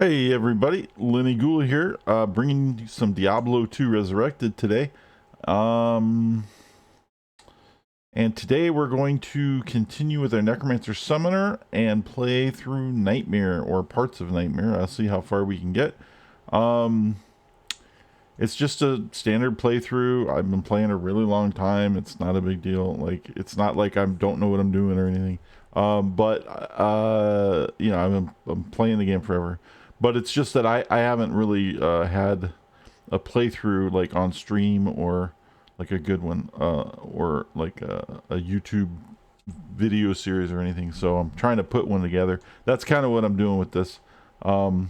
Hey everybody, Lenny Ghoul here, bringing you some Diablo 2 Resurrected today. And today we're going to continue with our Necromancer Summoner and play through Nightmare, or parts of Nightmare. I'll see how far we can get. It's just a standard playthrough. I've been playing a really long time. It's not a big deal. Like, it's not like I don't know what I'm doing or anything. You know, I'm playing the game forever. But it's just that I haven't really had a playthrough like on stream, or like a good one, or like a YouTube video series or anything. So I'm trying to put one together. That's kind of what I'm doing with this. You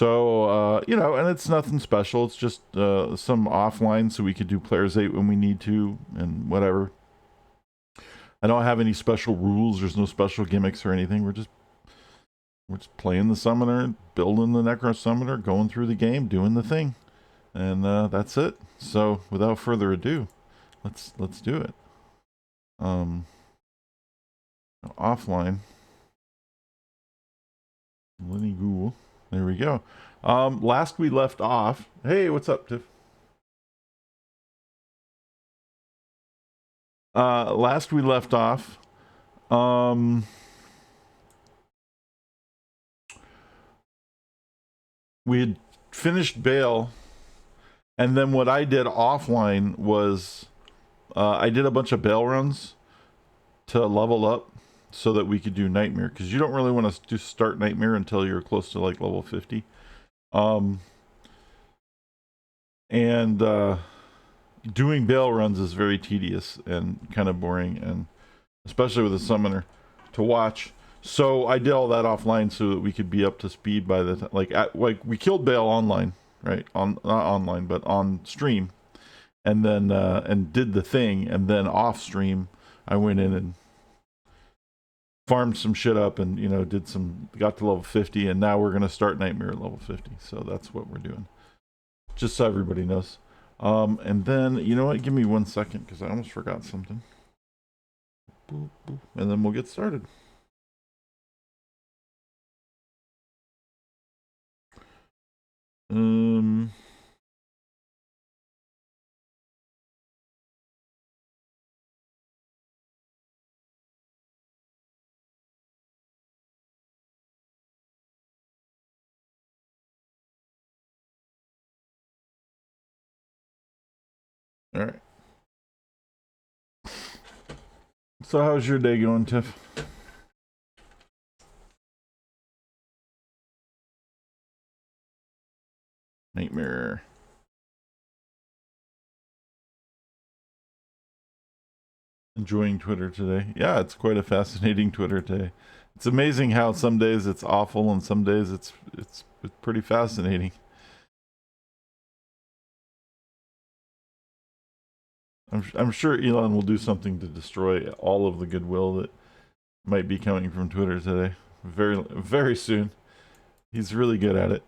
know, and it's nothing special. It's just some offline so we could do Players 8 when we need to and whatever. I don't have any special rules. There's no special gimmicks or anything. We're just playing the summoner, building the Necro Summoner, going through the game, doing the thing. And that's it. So without further ado, let's do it. Offline. Lenny Ghoul. There we go. Last we left off. Hey, what's up, Tiff? Last we left off. We had finished Bale, and then what I did offline was I did a bunch of Bale runs to level up so that we could do Nightmare, because you don't really want to just start Nightmare until you're close to like level 50. Doing Bale runs is very tedious and kind of boring, and especially with a summoner to watch. So I did all that offline so that we could be up to speed by the time, like we killed Bale online, right? Not online, but on stream, and then and did the thing, and then off stream I went in and farmed some shit up, and you know, got to level 50, and now we're gonna start Nightmare at level 50. So that's what we're doing, just so everybody knows. And then, you know what? Give me 1 second because I almost forgot something. Boop, boop. And then we'll get started. All right. So how's your day going, Tiff? Nightmare. Enjoying Twitter today. Yeah, it's quite a fascinating Twitter day. It's amazing how some days it's awful and some days it's pretty fascinating. I'm sure Elon will do something to destroy all of the goodwill that might be coming from Twitter today. Very soon. He's really good at it.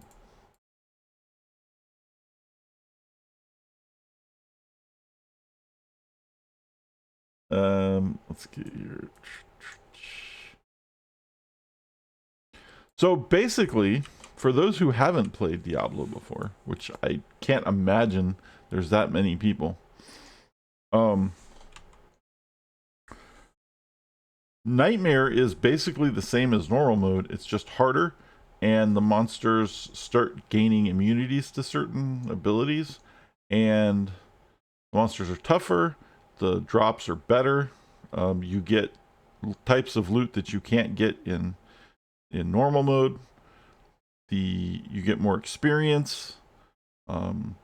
Let's get your. So basically, for those who haven't played Diablo before, which I can't imagine there's that many people, Nightmare is basically the same as normal mode. It's just harder, and the monsters start gaining immunities to certain abilities, and the monsters are tougher. The drops are better. You get types of loot that you can't get in normal mode. You get more experience.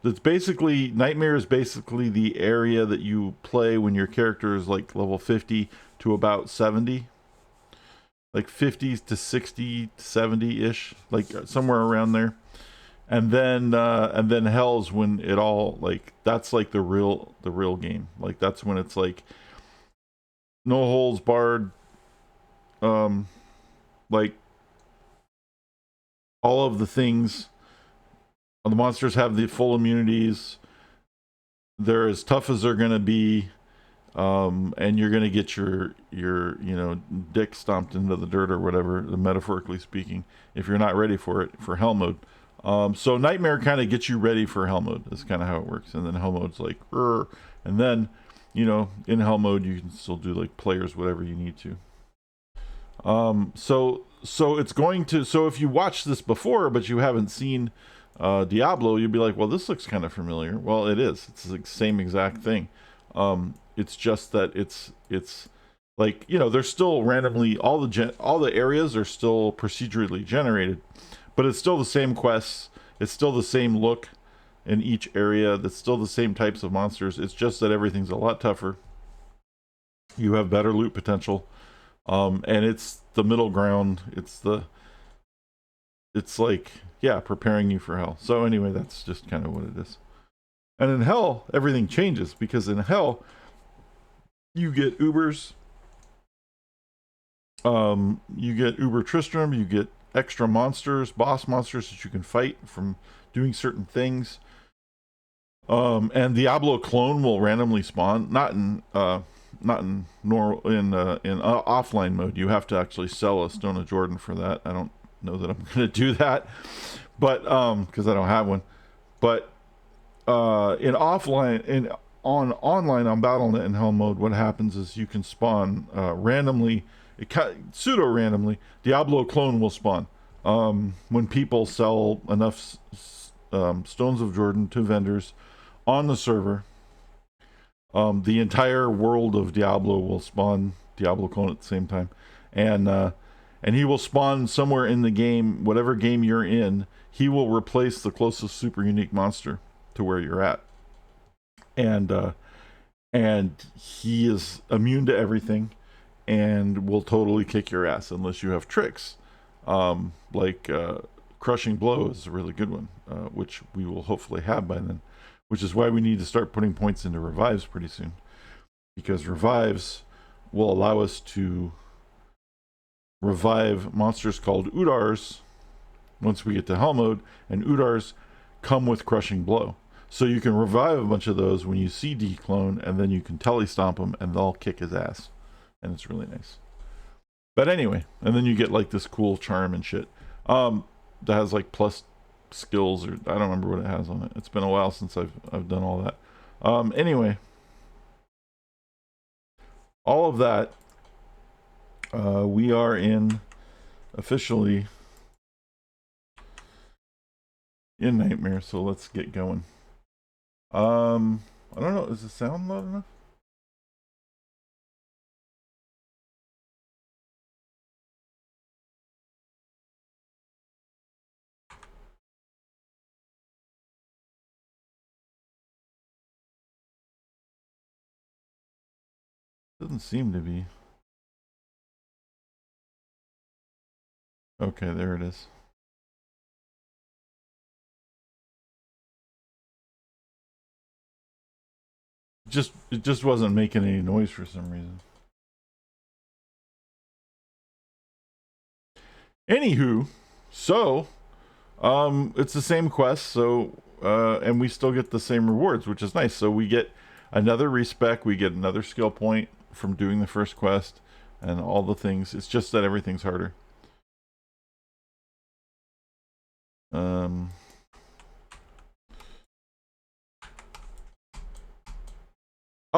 That's basically, Nightmare is basically the area that you play when your character is like level 50 to about 70, like 50 to 60 to 70 ish, like somewhere around there. And then Hell's when it all, like, that's like the real game. Like, that's when it's like no holds barred, like all of the things. The monsters have the full immunities. They're as tough as they're gonna be. and you're gonna get your dick stomped into the dirt or whatever, metaphorically speaking, if you're not ready for it for hell mode. So Nightmare kind of gets you ready for hell mode. That's kind of how it works. And then hell mode's like, and then in hell mode you can still do like players whatever you need to. So it's going to, so if you watched this before but you haven't seen Diablo, you'd be like, well, this looks kind of familiar. Well, it is. It's the same exact thing. It's just that it's like, there's still randomly all the areas are still procedurally generated, but it's still the same quests. It's still the same look in each area. That's still the same types of monsters. It's just that everything's a lot tougher. You have better loot potential. And it's the middle ground. It's like, yeah, preparing you for hell. So anyway, that's just kind of what it is. And in hell, everything changes, because in hell, you get Ubers. You get Uber Tristram. You get extra monsters, boss monsters that you can fight from doing certain things. And Diablo clone will randomly spawn, not in offline mode. You have to actually sell a Stone of Jordan for that. I don't know that I'm going to do that, but because I don't have one. But in offline, online on BattleNet in hell mode, what happens is you can spawn randomly, pseudo randomly. Diablo clone will spawn when people sell enough Stones of Jordan to vendors on the server. The entire world of Diablo will spawn Diablo clone at the same time, and he will spawn somewhere in the game, whatever game you're in. He will replace the closest super unique monster to where you're at, and he is immune to everything, and will totally kick your ass unless you have tricks, like Crushing Blow is a really good one, which we will hopefully have by then. Which is why we need to start putting points into revives pretty soon, because revives will allow us to revive monsters called Udars once we get to hell mode, and Udars come with Crushing Blow. So you can revive a bunch of those when you see D-Clone, and then you can telestomp him and they'll kick his ass. And it's really nice. But anyway, and then you get like this cool charm and shit. That has like plus skills, or I don't remember what it has on it. It's been a while since I've done all that. Anyway, all of that, we are officially in Nightmare, so let's get going. I don't know, is the sound loud enough? Doesn't seem to be. Okay, there it is. It just wasn't making any noise for some reason. Anywho, so it's the same quest, so and we still get the same rewards, which is nice. So we get another respec, we get another skill point from doing the first quest, and all the things. It's just that everything's harder.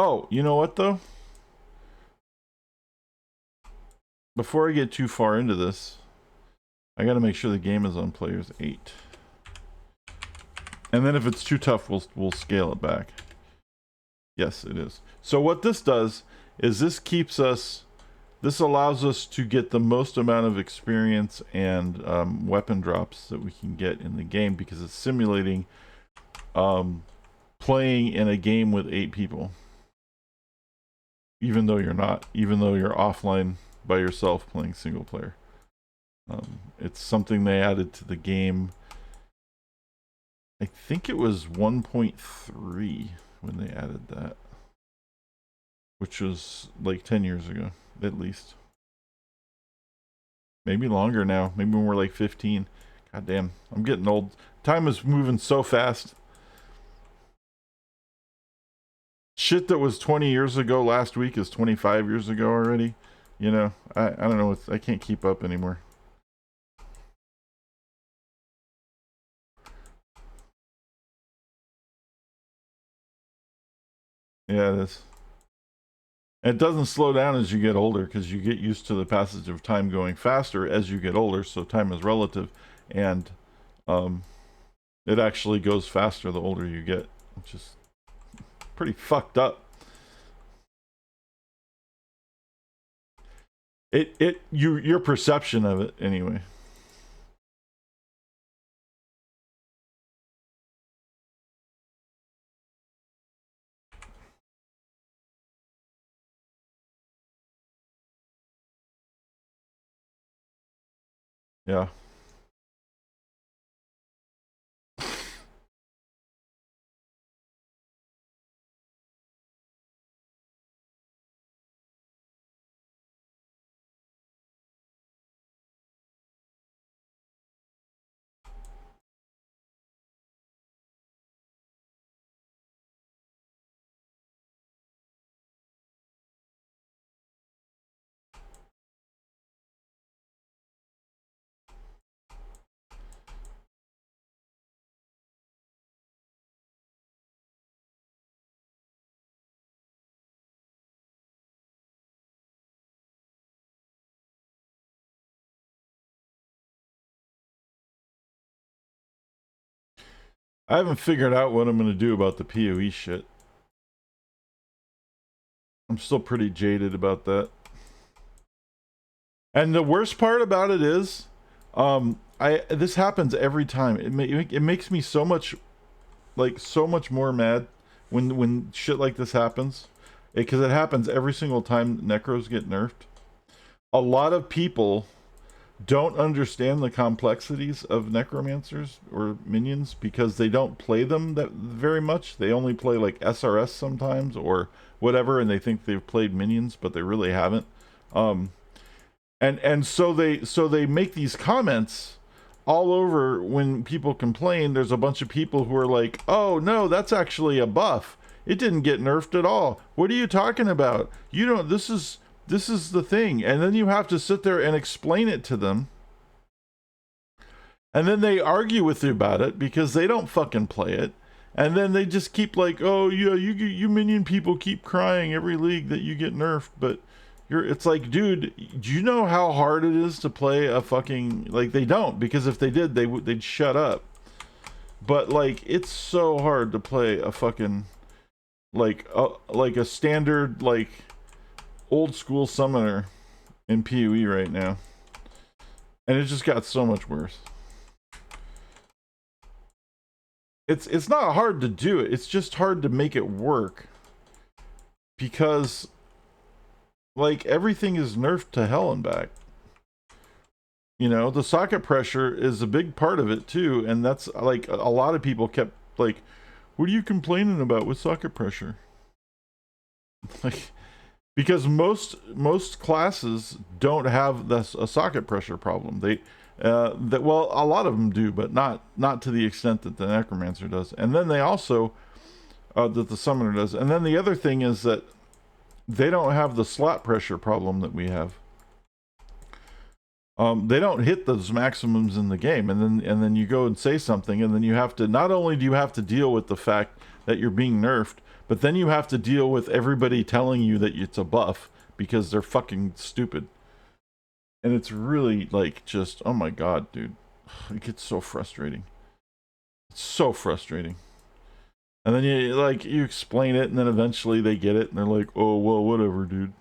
Oh, you know what though? Before I get too far into this, I gotta make sure the game is on players 8. And then if it's too tough, we'll scale it back. Yes, it is. So what this does is this allows us to get the most amount of experience and weapon drops that we can get in the game, because it's simulating playing in a game with 8 people. Even though you're offline by yourself playing single player. It's something they added to the game. I think it was 1.3 when they added that, which was like 10 years ago, at least. Maybe longer now. Maybe when we're like 15. God damn, I'm getting old. Time is moving so fast. shit that was 20 years ago last week is 25 years ago already. You know, I don't know. I can't keep up anymore. Yeah, it is. And it doesn't slow down as you get older because you get used to the passage of time going faster as you get older. So time is relative, and it actually goes faster the older you get, which is pretty fucked up. Your perception of it anyway. Yeah. I haven't figured out what I'm going to do about the PoE shit. I'm still pretty jaded about that. And the worst part about it is, this happens every time. It makes me so much more mad when shit like this happens, because it happens every single time necros get nerfed. A lot of people don't understand the complexities of necromancers or minions because they don't play them that very much. They only play like SRS sometimes or whatever, and they think they've played minions, but they really haven't. And so they make these comments all over when people complain. There's a bunch of people who are like, "Oh no, that's actually a buff. It didn't get nerfed at all. What are you talking about? You don't. This is the thing." And then you have to sit there and explain it to them. And then they argue with you about it because they don't fucking play it. And then they just keep like, "Oh yeah, you minion people keep crying every league that you get nerfed, but it's like, dude, do you know how hard it is to play a fucking, like, they don't, because if they did, they'd shut up. But like, it's so hard to play a fucking like a standard like old school summoner in PoE right now, and it just got so much worse. It's not hard to do it. It's just hard to make it work because like everything is nerfed to hell and back. You know, the socket pressure is a big part of it too, and that's like a lot of people kept like, "What are you complaining about with socket pressure?" Like, because most classes don't have a socket pressure problem. They well, a lot of them do, but not to the extent that the Necromancer does. And then they also that the Summoner does. And then the other thing is that they don't have the slot pressure problem that we have. They don't hit those maximums in the game, and then you go and say something, and then you have to, not only do you have to deal with the fact that you're being nerfed, but then you have to deal with everybody telling you that it's a buff because they're fucking stupid. And it's really like just, oh my god, dude. It gets so frustrating. It's so frustrating. And then you explain it, and then eventually they get it, and they're like, "Oh well, whatever, dude."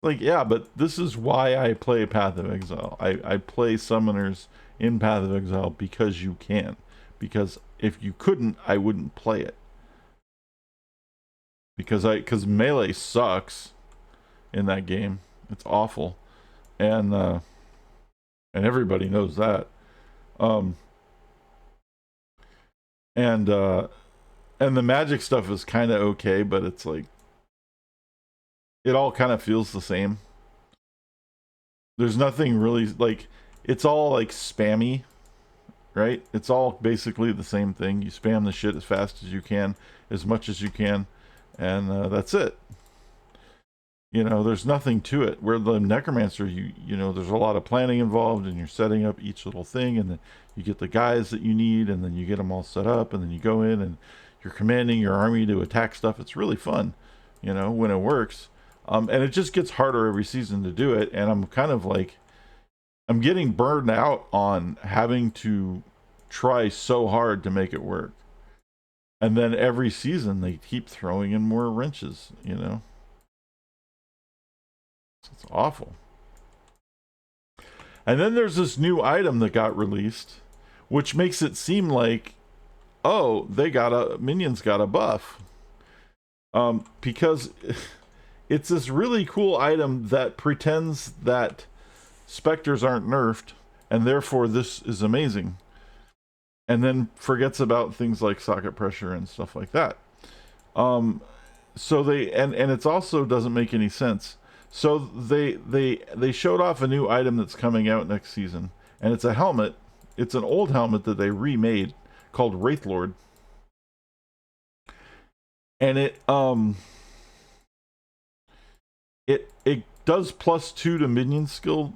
Like, yeah, but this is why I play Path of Exile. I play summoners in Path of Exile because you can. Because if you couldn't, I wouldn't play it. Because melee sucks in that game. It's awful. And everybody knows that. And the magic stuff is kind of okay, but it's like it all kind of feels the same. There's nothing really like, it's all like spammy, right? It's all basically the same thing. You spam the shit as fast as you can, as much as you can, and that's it. You know, there's nothing to it. Where the Necromancer, you know, there's a lot of planning involved, and you're setting up each little thing, and then you get the guys that you need, and then you get them all set up, and then you go in and you're commanding your army to attack stuff. It's really fun, you know, when it works. And it just gets harder every season to do it, and I'm kind of like, I'm getting burned out on having to try so hard to make it work. And then every season they keep throwing in more wrenches, you know. It's awful. And then there's this new item that got released, which makes it seem like, oh, minions got a buff. Because it's this really cool item that pretends that specters aren't nerfed, and therefore this is amazing. And then forgets about things like socket pressure and stuff like that. So they, and it also doesn't make any sense. So they showed off a new item that's coming out next season, and it's a helmet. It's an old helmet that they remade called Wraithlord. And it does +2 to minion skill.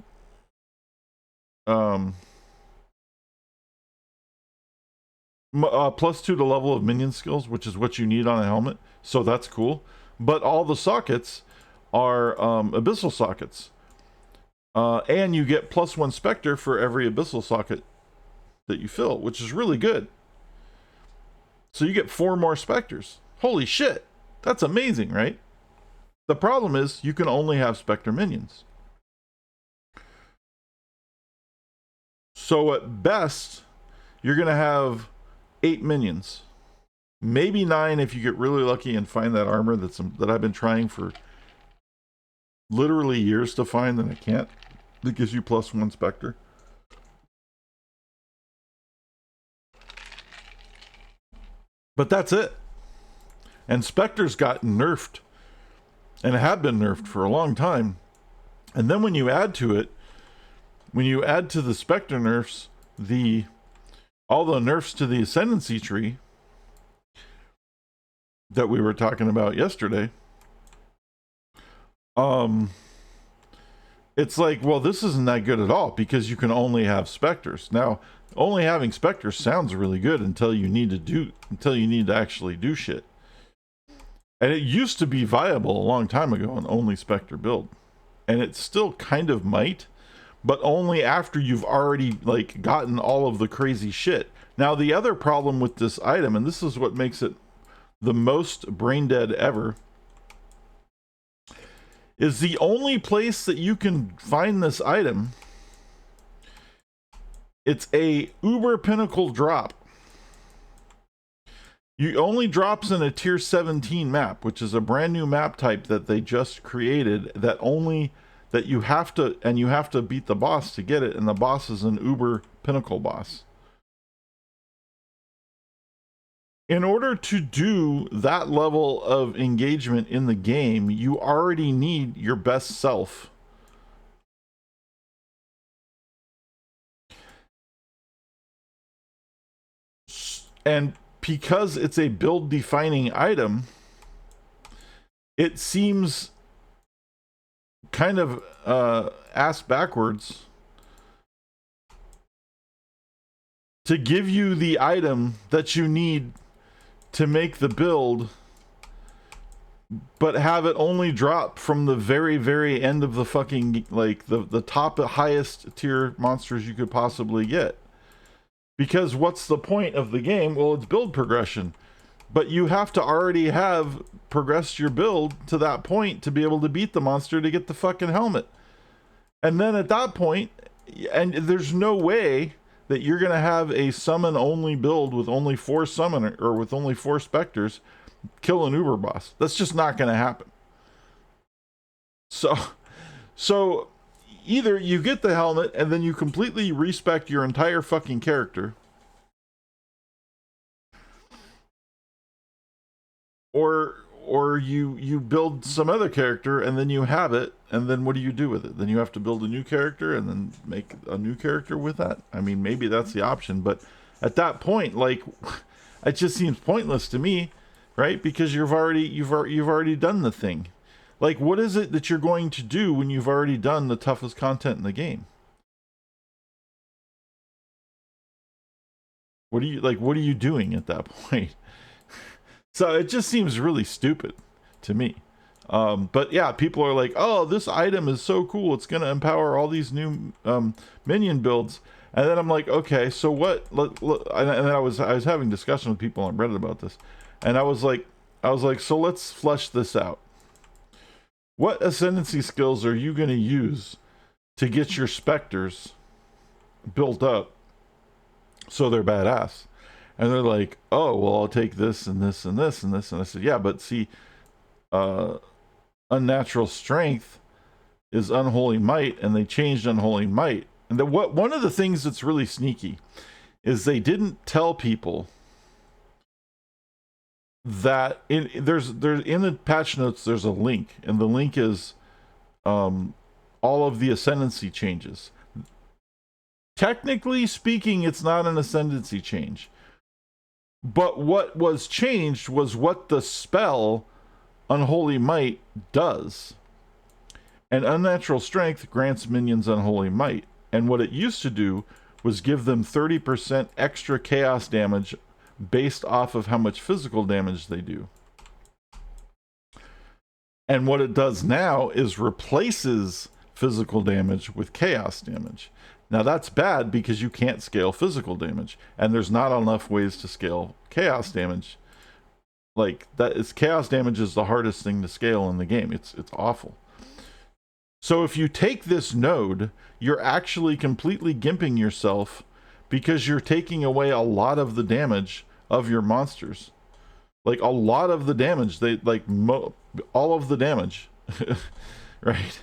+2 to level of minion skills, which is what you need on a helmet. So that's cool. But all the sockets are abyssal sockets. And you get +1 specter for every abyssal socket that you fill, which is really good. So you get 4 more specters. Holy shit. That's amazing, right? The problem is you can only have specter minions. So at best, you're going to have 8 minions. Maybe 9 if you get really lucky and find that armor that I've been trying for literally years to find, and I can't. That gives you +1 specter. But that's it. And specters got nerfed, and have been nerfed for a long time. And then when you add to it, when you add to the specter nerfs all the nerfs to the ascendancy tree that we were talking about yesterday, it's like, well, this isn't that good at all, because you can only have specters. Now, only having specters sounds really good until you need to actually do shit. And it used to be viable a long time ago, an only specter build. And it still kind of might, but only after you've already like gotten all of the crazy shit. Now, the other problem with this item, and this is what makes it the most brain dead ever, is the only place that you can find this item, it's a uber pinnacle drop. You only drops in a tier 17 map, which is a brand new map type that they just created, that you have to beat the boss to get it, and the boss is an uber pinnacle boss. In order to do that level of engagement in the game, you already need your best self. And because it's a build defining item, it seems kind of ass backwards to give you the item that you need to make the build, but have it only drop from the very, very end of the fucking, like, the top highest tier monsters you could possibly get. Because what's the point of the game? Well, it's build progression. But you have to already have progressed your build to that point to be able to beat the monster to get the fucking helmet. And then at that point, and there's no way that you're going to have a summon only build with only 4 summoner or with only 4 specters kill an uber boss. That's just not going to happen. So either you get the helmet and then you completely respec your entire fucking character, or or you build some other character and then you have it, and then what do you do with it? Then you have to build a new character and then make a new character with that. I mean, maybe that's the option, but at that point, like, it just seems pointless to me, right? Because you've already done the thing. Like, what is it that you're going to do when you've already done the toughest content in the game? What are you doing at that point? So it just seems really stupid to me. But yeah, people are like, oh, this item is so cool. It's going to empower all these new minion builds. And then I'm like, okay, so what? And then I was having discussion with people on Reddit about this. And I was like, so let's flesh this out. What ascendancy skills are you going to use to get your specters built up so they're badass? And they're like, oh, well, I'll take this and this and this and this. And I said, yeah, but see, unnatural strength is unholy might, and they changed unholy might. And one of the things that's really sneaky is they didn't tell people that there's in the patch notes there's a link, and the link is all of the ascendancy changes. Technically speaking, it's not an ascendancy change. But what was changed was what the spell Unholy Might does. And Unnatural Strength grants minions Unholy Might. And what it used to do was give them 30% extra chaos damage based off of how much physical damage they do. And what it does now is replaces physical damage with chaos damage. Now that's bad because you can't scale physical damage, and there's not enough ways to scale chaos damage. Like, chaos damage is the hardest thing to scale in the game. It's awful. So if you take this node, you're actually completely gimping yourself because you're taking away a lot of the damage of your monsters. Like, a lot of the damage, all of the damage, right?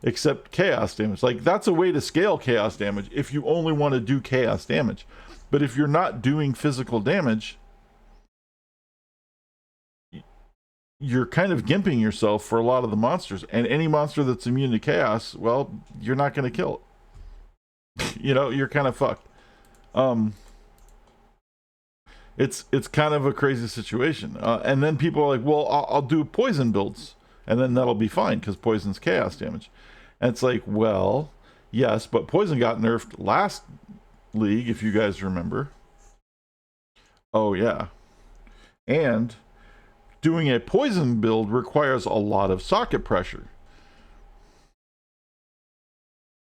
Except chaos damage. Like, that's a way to scale chaos damage if you only want to do chaos damage. But if you're not doing physical damage, you're kind of gimping yourself for a lot of the monsters. And any monster that's immune to chaos, well, you're not going to kill it. You know, you're kind of fucked. It's kind of a crazy situation. And then people are like, well, I'll do poison builds, and then that'll be fine because poison's chaos damage. And it's like, well, yes, but poison got nerfed last league, if you guys remember. Oh, yeah. And doing a poison build requires a lot of socket pressure.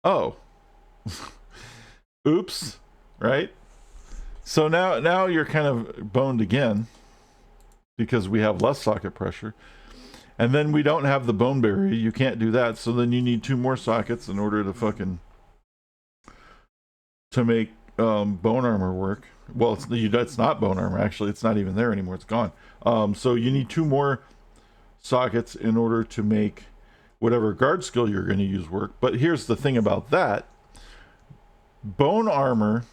Oh. Oops. Right? So now you're kind of boned again because we have less socket pressure. And then we don't have the bone barrier. You can't do that. So then you need 2 more sockets in order to make bone armor work. Well, it's not bone armor, actually. It's not even there anymore. It's gone. So you need 2 more sockets in order to make whatever guard skill you're going to use work. But here's the thing about that. Bone armor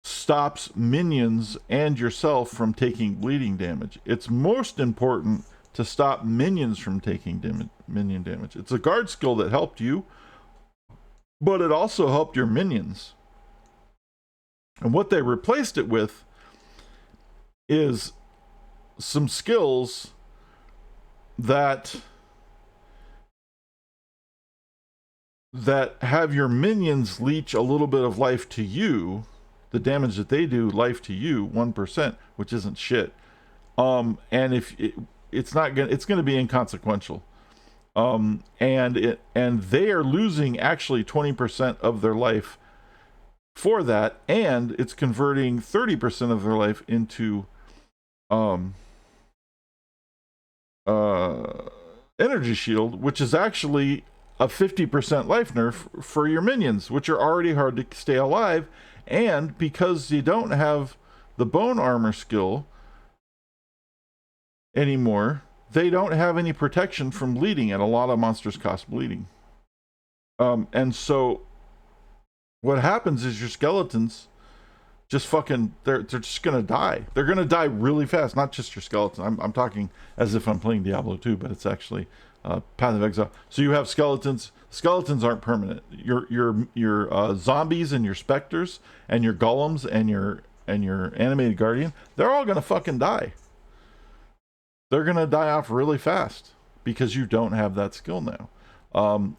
stops minions and yourself from taking bleeding damage. It's most important to stop minions from taking minion damage. It's a guard skill that helped you, but it also helped your minions. And what they replaced it with is some skills that have your minions leech a little bit of life to you. The damage that they do, life to you, 1%, which isn't shit. And if it's going to be inconsequential. And they are losing actually 20% of their life for that, and it's converting 30% of their life into energy shield, which is actually a 50% life nerf for your minions, which are already hard to stay alive. And because you don't have the bone armor skill anymore, they don't have any protection from bleeding, and a lot of monsters cost bleeding. And so what happens is your skeletons just fucking, they're just gonna die. They're gonna die really fast. Not just your skeleton. I'm talking as if I'm playing Diablo 2, but it's actually Path of Exile. So you have skeletons. Skeletons aren't permanent. Your zombies and your specters and your golems and your animated guardian, they're all gonna fucking die. They're gonna die off really fast because you don't have that skill now.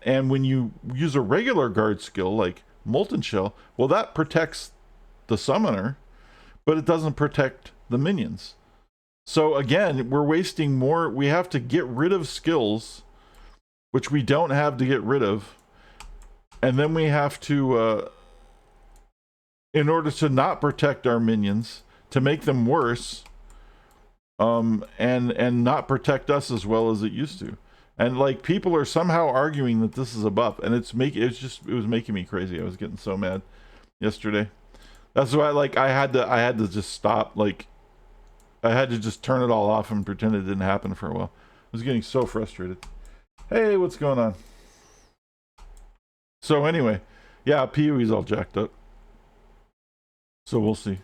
And when you use a regular guard skill like Molten Shell, well, that protects the summoner, but it doesn't protect the minions. So again, we're wasting more. We have to get rid of skills, which we don't have to get rid of. And then we have to, in order to not protect our minions, to make them worse, and not protect us as well as it used to. And like, people are somehow arguing that this is a buff, and it was making me crazy. I was getting so mad yesterday. That's why, like, I had to just stop. Like, I had to just turn it all off and pretend it didn't happen for a while. I was getting so frustrated. Hey, what's going on? So anyway, yeah, PoE's all jacked up. So we'll see.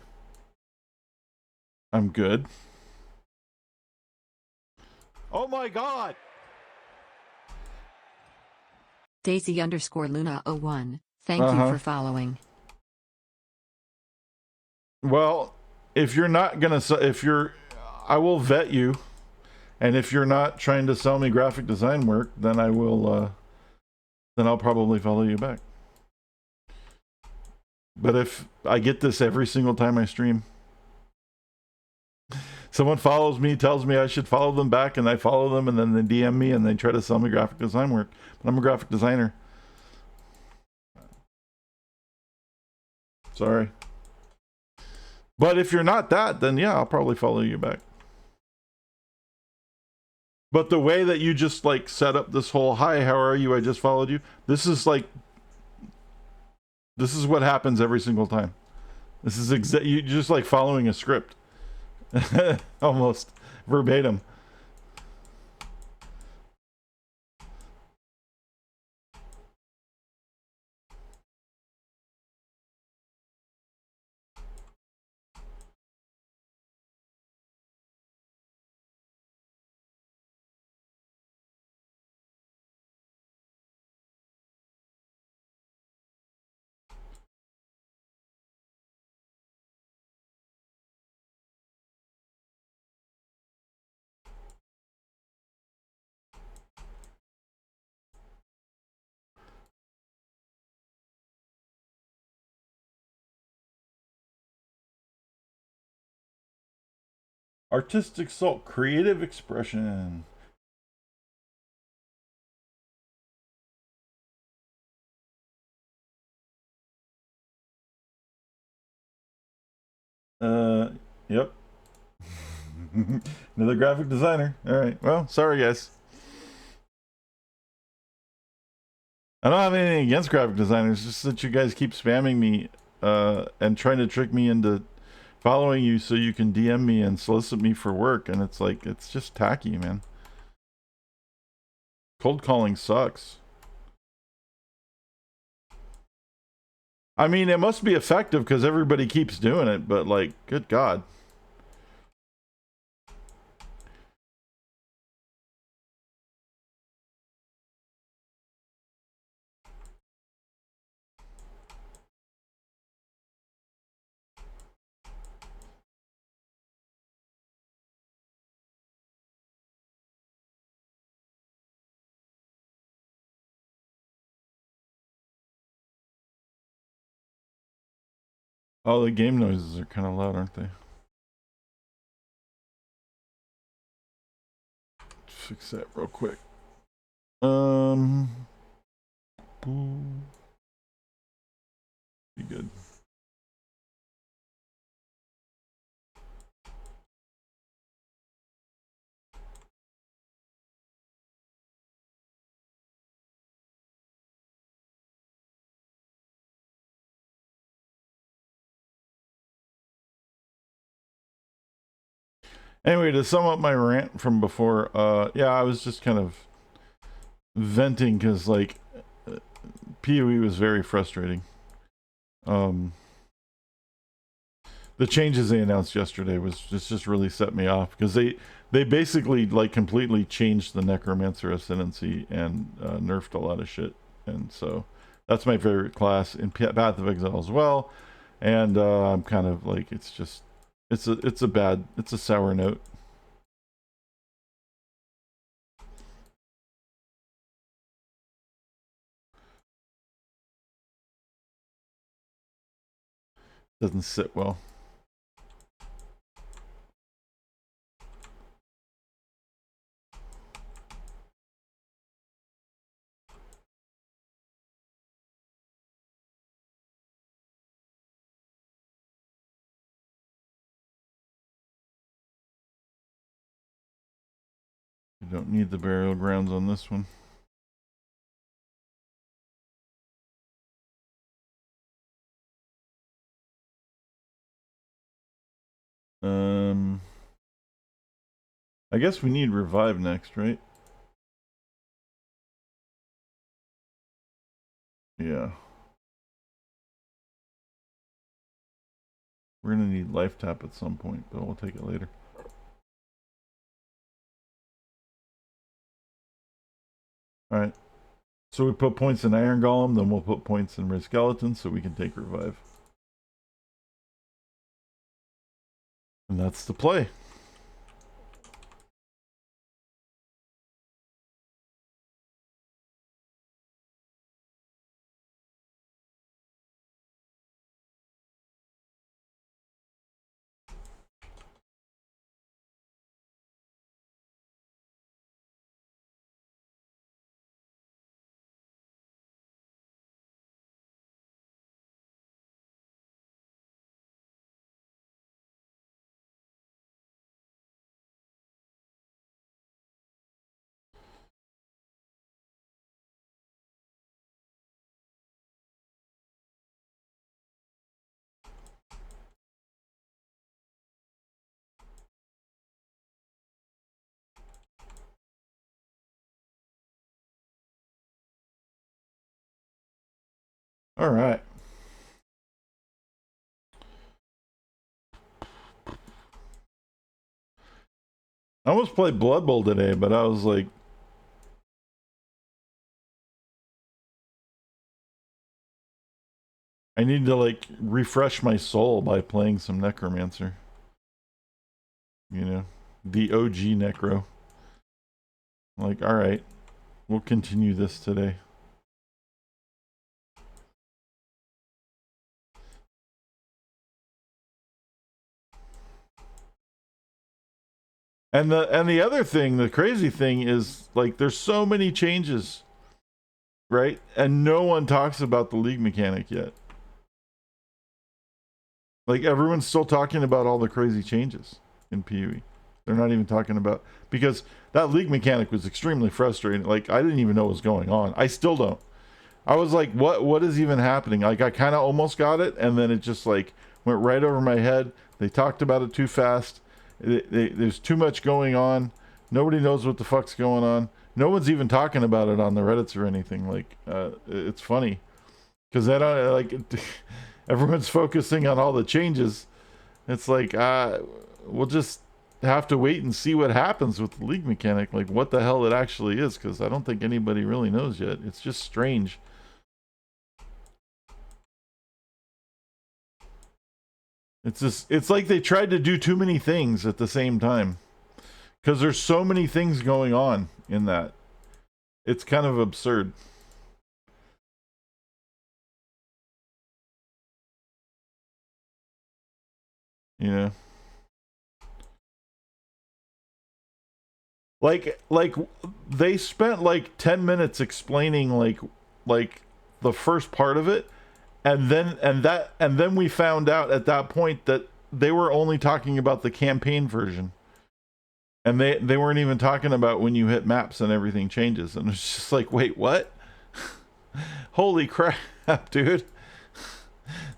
I'm good. Oh my god! Daisy_Luna01, thank you for following. Well, if you're not gonna, I will vet you, and if you're not trying to sell me graphic design work, then I will, then I'll probably follow you back. But if I get this every single time I stream, someone follows me, tells me I should follow them back, and I follow them, and then they DM me and they try to sell me graphic design work, but I'm a graphic designer. Sorry. But if you're not that, then yeah, I'll probably follow you back. But the way that you just like set up this whole, hi, how are you? I just followed you. This is what happens every single time. This is you just like following a script. Almost verbatim. Artistic salt, creative expression. Yep. Another graphic designer. All right. Well, sorry guys. I don't have anything against graphic designers, just that you guys keep spamming me and trying to trick me into following you so you can DM me and solicit me for work, and it's like, it's just tacky, man. Cold calling sucks. I mean, it must be effective because everybody keeps doing it, but like, good God. Oh, the game noises are kind of loud, aren't they? Fix that real quick. Be good. Anyway, to sum up my rant from before, yeah, I was just kind of venting because, like, PoE was very frustrating. the changes they announced yesterday was just really set me off, because they basically like completely changed the Necromancer ascendancy and nerfed a lot of shit, and so that's my favorite class in Path of Exile as well. And I'm kind of like, it's a sour note. Doesn't sit well. You don't need the burial grounds on this one. I guess we need revive next, right? Yeah. We're gonna need life tap at some point, but we'll take it later. Alright. So we put points in Iron Golem, then we'll put points in Red Skeleton so we can take revive. And that's the play. Alright. I almost played Blood Bowl today, but I was like, I need to like refresh my soul by playing some Necromancer. You know, the OG Necro. Like, alright, we'll continue this today. And the other thing, the crazy thing is, like, there's so many changes, right? And no one talks about the league mechanic yet. Like, everyone's still talking about all the crazy changes in PoE. They're not even talking about, because that league mechanic was extremely frustrating. Like, I didn't even know what was going on. I still don't. I was like, what is even happening? Like, I kind of almost got it, and then it just like went right over my head. They talked about it too fast. There's too much going on. Nobody knows what the fuck's going on. No one's even talking about it on the Reddits or anything. Like, it's funny because I don't like everyone's focusing on all the changes. It's like, we'll just have to wait and see what happens with the league mechanic, like what the hell it actually is, because I don't think anybody really knows yet. It's just strange. It's like they tried to do too many things at the same time, because there's so many things going on in that. It's kind of absurd. You know, like they spent like 10 minutes explaining like the first part of it, and then we found out at that point that they were only talking about the campaign version, and they weren't even talking about when you hit maps and everything changes. And it's just like, wait, what? Holy crap, dude,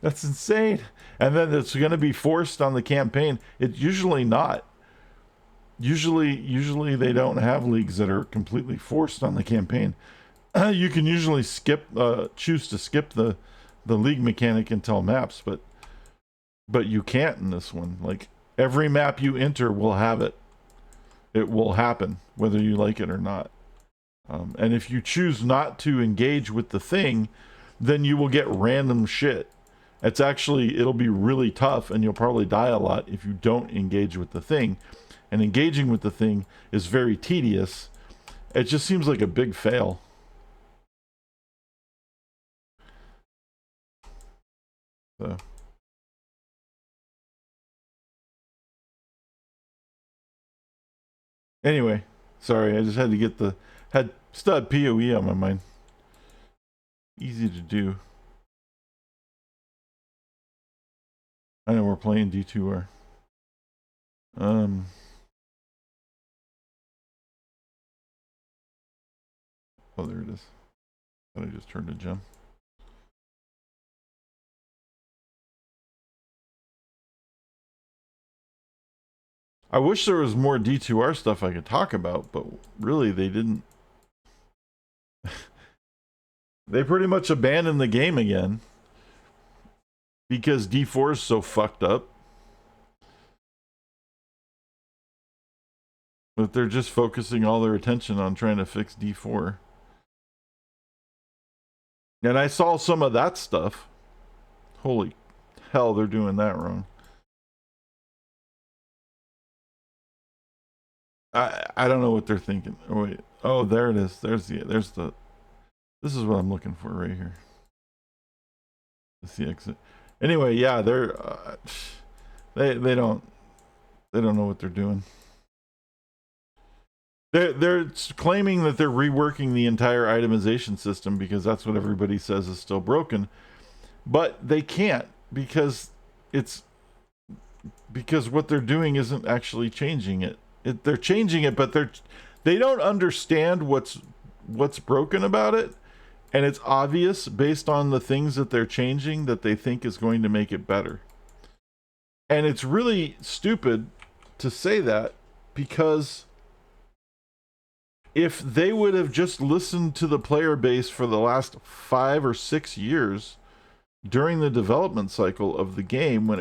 that's insane. And then it's going to be forced on the campaign. It's usually not. Usually they don't have leagues that are completely forced on the campaign. You can usually choose to skip the league mechanic until maps, but But you can't in this one. Like, every map you enter will have it. It will happen, whether you like it or not. And if you choose not to engage with the thing, then you will get random shit. It'll be really tough, and you'll probably die a lot if you don't engage with the thing. And engaging with the thing is very tedious. It just seems like a big fail. So. Anyway, sorry, I just had to get still had PoE on my mind. Easy to do. I know we're playing D2R. Oh, there it is. Thought I just turned a gem. I wish there was more D2R stuff I could talk about, but really they didn't. They pretty much abandoned the game again because D4 is so fucked up. But they're just focusing all their attention on trying to fix D4. And I saw some of that stuff. Holy hell, they're doing that wrong. I don't know what they're thinking. Oh wait. Oh, there it is. There's the this is what I'm looking for right here. That's the exit. Anyway, yeah, they don't know what they're doing. They're claiming that they're reworking the entire itemization system because that's what everybody says is still broken, but they can't because what they're doing isn't actually changing it. They're changing it, but they don't understand what's broken about it, and it's obvious based on the things that they're changing that they think is going to make it better. And it's really stupid to say that because if they would have just listened to the player base for the last 5 or 6 years during the development cycle of the game, when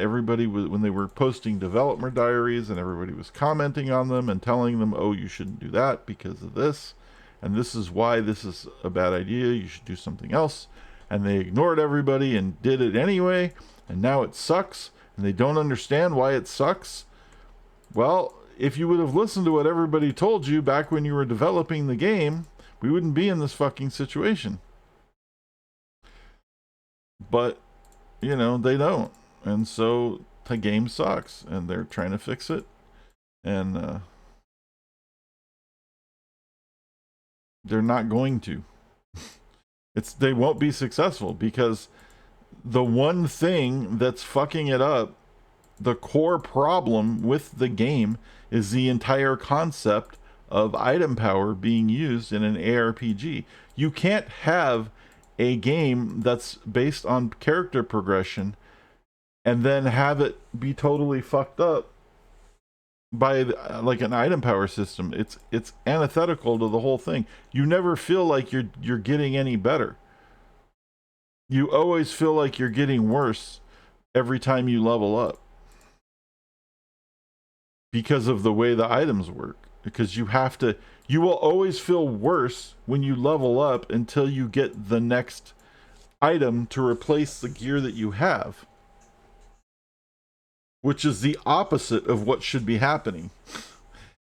they were posting developer diaries and everybody was commenting on them and telling them, oh, you shouldn't do that because of this, and this is why this is a bad idea, you should do something else, and they ignored everybody and did it anyway, and now it sucks, and they don't understand why it sucks. Well, if you would have listened to what everybody told you back when you were developing the game, we wouldn't be in this fucking situation. But, you know, they don't. And so the game sucks. And they're trying to fix it. And they're not going to. They won't be successful because the one thing that's fucking it up, the core problem with the game, is the entire concept of item power being used in an ARPG. You can't have a game that's based on character progression and then have it be totally fucked up by like an item power system. It's antithetical to the whole thing. You never feel like you're getting any better. You always feel like you're getting worse every time you level up because of the way the items work. Because you will always feel worse when you level up until you get the next item to replace the gear that you have, which is the opposite of what should be happening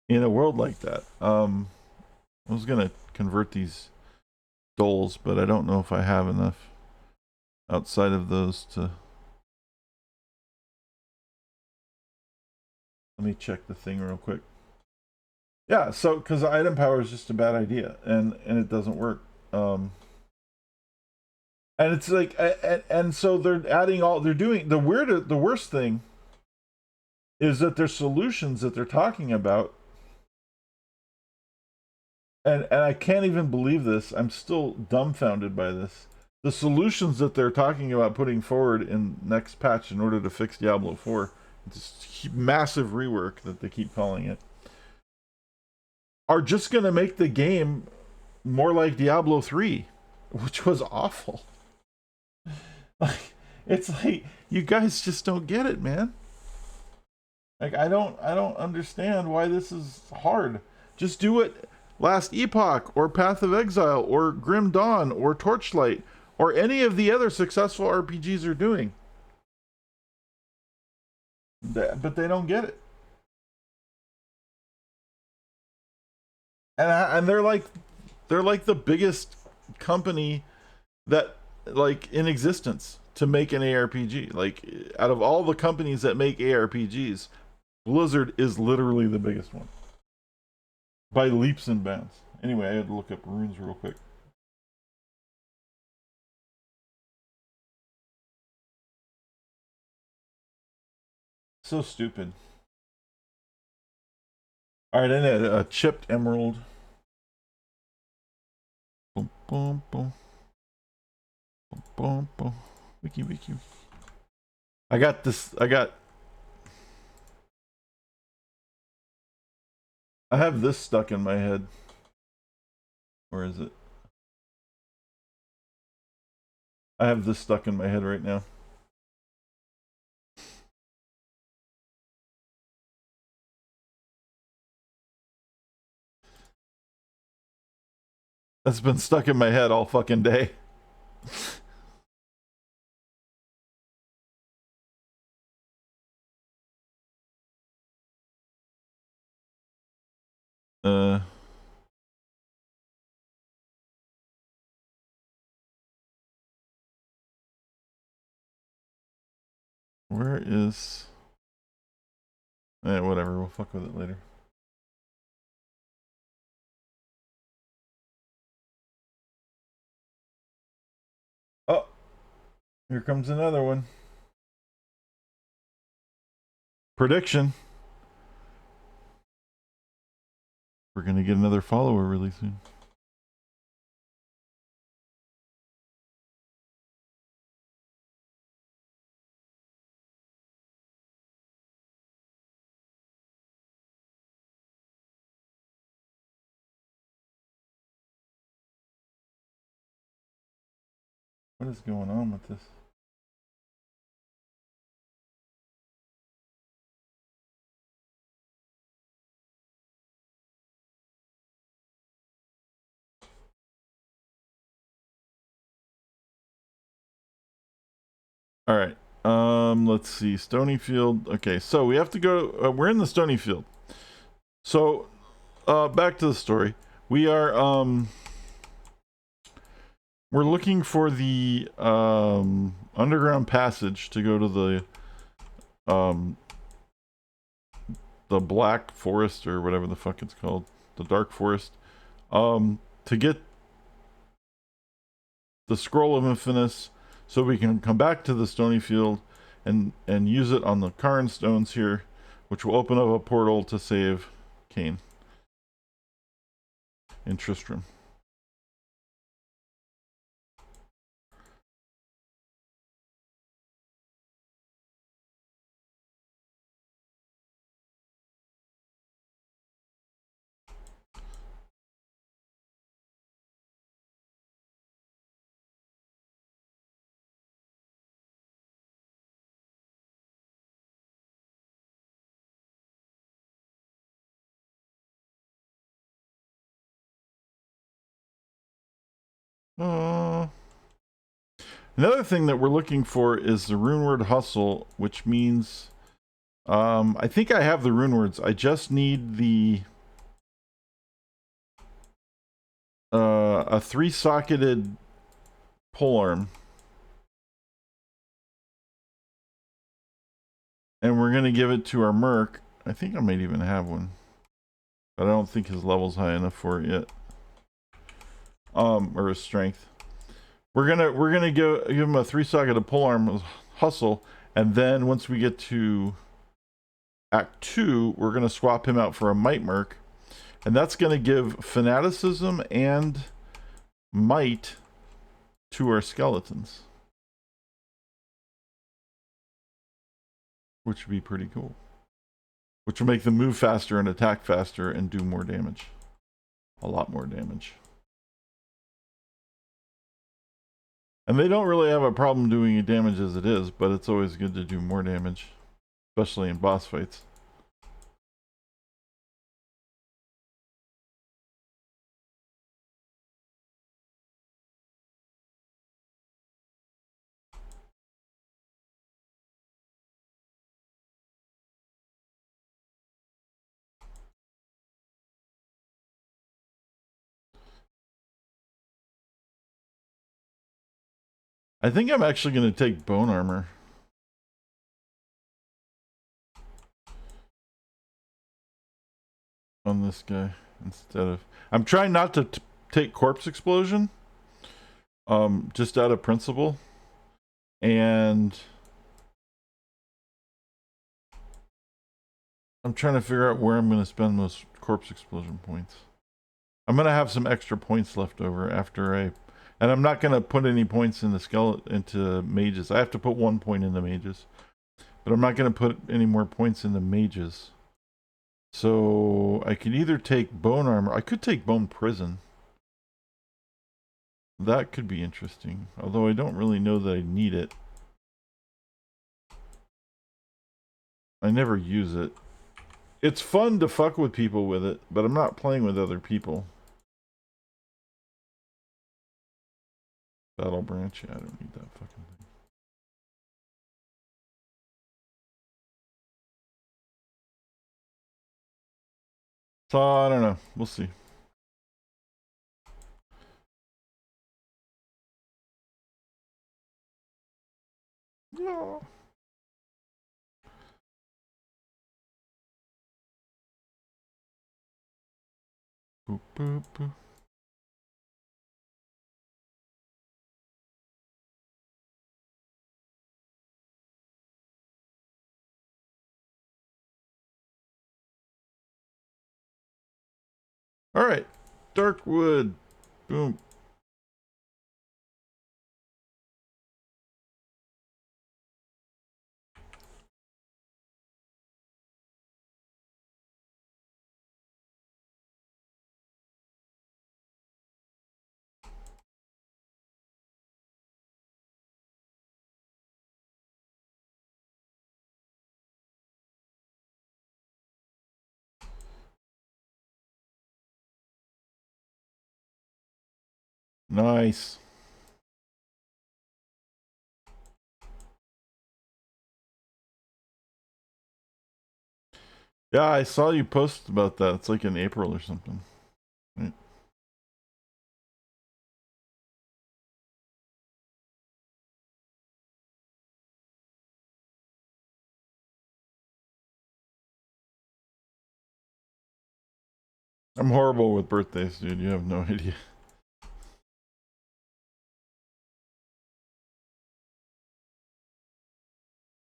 in a world like that. I was gonna convert these doles, but I don't know if I have enough outside of those to. Let me check the thing real quick. Yeah, so because item power is just a bad idea, and it doesn't work. And it's like, and so they're adding they're doing the worst thing is that their solutions that they're talking about, and I can't even believe this. I'm still dumbfounded by this. The solutions that they're talking about putting forward in next patch in order to fix Diablo 4, this massive rework that they keep calling it, are just going to make the game more like Diablo 3, which was awful. Like, It's like you guys just don't get it, man. Like I don't understand why this is hard. Just do it Last Epoch or Path of Exile or Grim Dawn or Torchlight or any of the other successful RPGs are doing. But they don't get it. And they're like the biggest company that like in existence to make an ARPG. Like out of all the companies that make ARPGs, Blizzard is literally the biggest one by leaps and bounds. Anyway, I had to look up runes real quick. So stupid. All right, and a chipped emerald. Boom, boom, boom. Boom, boom, boom. Wiki, wiki. I got this. I have this stuck in my head. Where is it? I have this stuck in my head right now. That's been stuck in my head all fucking day. Where is... whatever, we'll fuck with it later. Oh! Here comes another one. Prediction. We're gonna get another follower really soon. What is going on with this? All right. Let's see. Stonyfield. Okay, so we have to go. We're in the Stonyfield. So, back to the story. We are we're looking for the underground passage to go to the Black Forest or whatever the fuck it's called, the Dark Forest, to get the Scroll of Infinite, so we can come back to the Stonyfield and use it on the Karn stones here, which will open up a portal to save Cain and Tristram. Another thing that we're looking for is the runeword hustle, which means I think I have the runewords. I just need the a 3-socketed polearm, and we're gonna give it to our merc. I think I might even have one, but I don't think his level's high enough for it yet. Or his strength. We're gonna give him a 3-socketed polearm hustle, and then once we get to Act 2, we're gonna swap him out for a might merc, and that's gonna give fanaticism and might to our skeletons, which would be pretty cool. Which will make them move faster and attack faster and do more damage. A lot more damage. And they don't really have a problem doing damage as it is, but it's always good to do more damage, especially in boss fights. I think I'm actually going to take bone armor on this guy instead of... I'm trying not to take corpse explosion, just out of principle. And I'm trying to figure out where I'm going to spend those corpse explosion points. I'm going to have some extra points left over after I... And I'm not going to put any points in the skeleton, into mages. I have to put 1 point in the mages. But I'm not going to put any more points in the mages. So I can either take bone armor. I could take bone prison. That could be interesting. Although I don't really know that I need it. I never use it. It's fun to fuck with people with it, but I'm not playing with other people. Battle branch? Yeah, I don't need that fucking thing. So, I don't know. We'll see. Yeah. Boop, boop, boop. All right. Darkwood. Boom. Nice. Yeah, I saw you post about that. It's like in April or something. Right. I'm horrible with birthdays, dude. You have no idea.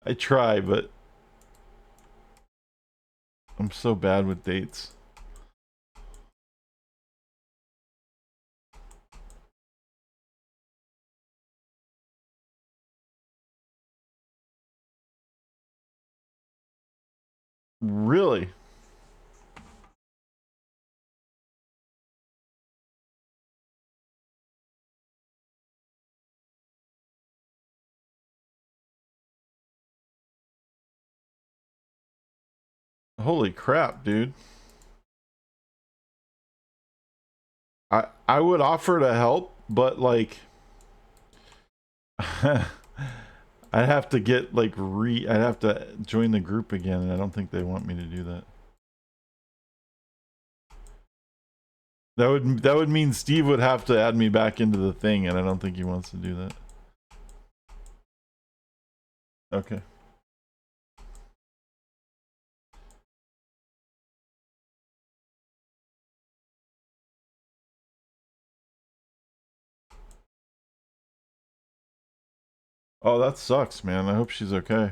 I try, but I'm so bad with dates. Really? Holy crap, dude. I would offer to help, but like I'd have to get like I'd have to join the group again, and I don't think they want me to do that. That would mean Steve would have to add me back into the thing, and I don't think he wants to do that. Okay. Oh, that sucks, man. I hope she's okay.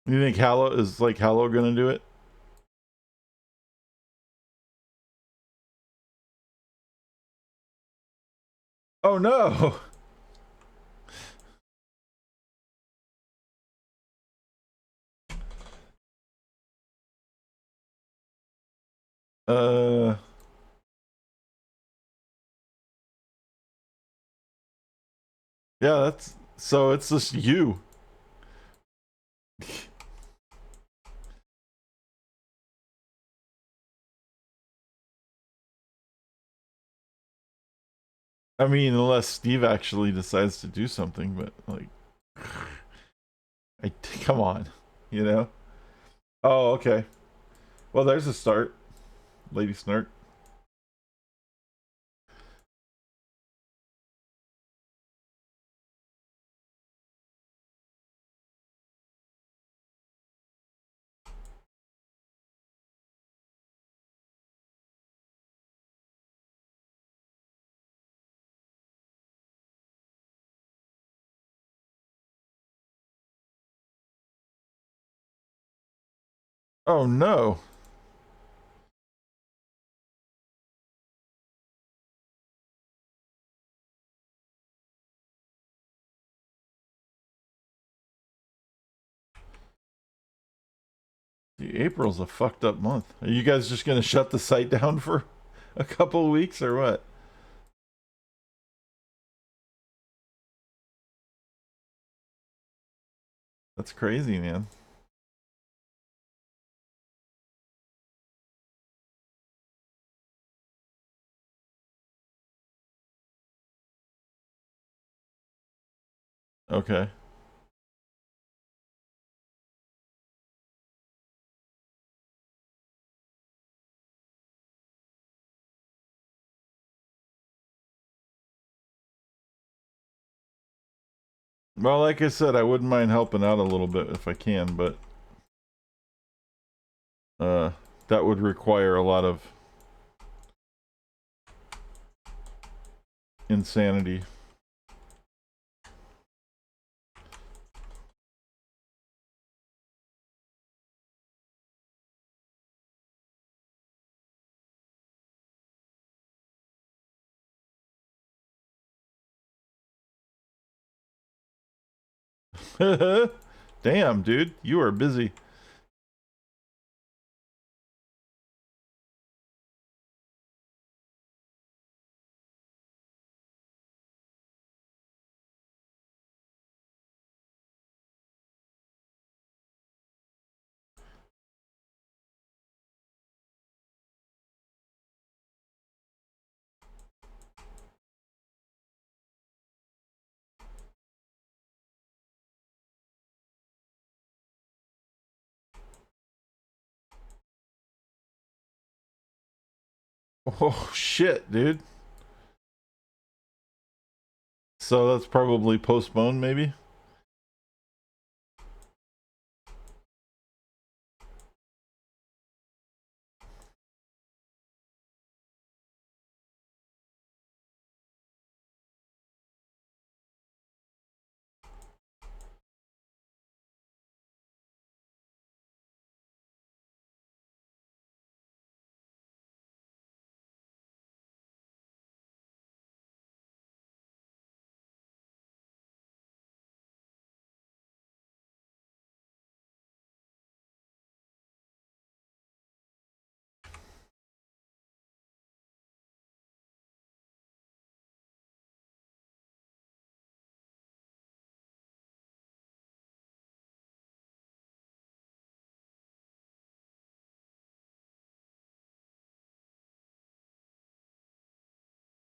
You think Hallow gonna do it? Oh no. Uh Yeah, that's so it's just you. I mean, unless Steve actually decides to do something, but like, come on, you know? Oh, okay. Well, there's a start, Lady Snark. Oh no. April's a fucked up month. Are you guys just gonna shut the site down for a couple of weeks or what? That's crazy, man. Okay. Well, like I said, I wouldn't mind helping out a little bit if I can, but uh, that would require a lot of insanity. Damn, dude, you are busy. Oh shit, dude. So that's probably postponed, maybe.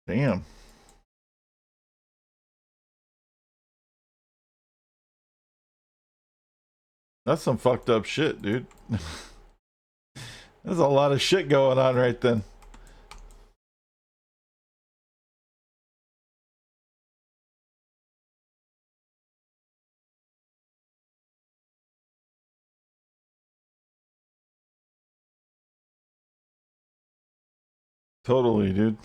Damn. That's some fucked up shit, dude. There's a lot of shit going on right then. Totally, dude.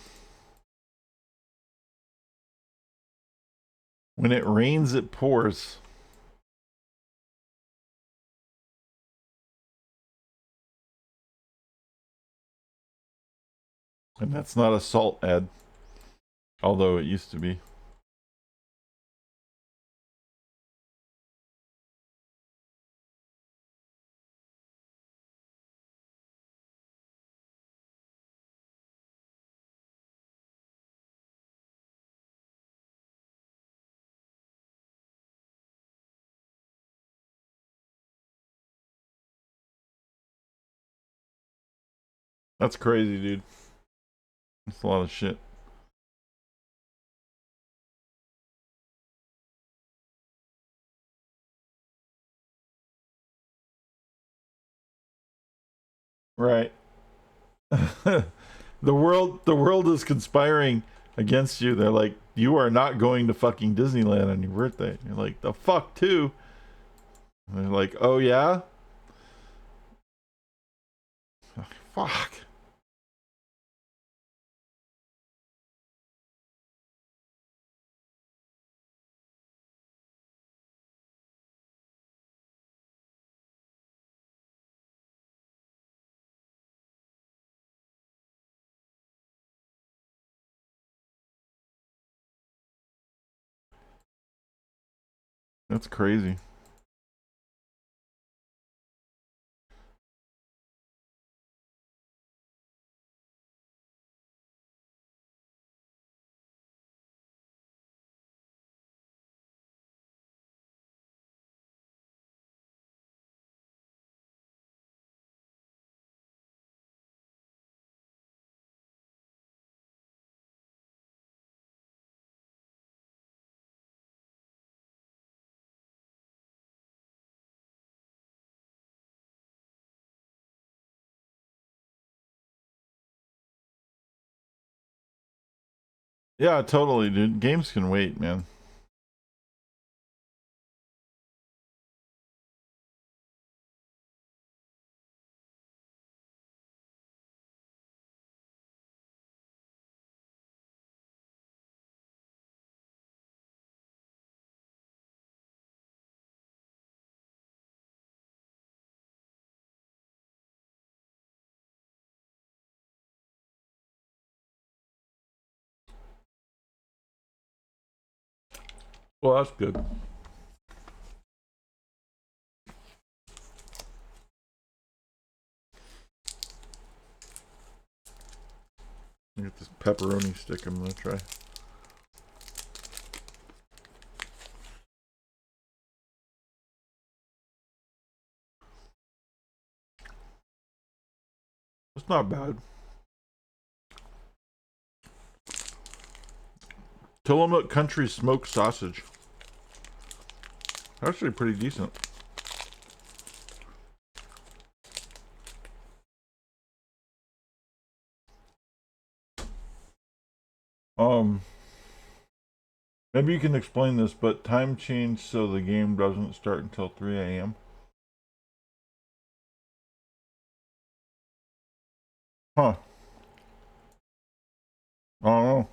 When it rains, it pours. And that's not a salt ad, although it used to be. That's crazy, dude. That's a lot of shit. Right. The world is conspiring against you. They're like, you are not going to fucking Disneyland on your birthday. You're like, the fuck too. And they're like, oh yeah? Fuck. That's crazy. Yeah, totally, dude. Games can wait, man. Well, that's good. I get this pepperoni stick I'm gonna try. It's not bad. Tillamook Country Smoked Sausage. Actually pretty decent. Um, Maybe you can explain this, but time change so the game doesn't start until 3 a.m. Huh. I don't know.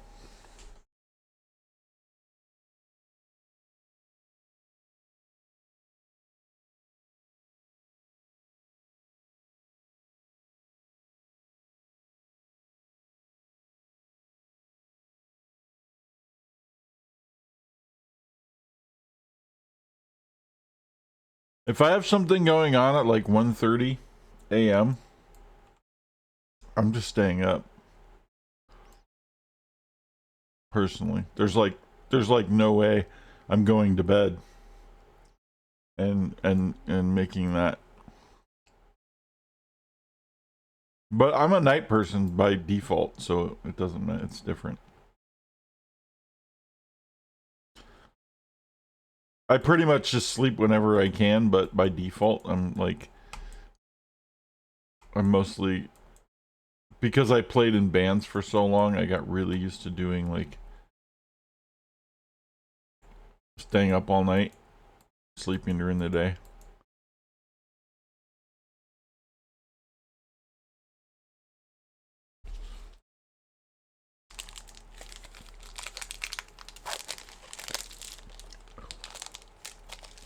If I have something going on at like 1:30 a.m., I'm just staying up. Personally, there's like no way I'm going to bed and making that. But I'm a night person by default, so it doesn't matter. It's different. I pretty much just sleep whenever I can, but by default, I'm mostly, because I played in bands for so long, I got really used to doing like staying up all night, sleeping during the day.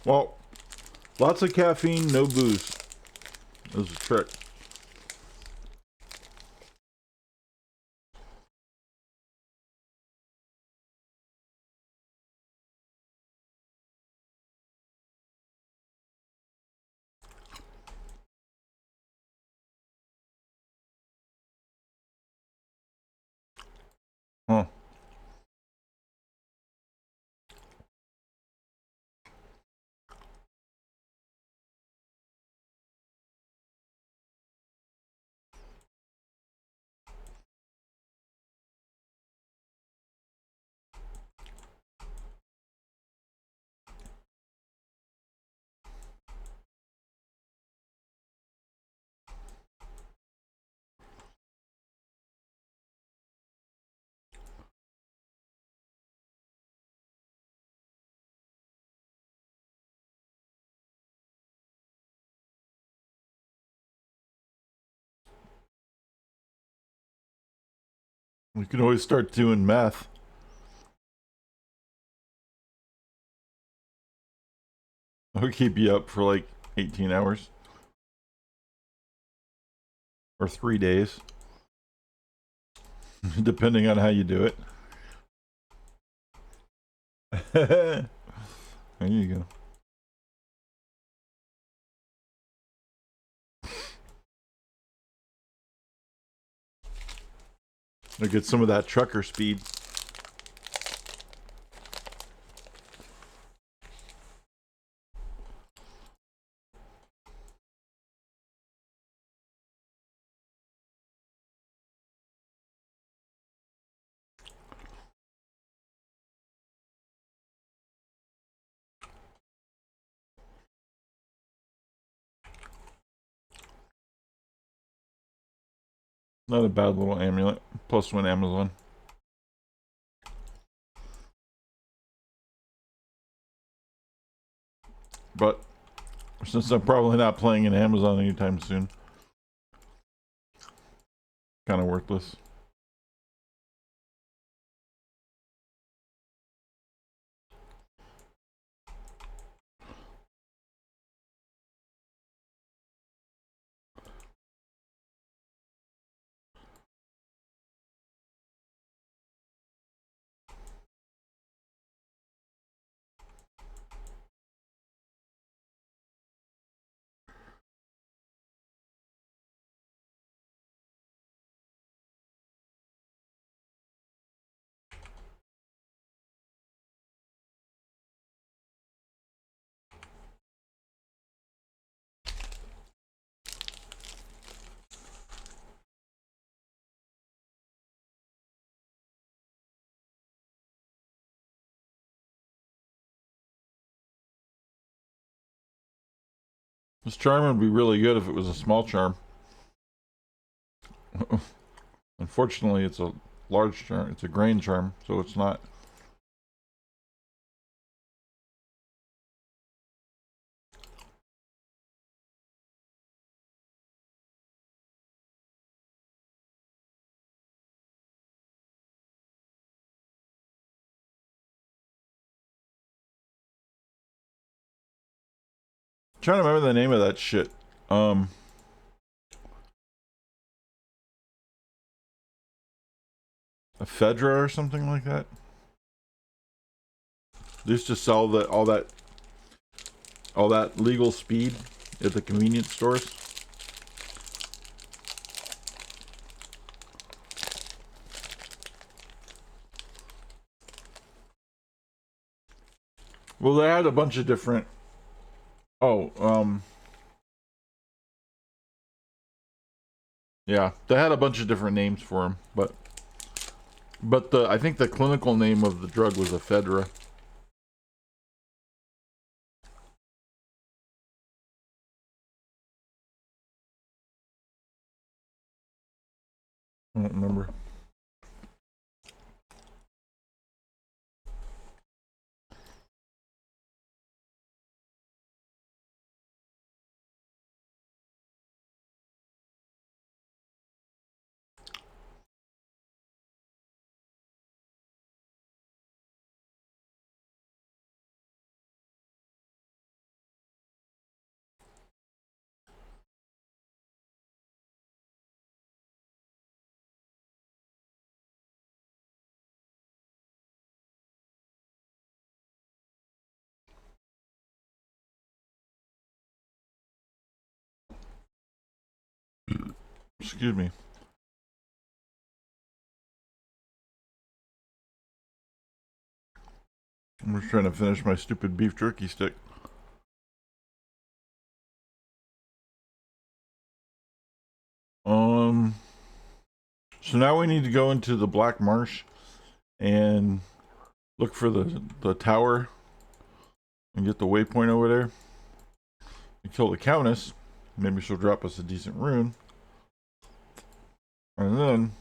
Well, lots of caffeine, no booze. That's a trick. Huh. We can always start doing meth. I'll keep you up for like 18 hours. Or 3 days. Depending on how you do it. There you go. I'll get some of that trucker speed. Not a bad little amulet. +1 Amazon. But since I'm probably not playing in Amazon anytime soon, kind of worthless. This charm would be really good if it was a small charm. Unfortunately, it's a large charm. It's a grain charm, so it's not. I'm trying to remember the name of that shit. Ephedra or something like that. They used to sell all that legal speed at the convenience stores. Well, they had a bunch of different. Oh, yeah, they had a bunch of different names for them, but I think the clinical name of the drug was ephedra. I don't remember. Excuse me. I'm just trying to finish my stupid beef jerky stick. So now we need to go into the Black Marsh and look for the tower and get the waypoint over there and kill the Countess. Maybe she'll drop us a decent rune. And then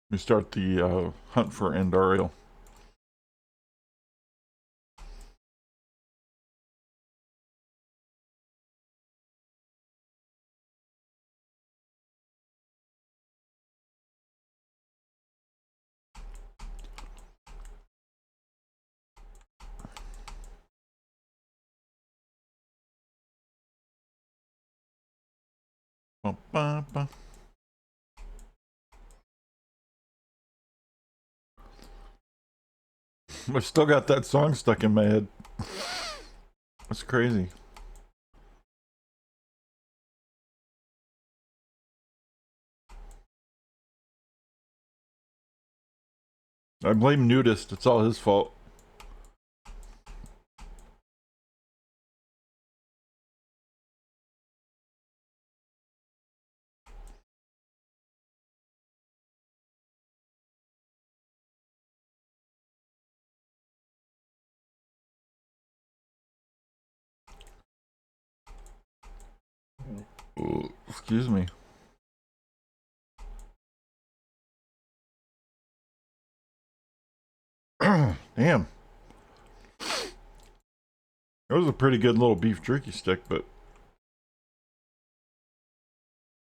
we start the hunt for Andariel. Ba-ba-ba. I still got that song stuck in my head. That's crazy. I blame Nudist. It's all his fault. Ooh, excuse me. Damn. That was a pretty good little beef jerky stick, but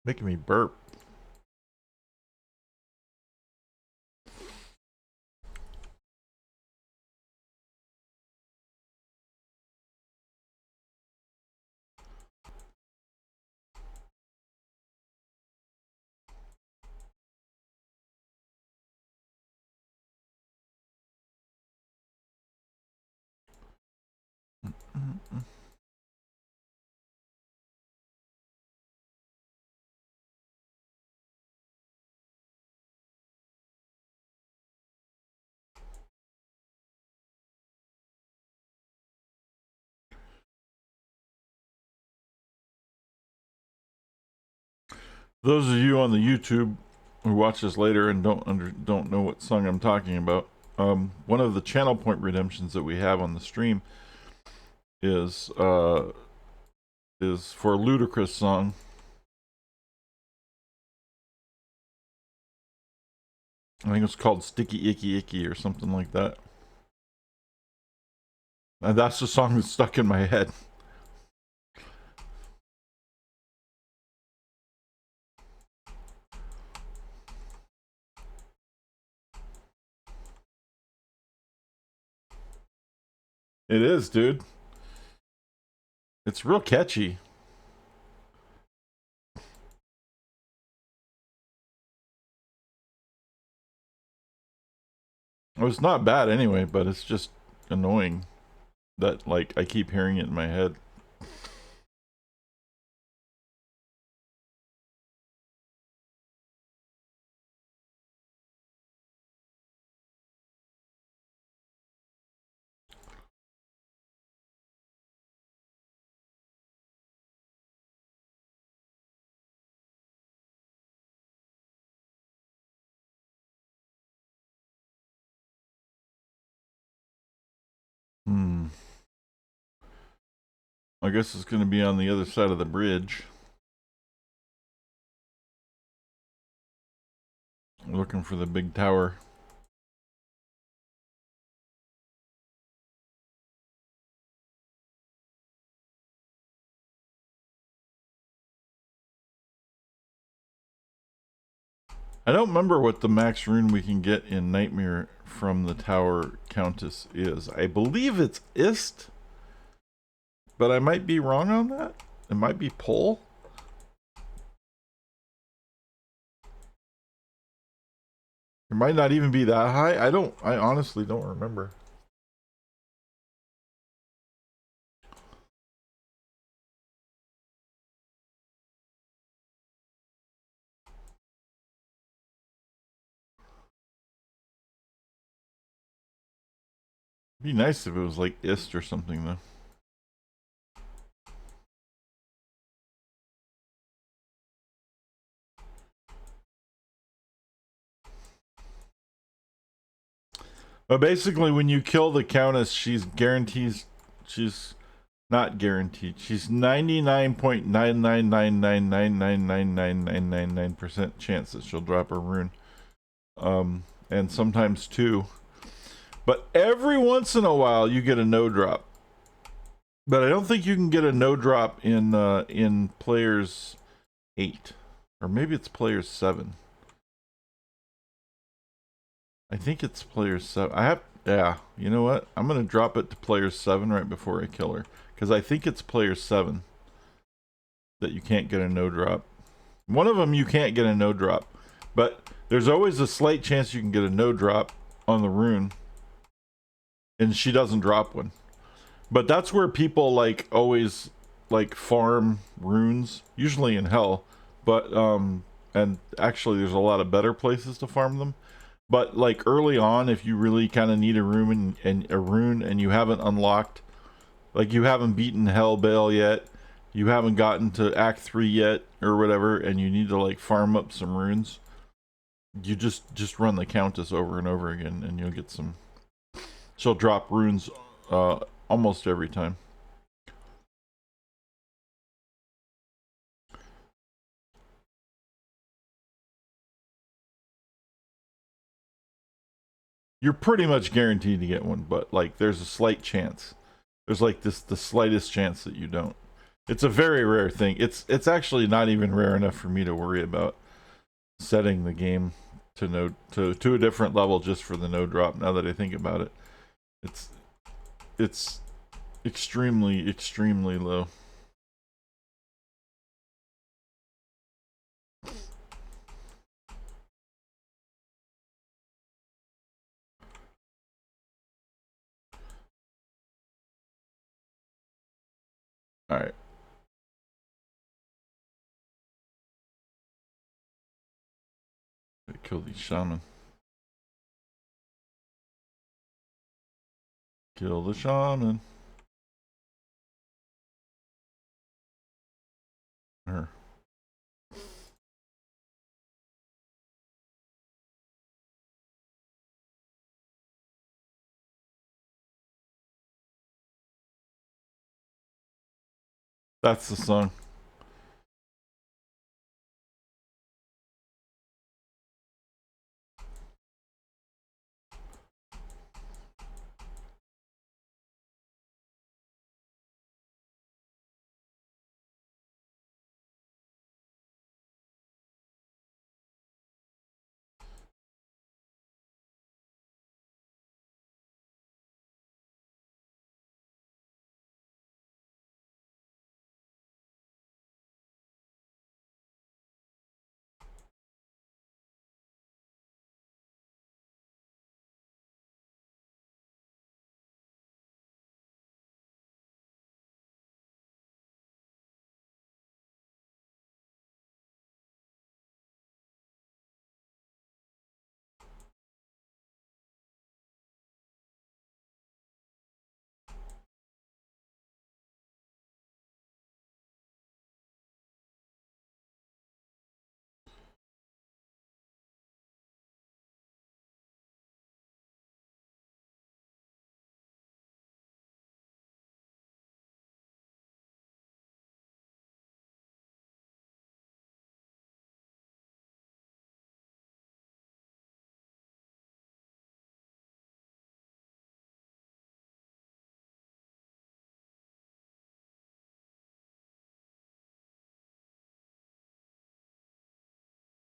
making me burp. Those of you on the YouTube who watch this later and don't know what song I'm talking about, one of the channel point redemptions that we have on the stream is for a Ludacris song. I think it's called Sticky Icky Icky or something like that. And that's the song that's stuck in my head. It is, dude. It's real catchy. Well, it's not bad anyway, but it's just annoying that, like, I keep hearing it in my head. I guess it's going to be on the other side of the bridge. Looking for the big tower. I don't remember what the max rune we can get in Nightmare from the Tower Countess is. I believe it's Ist, but I might be wrong on that. It might be Pole. It might not even be that high. I honestly don't remember. It'd be nice if it was like Ist or something, though. But basically, when you kill the Countess, she's not guaranteed. She's 99.999999999% chance that she'll drop her rune. And sometimes two. But every once in a while, you get a no drop. But I don't think you can get a no drop in Players 8, or maybe it's Players 7. I think it's Players 7. Yeah. You know what? I'm gonna drop it to Players 7 right before I kill her, because I think it's Players 7 that you can't get a no drop. One of them you can't get a no drop, but there's always a slight chance you can get a no drop on the rune, and she doesn't drop one. But that's where people like always like farm runes, usually in hell. But and actually there's a lot of better places to farm them. But like early on, if you really kind of need a rune and you haven't unlocked, like you haven't beaten Hellbale yet, you haven't gotten to Act 3 yet or whatever, and you need to like farm up some runes, you just run the Countess over and over again, and you'll get some. She'll drop runes almost every time. You're pretty much guaranteed to get one, but like there's a slight chance. There's like the slightest chance that you don't. It's a very rare thing. It's actually not even rare enough for me to worry about setting the game to a different level just for the no drop. Now that I think about it, it's extremely low. All right. Kill these shaman. Kill the shaman. Her. That's the song.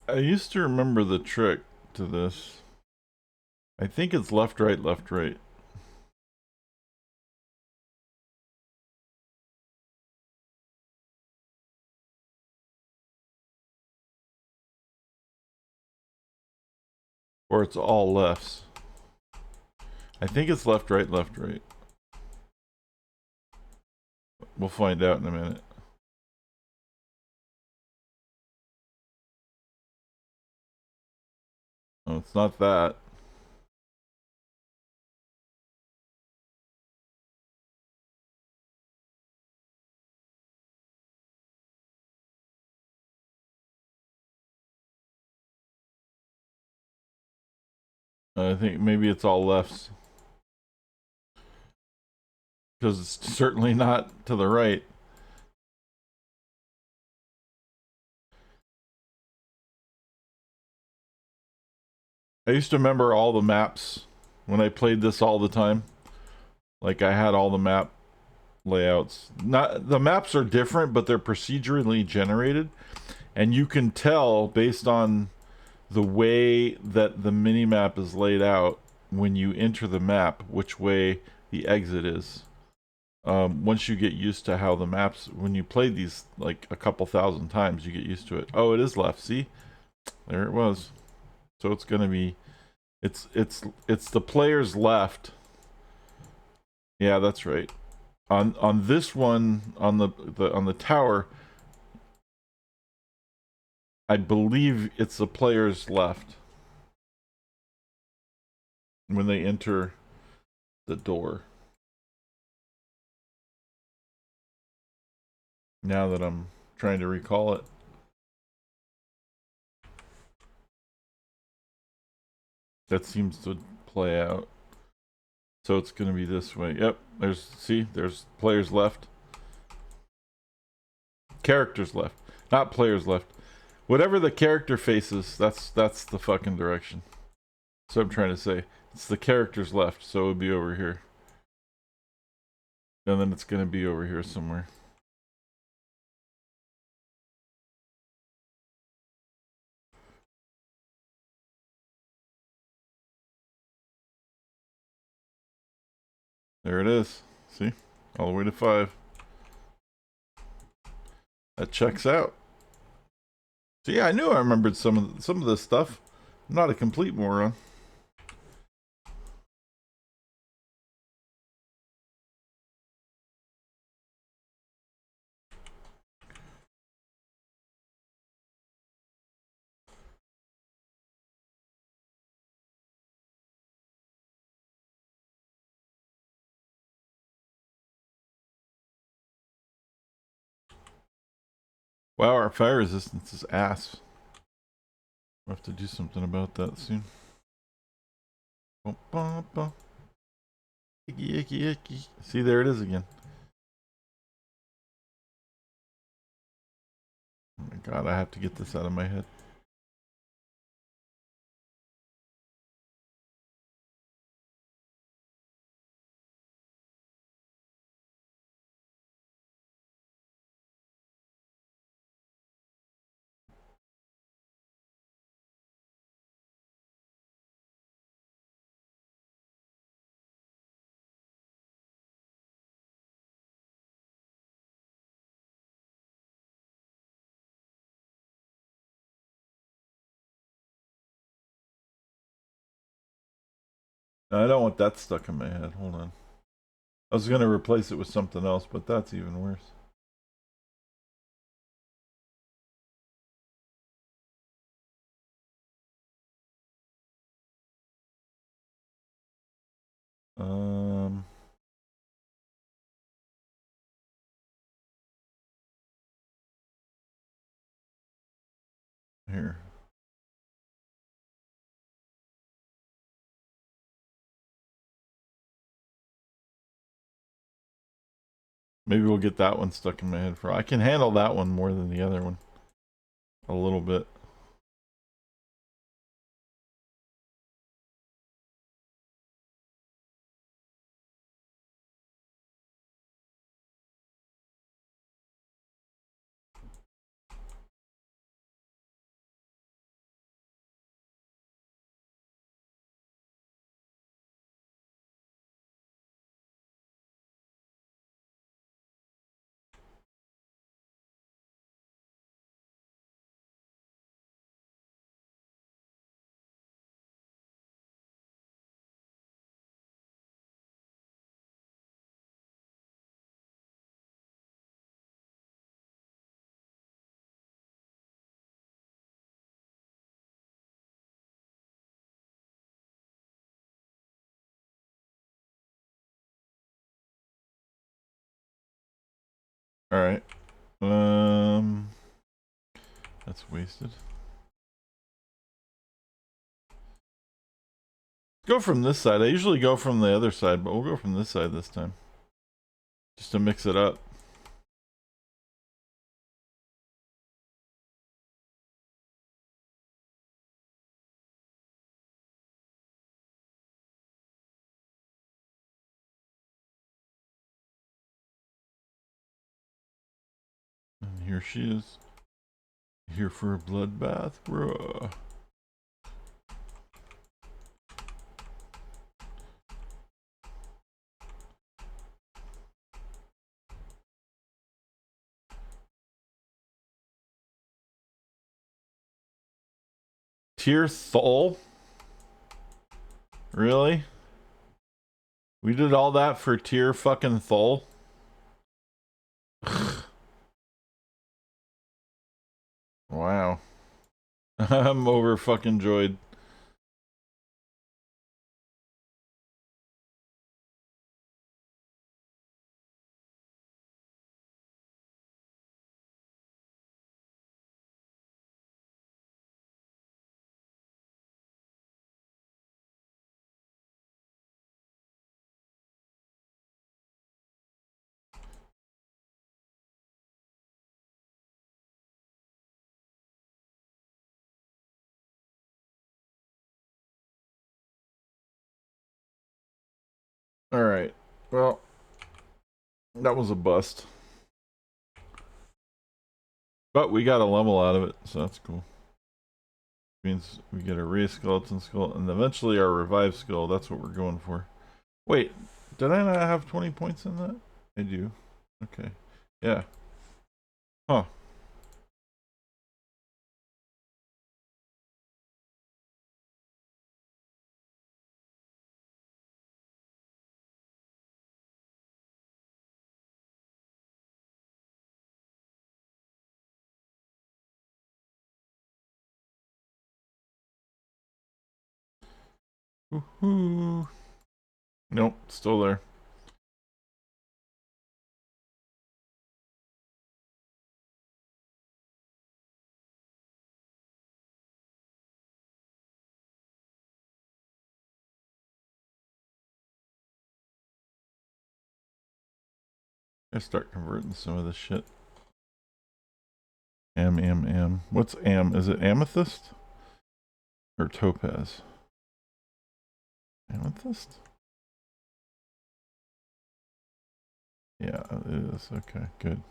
I used to remember the trick to this. I think it's left, right, left, right. Or it's all lefts. I think it's left, right, left, right. We'll find out in a minute. Oh, it's not that. I think maybe it's all lefts. Because it's certainly not to the right. I used to remember all the maps when I played this all the time. Like I had all the map layouts. Not the maps are different, but they're procedurally generated, and you can tell based on the way that the mini map is laid out when you enter the map which way the exit is. once you get used to how the maps, when you play these like a couple thousand times, you get used to it. Oh, it is left. See, there it was. So it's gonna be, it's the player's left. Yeah, that's right. On this one, on the tower, I believe it's the player's left when they enter the door. Now that I'm trying to recall it. That seems to play out. So it's going to be this way. Yep, there's players left. Characters left. Not players left. Whatever the character faces, that's the fucking direction. So I'm trying to say. It's the characters left, so it would be over here. And then it's going to be over here somewhere. There it is. See? All the way to 5. That checks out. So yeah, I knew I remembered some of this stuff. I'm not a complete moron. Wow, our fire resistance is ass. We'll have to do something about that soon. Icky, icky, icky. See, there it is again. Oh my god, I have to get this out of my head. No, I don't want that stuck in my head. Hold on. I was gonna replace it with something else, but that's even worse. Um, here. Maybe we'll get that one stuck in my head for. I can handle that one more than the other one. A little bit. All right. That's wasted. Go from this side. I usually go from the other side, but we'll go from this side this time. Just to mix it up. And here she is. Here for a bloodbath, bruh. Tier Thul? Really? We did all that for tier fucking Thul? Wow. I'm over fucking joyed. Alright. Well, that was a bust. But we got a level out of it, so that's cool. Means we get a raised skeleton skull and eventually our revived skull. That's what we're going for. Wait, did I not have 20 points in that? I do. Okay. Yeah. Huh. Woohoo. Nope, still there. I start converting some of this shit. Am. What's am? Is it amethyst? Or topaz? Amethyst? Yeah, it is. Okay, good.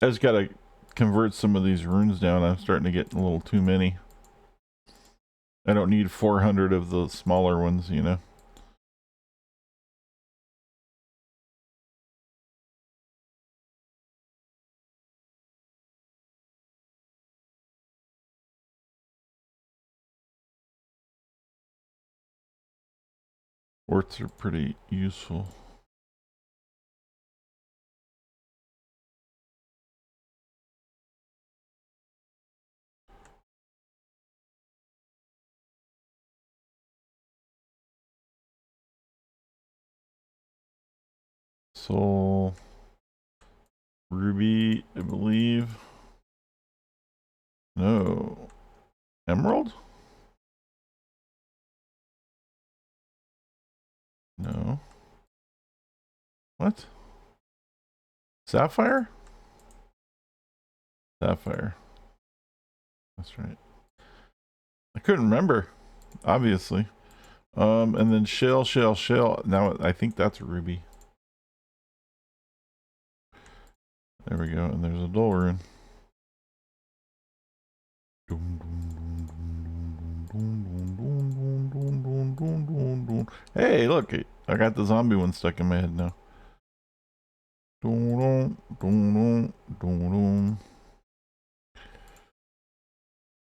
I just gotta convert some of these runes down. I'm starting to get a little too many. I don't need 400 of the smaller ones, you know? Warts are pretty useful. Soul. Ruby, I believe. No. Emerald? No. What? Sapphire? Sapphire. That's right. I couldn't remember, obviously. And then shell. Now I think that's a ruby. There we go. And there's a dull rune. Hey, look. I got the zombie one stuck in my head now.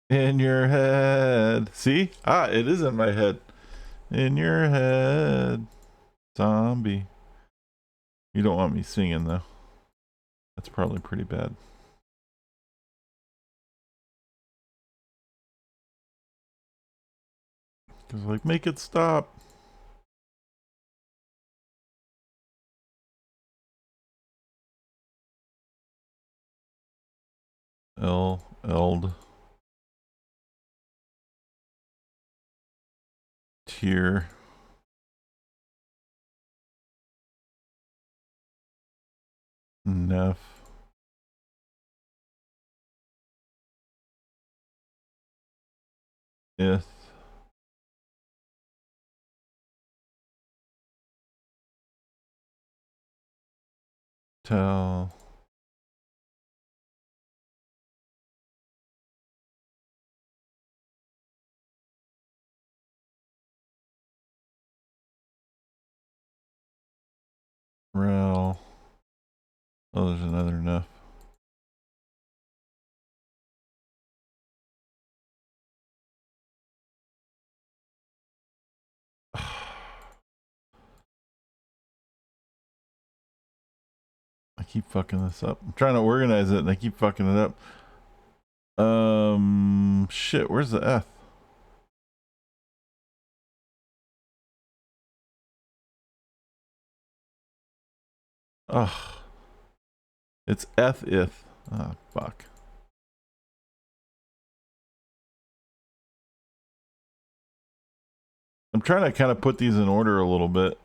In your head. See? Ah, it is in my head. In your head. Zombie. You don't want me singing, though. That's probably pretty bad. Because, like, make it stop. Eld. Tier. Neff. Ith. Tell. Rel. Oh, there's another Neff. keep fucking this up. I'm trying to organize it and I keep fucking it up. Shit, where's the F? Ugh. It's F-ith. Oh, fuck. I'm trying to kind of put these in order a little bit.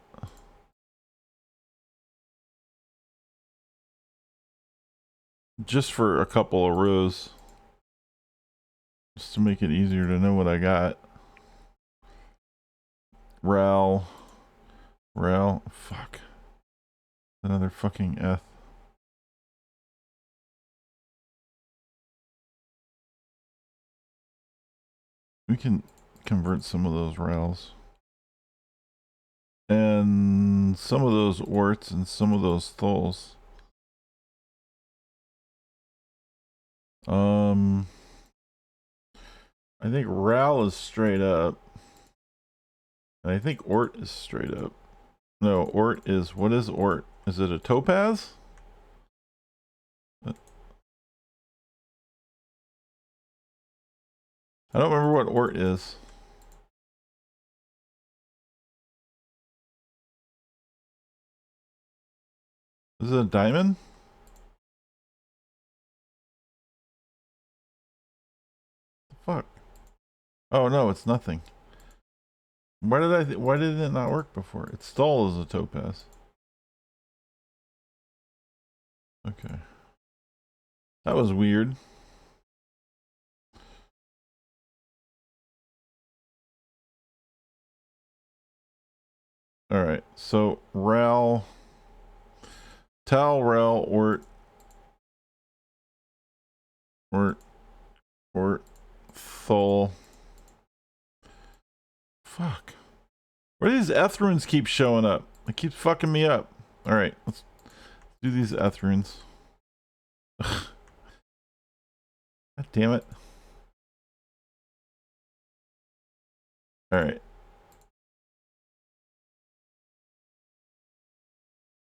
Just for a couple of rows. Just to make it easier to know what I got. Ral. Fuck. Another fucking F. We can convert some of those Rals. And some of those Orts and some of those Thuls. I think Ral is straight up. And I think Ort is straight up. No, Ort is... What is Ort? Is it a topaz? I don't remember what Ort is. Is it a diamond? The fuck? Oh no, it's nothing. Why did it not work before? It still is a topaz. Okay. That was weird. Alright, so Ral, Tal, Ral, Ort, Thul. Fuck. Where do these Eth runes keep showing up? It keeps fucking me up. Alright, let's do these Eth runes. God damn it. Alright.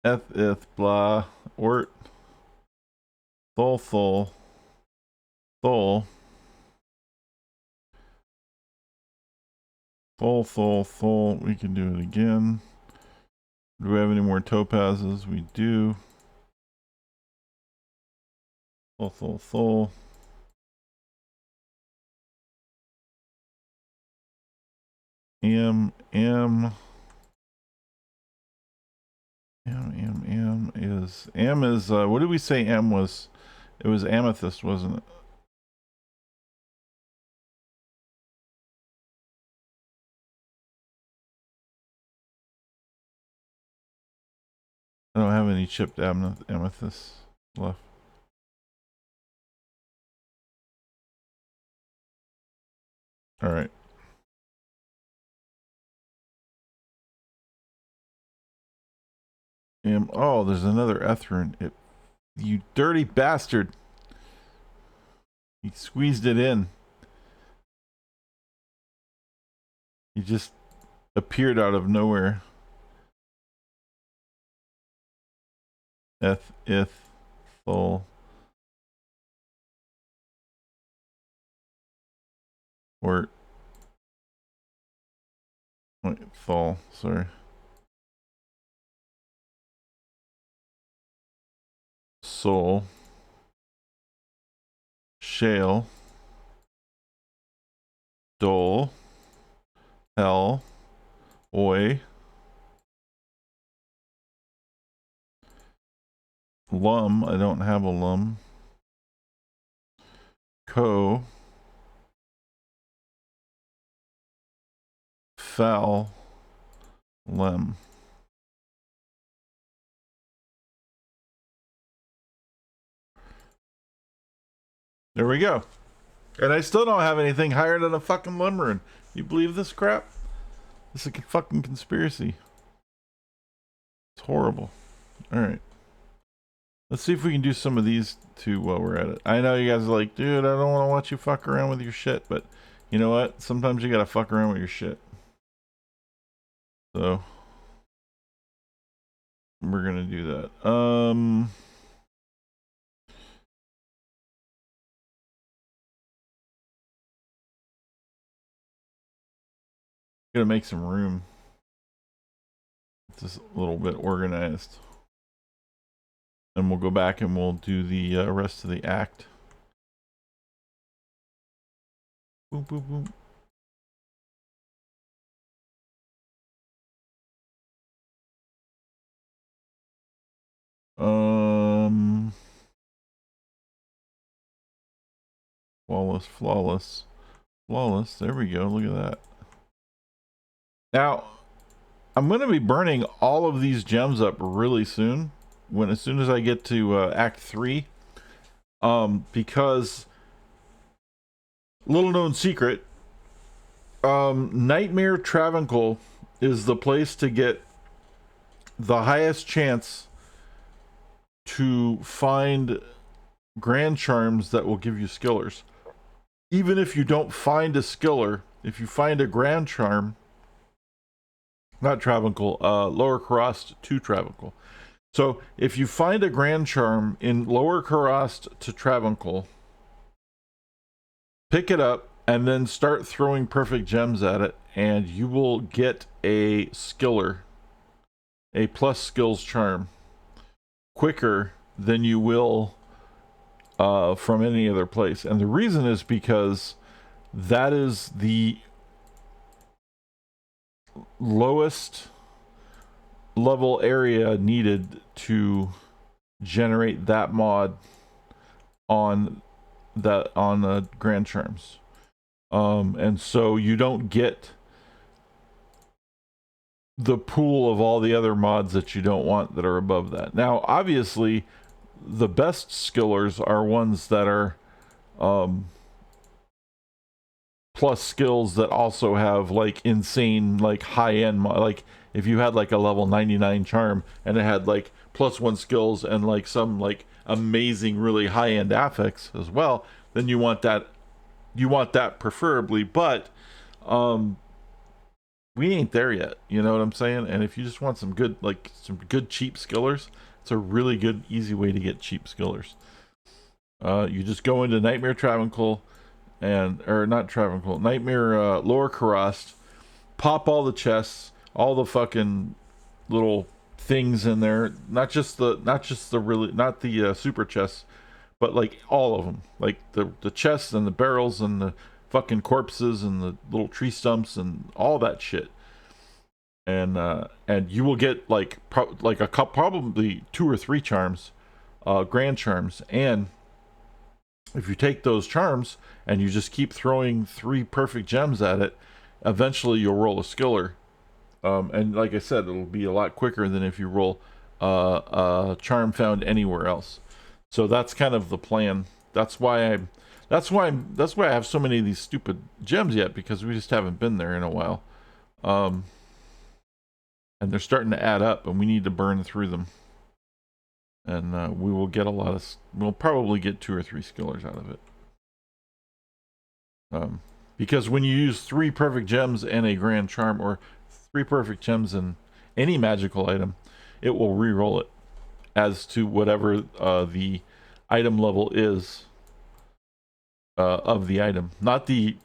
Eth, blah, Ort, Thul, Thul. Thul. We can do it again. Do we have any more topazes? We do. Thul. Am is what did we say Am was? It was amethyst, wasn't it? I don't have any chipped amethyst left. All right. Oh, there's another Ethrin. You dirty bastard. He squeezed it in. He just appeared out of nowhere. Thul. Or wait, Thul, sorry. Soul. Shale. Dole. Hell. Oi. Lum. I don't have a lum. Co. Foul. Lem. There we go. And I still don't have anything higher than a fucking lem rune. You believe this crap? This is a fucking conspiracy. It's horrible. Alright. Let's see if we can do some of these two while we're at it. I know you guys are like, dude, I don't want to watch you fuck around with your shit, but you know what? Sometimes you gotta fuck around with your shit. So we're gonna do that. Gonna make some room. Just a little bit organized. And we'll go back and we'll do the rest of the act. Boom, boom, boom. Flawless, flawless, flawless. There we go. Look at that. Now, I'm going to be burning all of these gems up really soon. As soon as I get to Act 3. Because, little known secret, Nightmare Travancore is the place to get the highest chance to find grand charms that will give you skillers. Even if you don't find a skiller, if you find a grand charm, not Travancore, Lower Karast to Travancore. So if you find a grand charm in Lower Karast to Travancore, pick it up and then start throwing perfect gems at it, and you will get a skiller, a plus skills charm, quicker than you will from any other place. And the reason is because that is the lowest level area needed to generate that mod on the grand charms. And so you don't get the pool of all the other mods that you don't want that are above that. Now, obviously, the best skillers are ones that are plus skills that also have like insane, like high-end like if you had like a level 99 charm and it had like +1 skills and like some like amazing really high-end affix as well, then you want that preferably. But we ain't there yet, you know what I'm saying? And if you just want some good cheap skillers, it's a really good easy way to get cheap skillers. You just go into Nightmare Travancore Nightmare Lower Karast, pop all the chests, all the fucking little things in there, not the super chests, but like all of them, like the chests and the barrels and the fucking corpses and the little tree stumps and all that shit. And you will get probably 2 or 3 charms, grand charms. And if you take those charms and you just keep throwing 3 perfect gems at it, eventually you'll roll a skiller. And like I said, it'll be a lot quicker than if you roll a charm found anywhere else. So that's kind of the plan. That's why I have so many of these stupid gems yet, because we just haven't been there in a while. And they're starting to add up, and we need to burn through them. And we will get we'll probably get 2 or 3 skillers out of it. Because when you use 3 perfect gems and a grand charm, or 3 perfect gems in any magical item, it will re-roll it as to whatever the item level is of the item, not the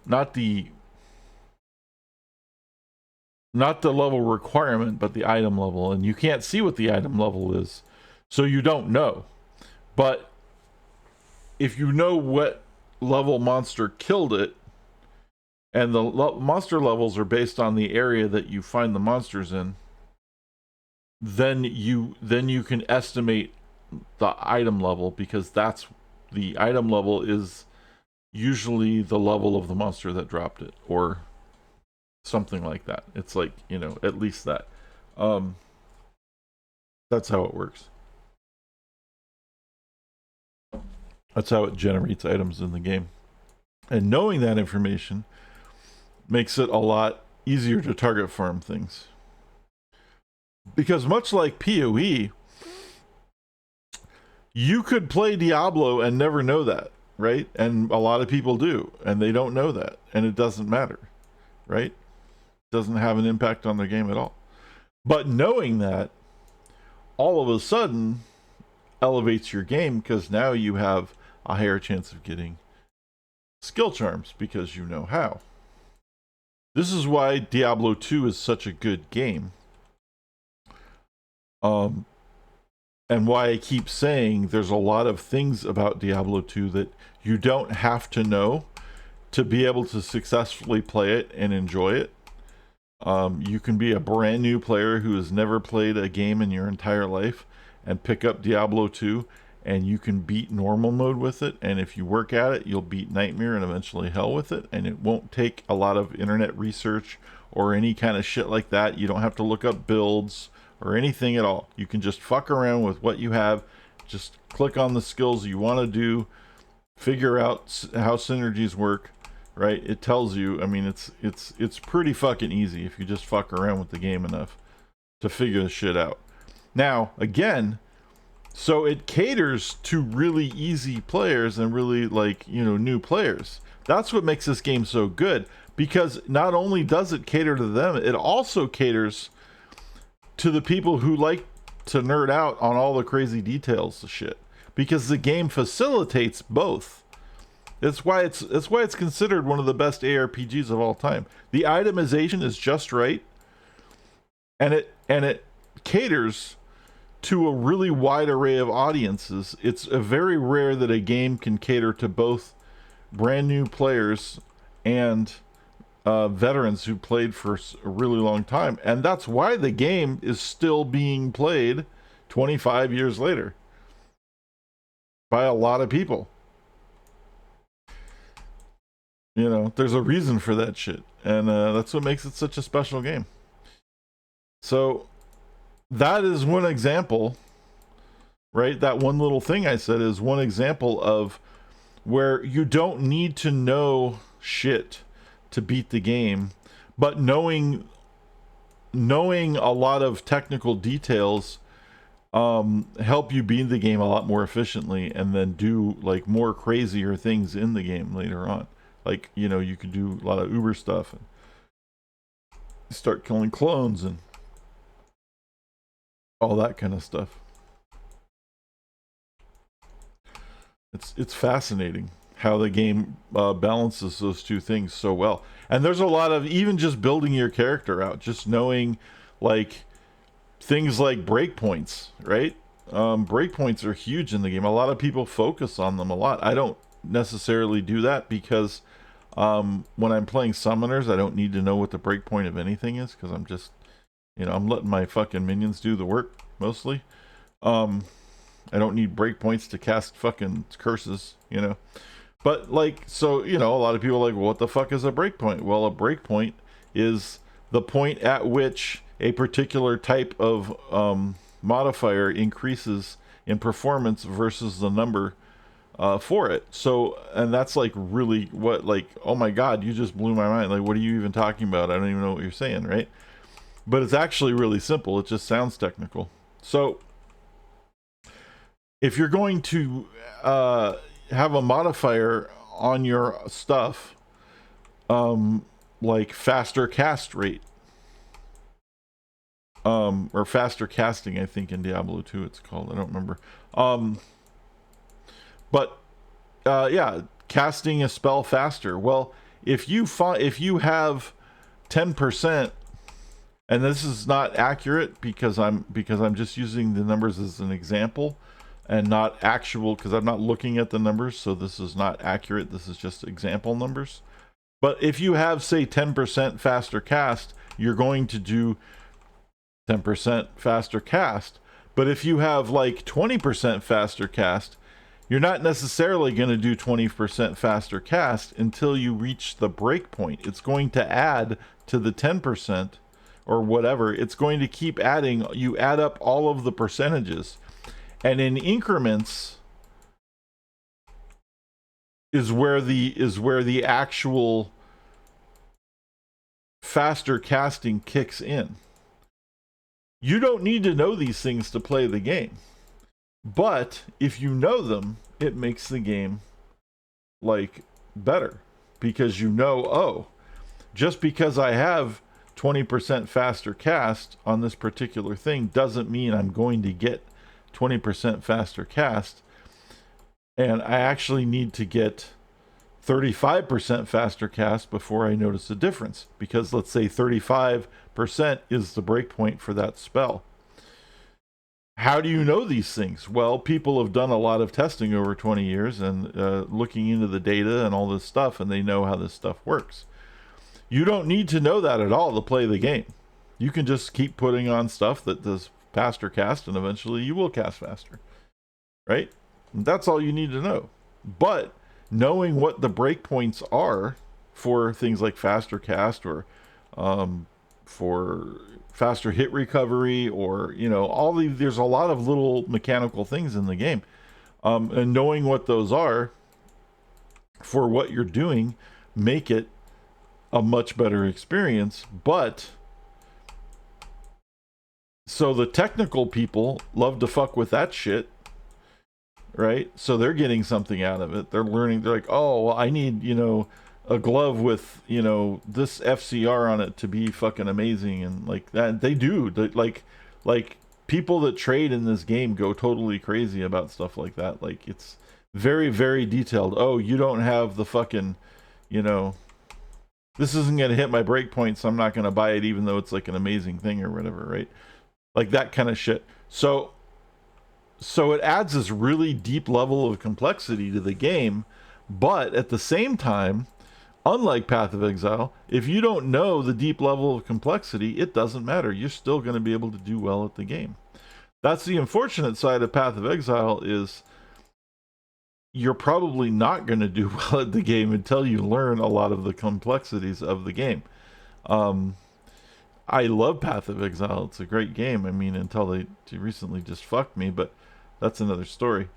level requirement, but the item level. And you can't see what the item level is, so you don't know. But if you know what level monster killed it, and the monster levels are based on the area that you find the monsters in, then you can estimate the item level, because that's the item level is usually the level of the monster that dropped it, or something like that. It's like, you know, at least that. That's how it works. That's how it generates items in the game. And knowing that information makes it a lot easier to target farm things. Because much like PoE, you could play Diablo and never know that, right? And a lot of people do, and they don't know that, and it doesn't matter, right? It doesn't have an impact on their game at all. But knowing that, all of a sudden, elevates your game, because now you have a higher chance of getting skill charms, because you know how. This is why Diablo 2 is such a good game. And why I keep saying there's a lot of things about Diablo 2 that you don't have to know to be able to successfully play it and enjoy it. You can be a brand new player who has never played a game in your entire life and pick up Diablo 2, and you can beat normal mode with it, and if you work at it, you'll beat Nightmare and eventually Hell with it, and it won't take a lot of internet research or any kind of shit like that. You don't have to look up builds or anything at all. You can just fuck around with what you have, just click on the skills you want to do, figure out how synergies work, right? It tells you. I mean, it's pretty fucking easy if you just fuck around with the game enough to figure the shit out. Now, again, so it caters to really easy players and really, like, you know, new players. That's what makes this game so good, because not only does it cater to them, it also caters to the people who like to nerd out on all the crazy details of shit, because the game facilitates both. That's why it's considered one of the best ARPGs of all time. The itemization is just right, and it caters to a really wide array of audiences. It's very rare that a game can cater to both brand new players and veterans who played for a really long time, and that's why the game is still being played 25 years later by a lot of people. You know, there's a reason for that shit, and that's what makes it such a special game. So that is one example, right? That one little thing I said is one example of where you don't need to know shit to beat the game, but knowing a lot of technical details help you beat the game a lot more efficiently, and then do like more crazier things in the game later on. Like, you know, you could do a lot of Uber stuff and start killing clones and all that kind of stuff. It's fascinating how the game balances those two things so well. And there's a lot of even just building your character out, just knowing like things like breakpoints, right? Breakpoints are huge in the game. A lot of people focus on them a lot. I don't necessarily do that, because when I'm playing summoners, I don't need to know what the breakpoint of anything is, because I'm just, you know, I'm letting my fucking minions do the work mostly. I don't need breakpoints to cast fucking curses, you know. But like, so, you know, a lot of people are like, well, what the fuck is a breakpoint? Well, a breakpoint is the point at which a particular type of modifier increases in performance versus the number for it. So, and that's like really what, like, oh my god, you just blew my mind. Like, what are you even talking about? I don't even know what you're saying, right? But it's actually really simple. It just sounds technical. So if you're going to have a modifier on your stuff, like faster cast rate, or faster casting, I think in Diablo 2 it's called, I don't remember. But yeah, casting a spell faster. Well, if you have 10%, and this is not accurate because I'm just using the numbers as an example and not actual, because I'm not looking at the numbers, so this is not accurate. This is just example numbers. But if you have, say, 10% faster cast, you're going to do 10% faster cast. But if you have like 20% faster cast, you're not necessarily going to do 20% faster cast until you reach the break point. It's going to add to the 10% or whatever. It's going to keep adding. You add up all of the percentages, and in increments is where the actual faster casting kicks in. You don't need to know these things to play the game, but if you know them, it makes the game like better, because you know, oh, just because I have 20% faster cast on this particular thing doesn't mean I'm going to get 20% faster cast, and I actually need to get 35% faster cast before I notice a difference, because let's say 35% is the breakpoint for that spell. How do you know these things? Well, people have done a lot of testing over 20 years and looking into the data and all this stuff, and they know how this stuff works. You don't need to know that at all to play the game. You can just keep putting on stuff that does faster cast, and eventually you will cast faster, right? And that's all you need to know. But knowing what the breakpoints are for things like faster cast, or for faster hit recovery, or all these, there's a lot of little mechanical things in the game, and knowing what those are for what you're doing make it a much better experience. But so the technical people love to fuck with that shit, right? So they're getting something out of it. They're learning. They're like, oh, well, I need, a glove with, this FCR on it to be fucking amazing. And like that, they do. Like people that trade in this game go totally crazy about stuff like that. Like, it's very, very detailed. Oh, you don't have the fucking, this isn't going to hit my breakpoint, so I'm not going to buy it, even though it's like an amazing thing or whatever, right? Like that kind of shit. So it adds this really deep level of complexity to the game, but at the same time, unlike Path of Exile, if you don't know the deep level of complexity, it doesn't matter. You're still going to be able to do well at the game. That's the unfortunate side of Path of Exile, is you're probably not going to do well at the game until you learn a lot of the complexities of the game. I love Path of Exile. It's a great game. I mean, until they recently just fucked me, but that's another story.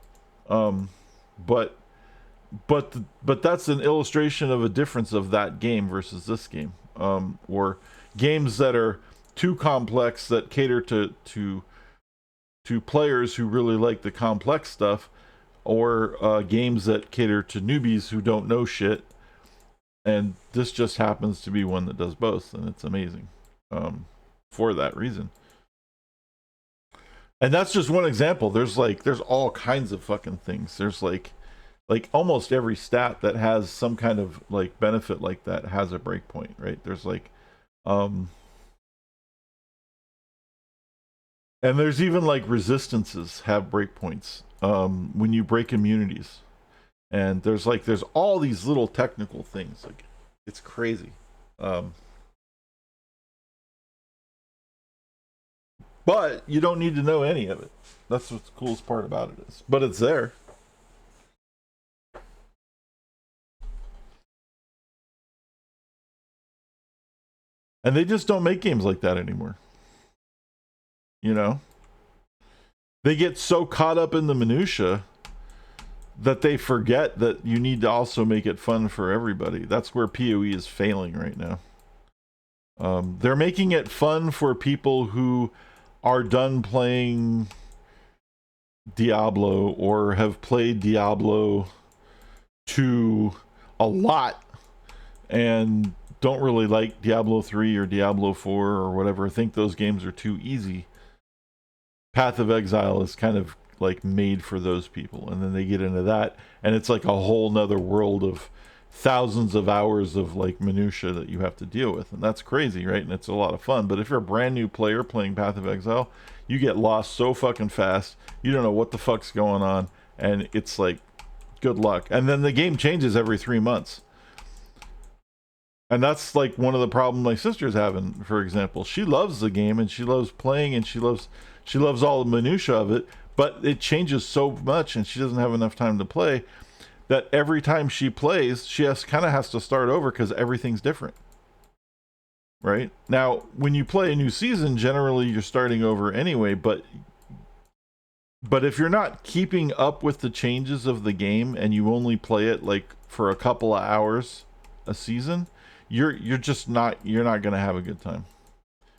But that's an illustration of a difference of that game versus this game. Or games that are too complex, that cater to players who really like the complex stuff, or games that cater to newbies who don't know shit. And this just happens to be one that does both, and it's amazing for that reason. And that's just one example. There's all kinds of fucking things. There's like almost every stat that has some kind of like benefit like that has a breakpoint, right? There's and there's even like resistances have breakpoints when you break immunities. And there's all these little technical things. Like, it's crazy. But you don't need to know any of it. That's what the coolest part about it is. But it's there. And they just don't make games like that anymore. They get so caught up in the minutia that they forget that you need to also make it fun for everybody. That's where PoE is failing right now. They're making it fun for people who are done playing Diablo, or have played Diablo 2 a lot and don't really like Diablo 3 or Diablo 4 or whatever, think those games are too easy. Path of Exile is kind of like made for those people, and then they get into that, and it's like a whole nother world of thousands of hours of like minutia that you have to deal with, and that's crazy, right? And it's a lot of fun. But if you're a brand new player playing Path of Exile, you get lost so fucking fast, you don't know what the fuck's going on, and it's like, good luck. And then the game changes every 3 months, and that's like one of the problems my sister's having. For example, she loves the game and she loves playing, and she loves all the minutia of it, but it changes so much and she doesn't have enough time to play, that every time she plays, she has to start over because everything's different. Right? Now, when you play a new season, generally you're starting over anyway, but if you're not keeping up with the changes of the game and you only play it like for a couple of hours a season, you're not going to have a good time.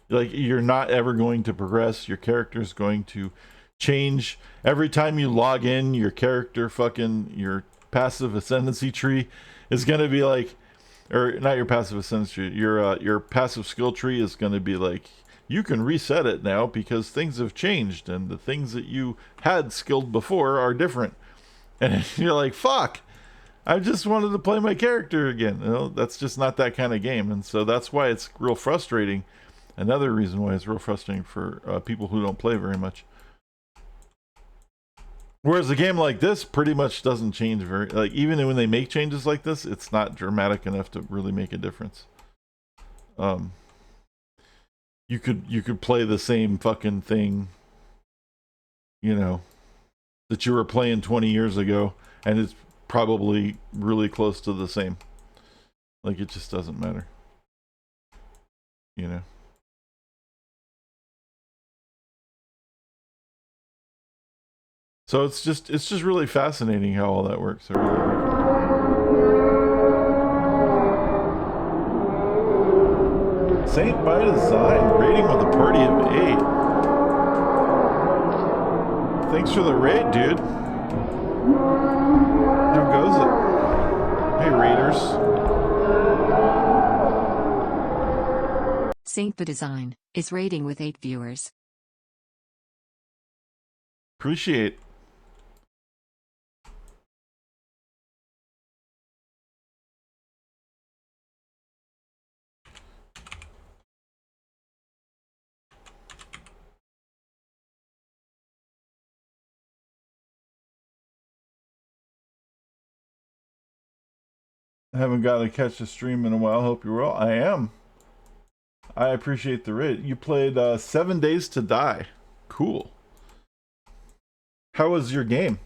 Like, you're not ever going to progress. Your character's going to change every time you log in. Your character your passive ascendancy tree is going to be like, or not your passive ascendancy tree, your passive skill tree is going to be like, you can reset it now because things have changed and the things that you had skilled before are different. And you're like, fuck, I just wanted to play my character again. You know, that's just not that kind of game, and so that's why it's real frustrating. Another reason why it's real frustrating for people who don't play very much. Whereas a game like this pretty much doesn't change very, like, even when they make changes like this, it's not dramatic enough to really make a difference. You could play the same fucking thing, you know, that you were playing 20 years ago, and it's probably really close to the same. Like, it just doesn't matter, you know. So it's just really fascinating how all that works. I really like it. Saint by Design, rating with a party of 8. Thanks for the raid, dude. How goes it? Hey, raiders. Saint the Design is rating with 8 viewers. Appreciate. I haven't got to catch a stream in a while. Hope you're well. I am. I appreciate the raid. You played 7 Days to Die. Cool. How was your game?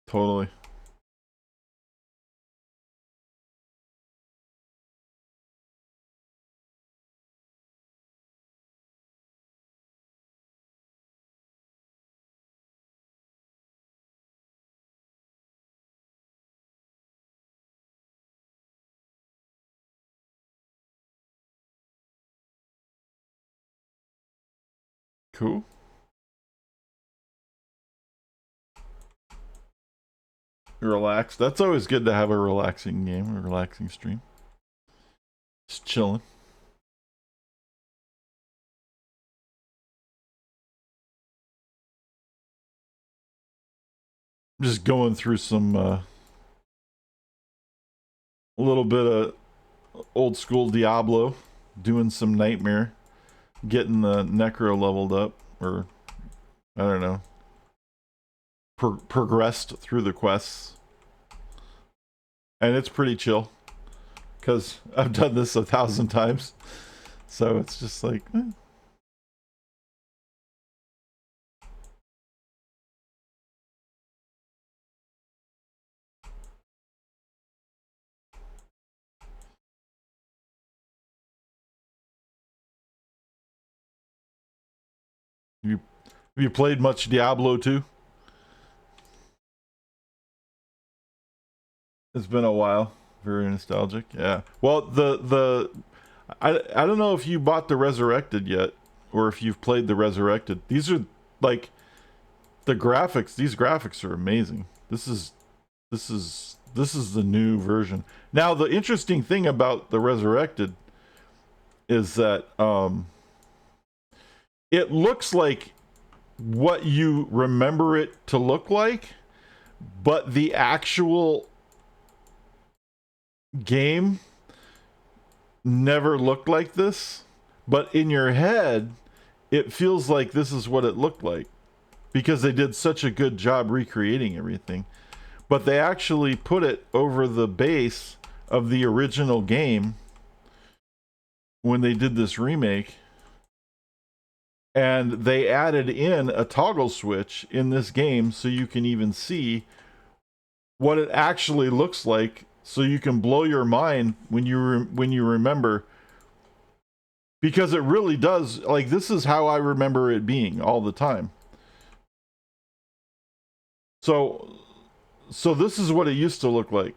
Totally. Cool. Relax. That's always good to have a relaxing game, a relaxing stream. Just chilling. Just going through some a little bit of old school Diablo, doing some Nightmare, getting the Necro leveled up, or I don't know, progressed through the quests. And it's pretty chill, because I've done this 1,000 times. So it's just like, Have you played much Diablo 2? It's been a while. Very nostalgic. Yeah. Well, I don't know if you bought the Resurrected yet, or if you've played the Resurrected. These are like the graphics. These graphics are amazing. This is the new version. Now, the interesting thing about the Resurrected is that it looks like what you remember it to look like, but the actual game never looked like this. But in your head, it feels like this is what it looked like, because they did such a good job recreating everything. But they actually put it over the base of the original game when they did this remake. And they added in a toggle switch in this game so you can even see what it actually looks like, so you can blow your mind when you remember, because it really does. Like, this is how I remember it being all the time. So this is what it used to look like.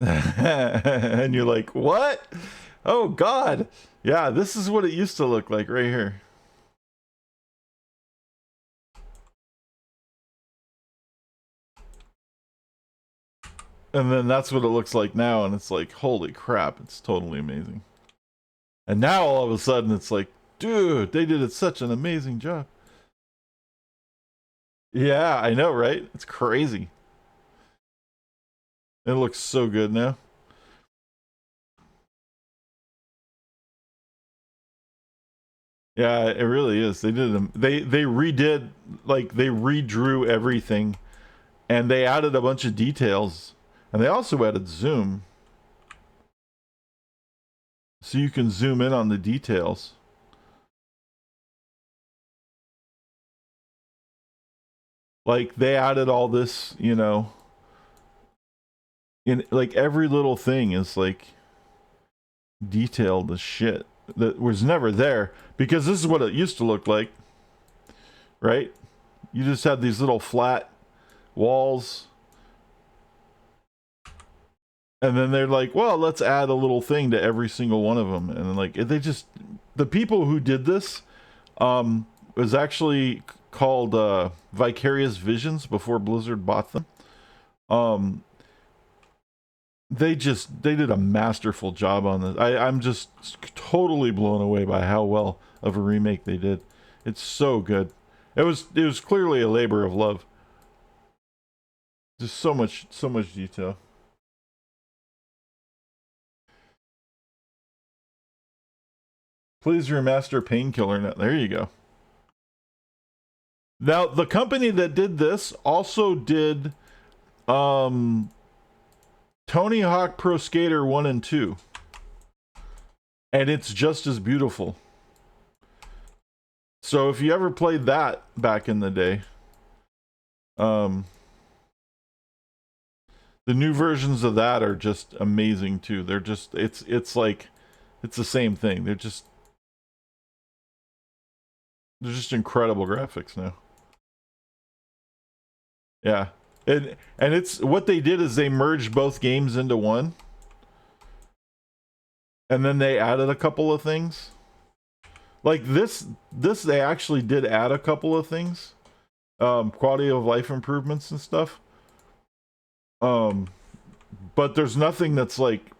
And you're like, what? Oh God. Yeah, this is what it used to look like right here. And then that's what it looks like now, and it's like, holy crap, it's totally amazing. And now all of a sudden it's like, dude, they did such an amazing job. Yeah, I know, right? It's crazy. It looks so good now. Yeah, it really is. They did them. They redid, like, they redrew everything, and they added a bunch of details, and they also added zoom, so you can zoom in on the details. Like, they added all this, you know, in like every little thing is like detailed as shit that was never there, because this is what it used to look like, right? You just had these little flat walls, and then they're like, well, let's add a little thing to every single one of them. And like, they just, the people who did this was actually called Vicarious Visions before Blizzard bought them. They did a masterful job on this. I'm just totally blown away by how well of a remake they did. It's so good. It was clearly a labor of love. Just so much detail. Please remaster Painkiller now. There you go. Now, the company that did this also did Tony Hawk Pro Skater 1 and 2. And it's just as beautiful. So if you ever played that back in the day, the new versions of that are just amazing too. They're just, it's like, it's the same thing. They're just incredible graphics now. Yeah. And it's, what they did is they merged both games into one. And then they added a couple of things. Like this they actually did add a couple of things. Quality of life improvements and stuff. But there's nothing that's like,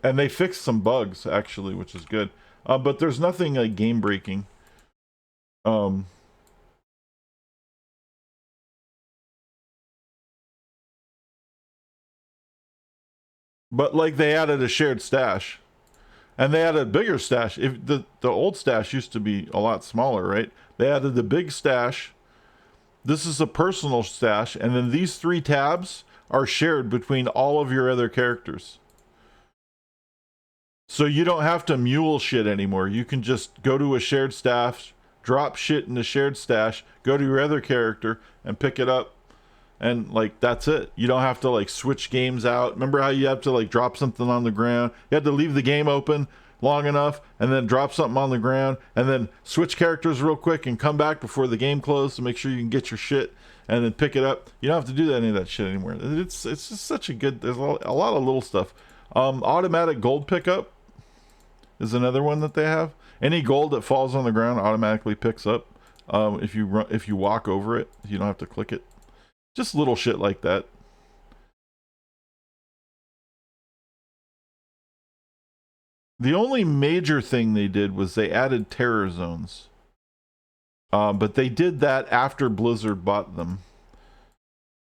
and they fixed some bugs actually, which is good. But there's nothing like game breaking. But like, they added a shared stash, and they added a bigger stash. If the old stash used to be a lot smaller, right? They added the big stash. This is a personal stash, and then these 3 tabs are shared between all of your other characters. So you don't have to mule shit anymore. You can just go to a shared stash, drop shit in the shared stash, go to your other character, and pick it up. And like, that's it. You don't have to like switch games out. Remember how you have to like drop something on the ground? You had to leave the game open long enough and then drop something on the ground and then switch characters real quick and come back before the game closed to make sure you can get your shit and then pick it up. You don't have to do any of that shit anymore. It's just such a good, there's a lot of little stuff. Automatic gold pickup is another one that they have. Any gold that falls on the ground automatically picks up if you walk over it. You don't have to click it. Just little shit like that. The only major thing they did was they added terror zones. But they did that after Blizzard bought them.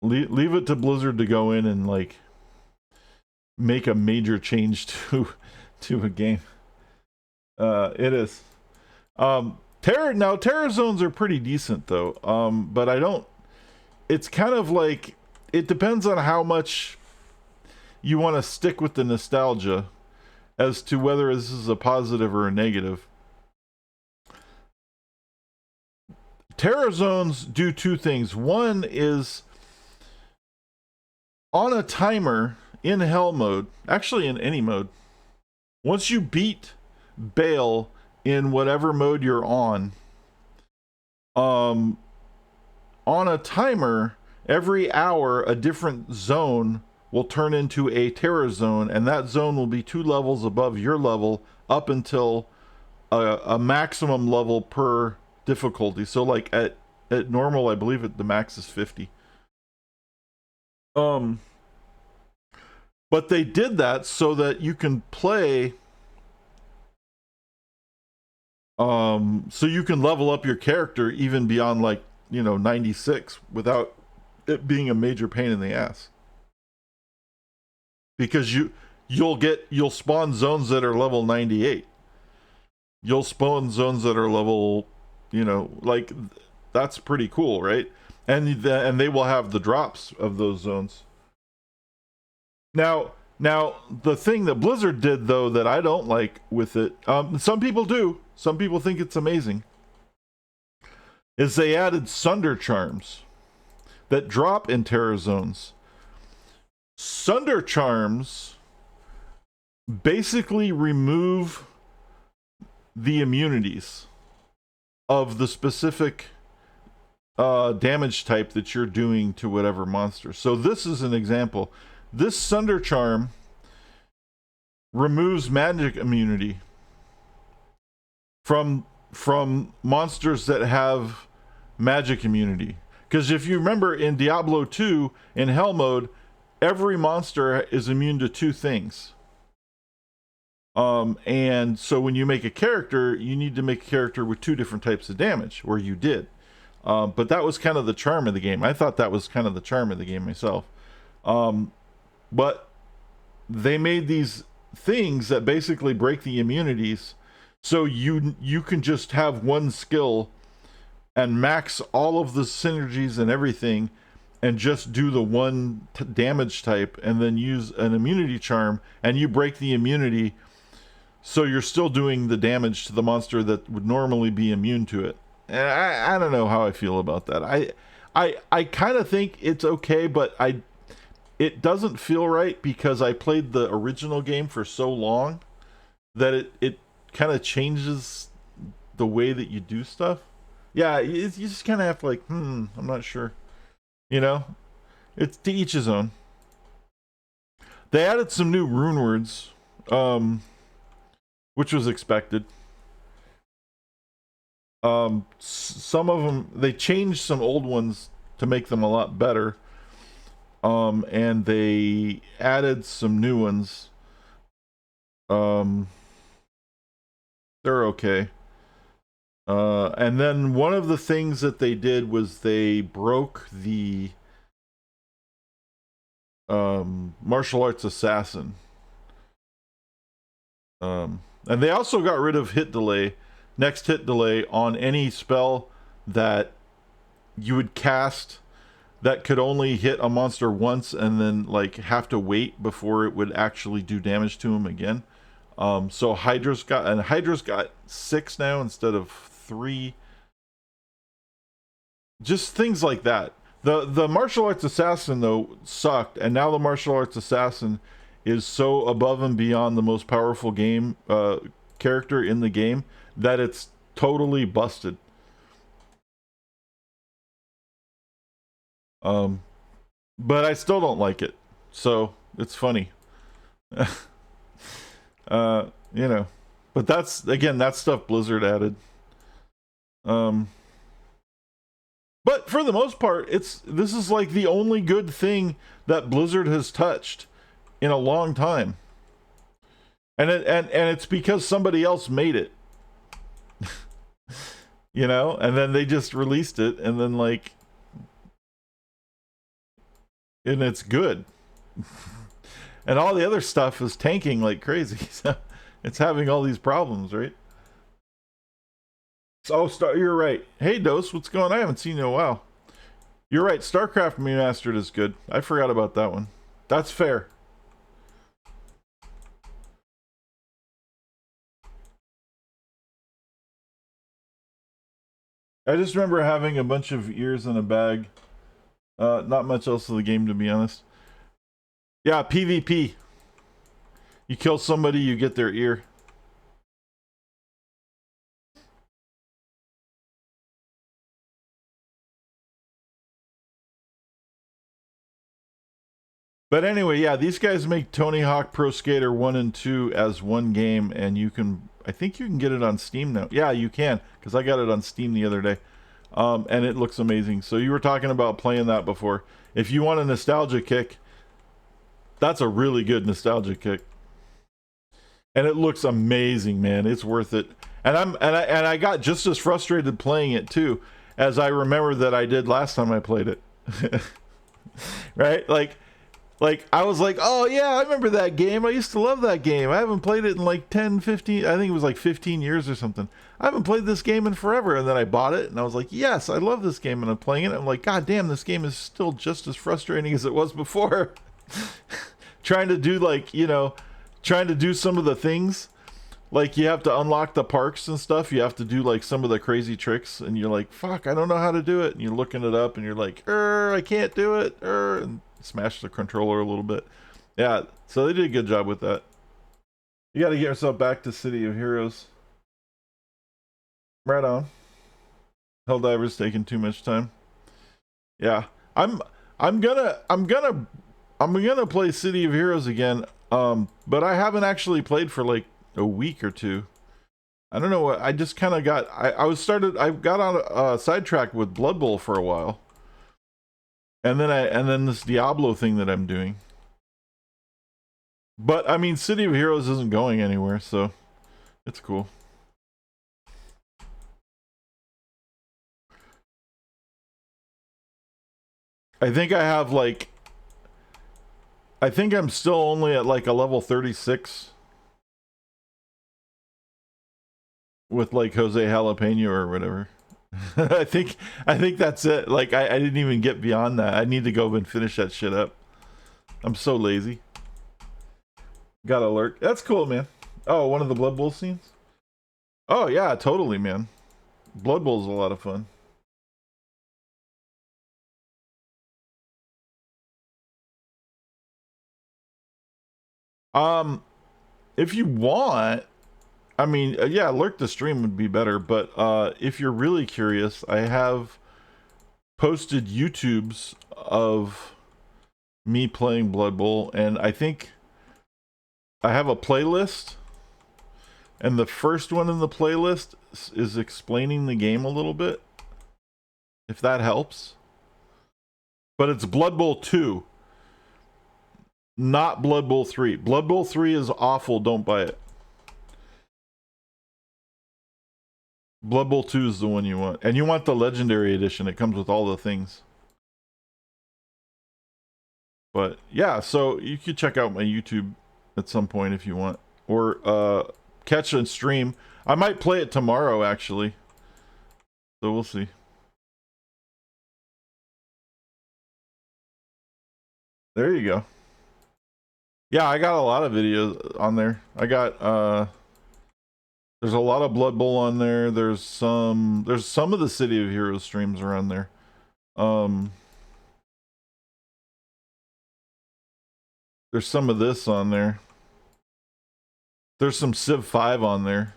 Leave it to Blizzard to go in and like make a major change to a game. It is. Terror zones are pretty decent though. But I don't, it's kind of like, it depends on how much you want to stick with the nostalgia as to whether this is a positive or a negative. Terror zones do 2 things. One is on a timer in hell mode, actually in any mode. Once you beat Bale in whatever mode you're on a timer, every hour a different zone will turn into a terror zone, and that zone will be 2 levels above your level up until a maximum level per difficulty. So like at normal, I believe the max is 50. But they did that so that you can play, so you can level up your character even beyond, like, 96 without it being a major pain in the ass. Because you'll spawn zones that are level 98. You'll spawn zones that are level, like, that's pretty cool, right? And they will have the drops of those zones. Now, the thing that Blizzard did, though, that I don't like with it, some people do, some people think it's amazing, is they added Sunder Charms that drop in Terror Zones. Sunder Charms basically remove the immunities of the specific damage type that you're doing to whatever monster. So this is an example. This Sunder Charm removes magic immunity from monsters that have magic immunity. Because if you remember in Diablo 2, in Hell mode, every monster is immune to 2 things. And so when you make a character, you need to make a character with 2 different types of damage, or you did. But that was kind of the charm of the game. I thought that was kind of the charm of the game myself. But they made these things that basically break the immunities, so you can just have one skill and max all of the synergies and everything, and just do the one damage type, and then use an immunity charm, and you break the immunity, so you're still doing the damage to the monster that would normally be immune to it. And I don't know how I feel about that. I kind of think it's okay, but it doesn't feel right, because I played the original game for so long that it kind of changes the way that you do stuff. Yeah, you just kind of have to, like, I'm not sure. It's to each his own. They added some new rune words, which was expected. Some of them, they changed some old ones to make them a lot better. And they added some new ones. They're okay. And then one of the things that they did was they broke the martial arts assassin. And they also got rid of next hit delay on any spell that you would cast that could only hit a monster once and then, like, have to wait before it would actually do damage to him again. So Hydra's got 6 now instead of 3. Just things like that. The martial arts assassin, though, sucked, and now the martial arts assassin is so above and beyond the most powerful game character in the game that it's totally busted. But I still don't like it, so it's funny. But that's stuff Blizzard added. But for the most part, this is like the only good thing that Blizzard has touched in a long time. And it's because somebody else made it. And then they just released it, and then, like, and it's good. And all the other stuff is tanking like crazy. So it's having all these problems, right? So, you're right. Hey, Dose, what's going on? I haven't seen you in a while. You're right. StarCraft Remastered is good. I forgot about that one. That's fair. I just remember having a bunch of ears in a bag. Not much else of the game, to be honest. Yeah, PvP. You kill somebody, you get their ear. But anyway, yeah, these guys make Tony Hawk Pro Skater 1 and 2 as one game, and you can, I think you can get it on Steam now. Yeah, you can, because I got it on Steam the other day. And it looks amazing. So you were talking about playing that before. If you want a nostalgia kick, that's a really good nostalgia kick. And it looks amazing, man. It's worth it. And I got just as frustrated playing it too, as I remember that I did last time I played it. Right? Like I was like, oh yeah, I remember that game. I used to love that game. I haven't played it in like 10, 15, I think it was like 15 years or something. I haven't played this game in forever. And then I bought it and I was like, yes, I love this game. And I'm playing it. I'm like, God damn, this game is still just as frustrating as it was before. Trying to do like, you know, trying to do some of the things. Like you have to unlock the parks and stuff. You have to do like some of the crazy tricks. And you're like, fuck, I don't know how to do it. And you're looking it up and you're like, I can't do it. And smash the controller a little bit. Yeah, so they did a good job with that. You got to get yourself back to City of Heroes. Right on. Helldiver's taking too much time. Yeah, I'm gonna play City of Heroes again. But I haven't actually played for like a week or two. I don't know what. I just kind of got. I got on sidetracked with Blood Bowl for a while. And then this Diablo thing that I'm doing. But I mean, City of Heroes isn't going anywhere, so it's cool. I think I have like, I think I'm still only at like a level 36 with like Jose Jalapeno or whatever. I think that's it. Like I didn't even get beyond that. I need to go and finish that shit up. I'm so lazy. Got alert. That's cool, man. Oh, one of the Blood Bowl scenes? Oh yeah, totally, man. Blood Bowl's a lot of fun. If you want, I mean, yeah, lurk the stream would be better, but if you're really curious, I have posted YouTubes of me playing Blood Bowl, and I think I have a playlist, and the first one in the playlist is explaining the game a little bit, if that helps. But it's Blood Bowl 2. Not Blood Bowl 3. Blood Bowl 3 is awful. Don't buy it. Blood Bowl 2 is the one you want. And you want the Legendary Edition. It comes with all the things. But yeah, so you could check out my YouTube at some point if you want. Or catch a stream. I might play it tomorrow, actually. So we'll see. There you go. Yeah, I got a lot of videos on there. I got there's a lot of Blood Bowl on there. There's some of the City of Heroes streams are on there. There's some of this on there. There's some Civ 5 on there.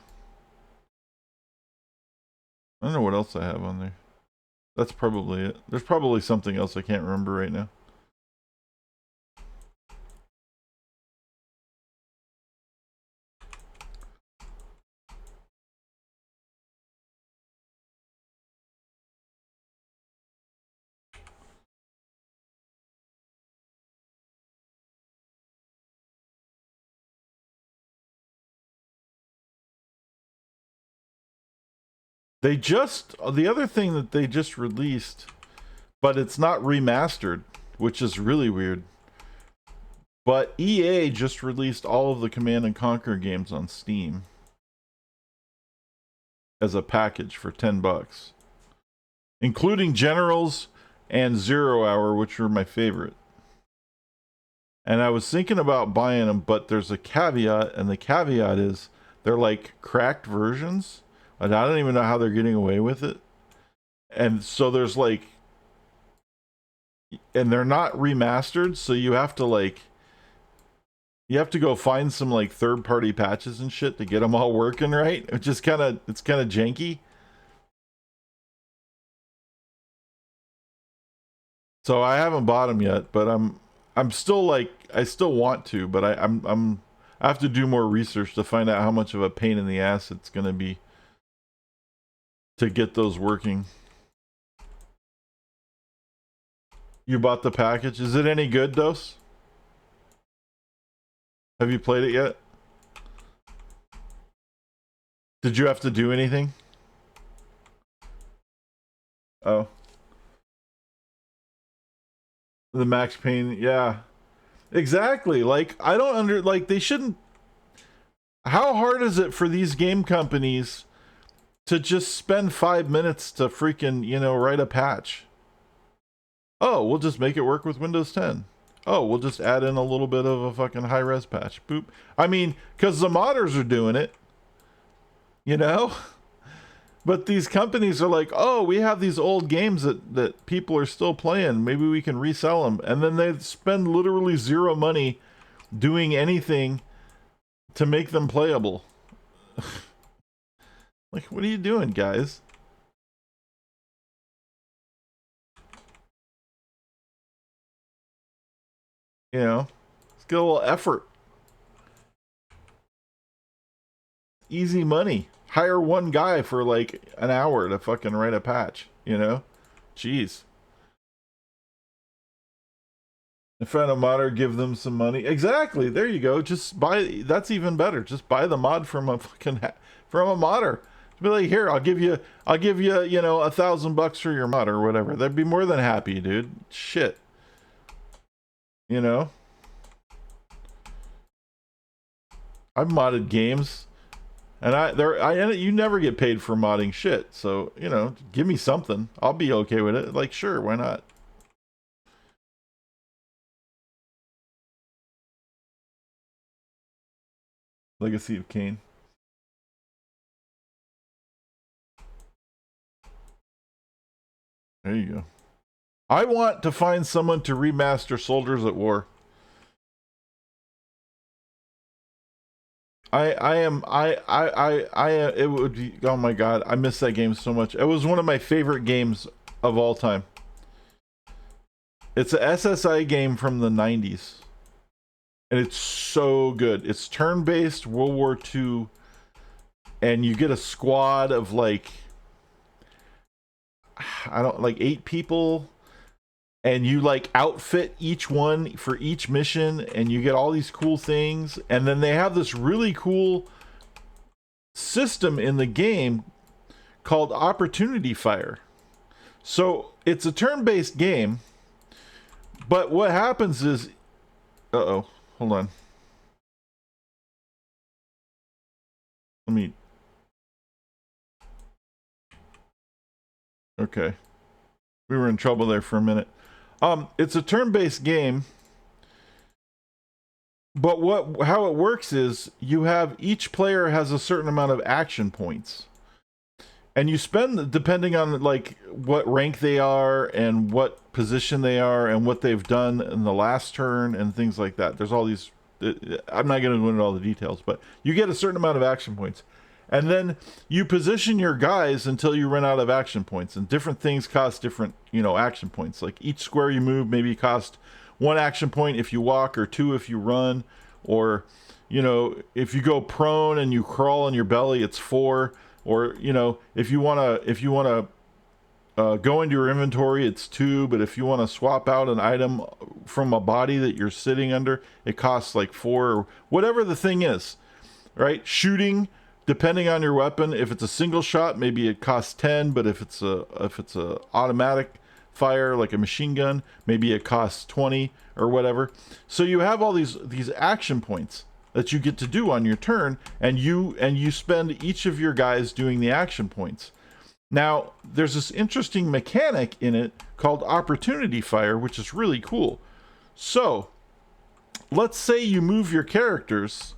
I don't know what else I have on there. That's probably it. There's probably something else I can't remember right now. The other thing that they just released, but it's not remastered, which is really weird. But EA just released all of the Command and Conquer games on Steam as a package for $10, including Generals and 0 Hour, which were my favorite. And I was thinking about buying them, but there's a caveat, and the caveat is they're like cracked versions. I don't even know how they're getting away with it. And so there's like, and they're not remastered, so you have to go find some like third-party patches and shit to get them all working right, which is it's kind of janky. So I haven't bought them yet, but I'm still like, I still want to, but I have to do more research to find out how much of a pain in the ass it's going to be to get those working. You bought the package. Is it any good, Dos? Have you played it yet? Did you have to do anything? Oh. The Max Payne, yeah. Exactly. Like, I don't like, they shouldn't. How hard is it for these game companies to just spend 5 minutes to freaking, write a patch? Oh, we'll just make it work with Windows 10. Oh, we'll just add in a little bit of a fucking high-res patch. Boop. I mean, because the modders are doing it, But these companies are like, oh, we have these old games that people are still playing. Maybe we can resell them. And then they spend literally zero money doing anything to make them playable. Like, what are you doing, guys? Let's get a little effort. Easy money. Hire one guy for like an hour to fucking write a patch, Jeez. Find a modder, give them some money. Exactly. There you go. Just buy. That's even better. Just buy the mod from a modder. Be like, here, I'll give you, $1,000 for your mod or whatever. They'd be more than happy, dude. Shit. I've modded games, and you never get paid for modding shit. So give me something. I'll be okay with it. Like, sure, why not? Legacy of Kain. There you go. I want to find someone to remaster Soldiers at War. It would be, oh my god, I miss that game so much. It was one of my favorite games of all time. It's a SSI game from the 90s. And it's so good. It's turn-based World War II, and you get a squad of like 8 people, and you like outfit each one for each mission, and you get all these cool things. And then they have this really cool system in the game called Opportunity Fire. So it's a turn-based game, but what happens is, hold on. Okay. We were in trouble there for a minute. It's a turn-based game, but how it works is you have each player has a certain amount of action points. And you spend, depending on like what rank they are and what position they are and what they've done in the last turn and things like that. There's all these, I'm not going to go into all the details, but you get a certain amount of action points. And then you position your guys until you run out of action points. And different things cost different, action points. Like each square you move maybe cost 1 action point if you walk, or 2 if you run, or, if you go prone and you crawl on your belly, it's 4. Or if you want to go into your inventory, it's 2. But if you want to swap out an item from a body that you're sitting under, it costs like 4, or whatever the thing is, right? Shooting, depending on your weapon, if it's a single shot, maybe it costs 10. But if it's a automatic fire like a machine gun, maybe it costs 20 or whatever. So you have all these action points that you get to do on your turn, and you spend each of your guys doing the action points. Now, there's this interesting mechanic in it called Opportunity Fire, which is really cool. So, let's say you move your characters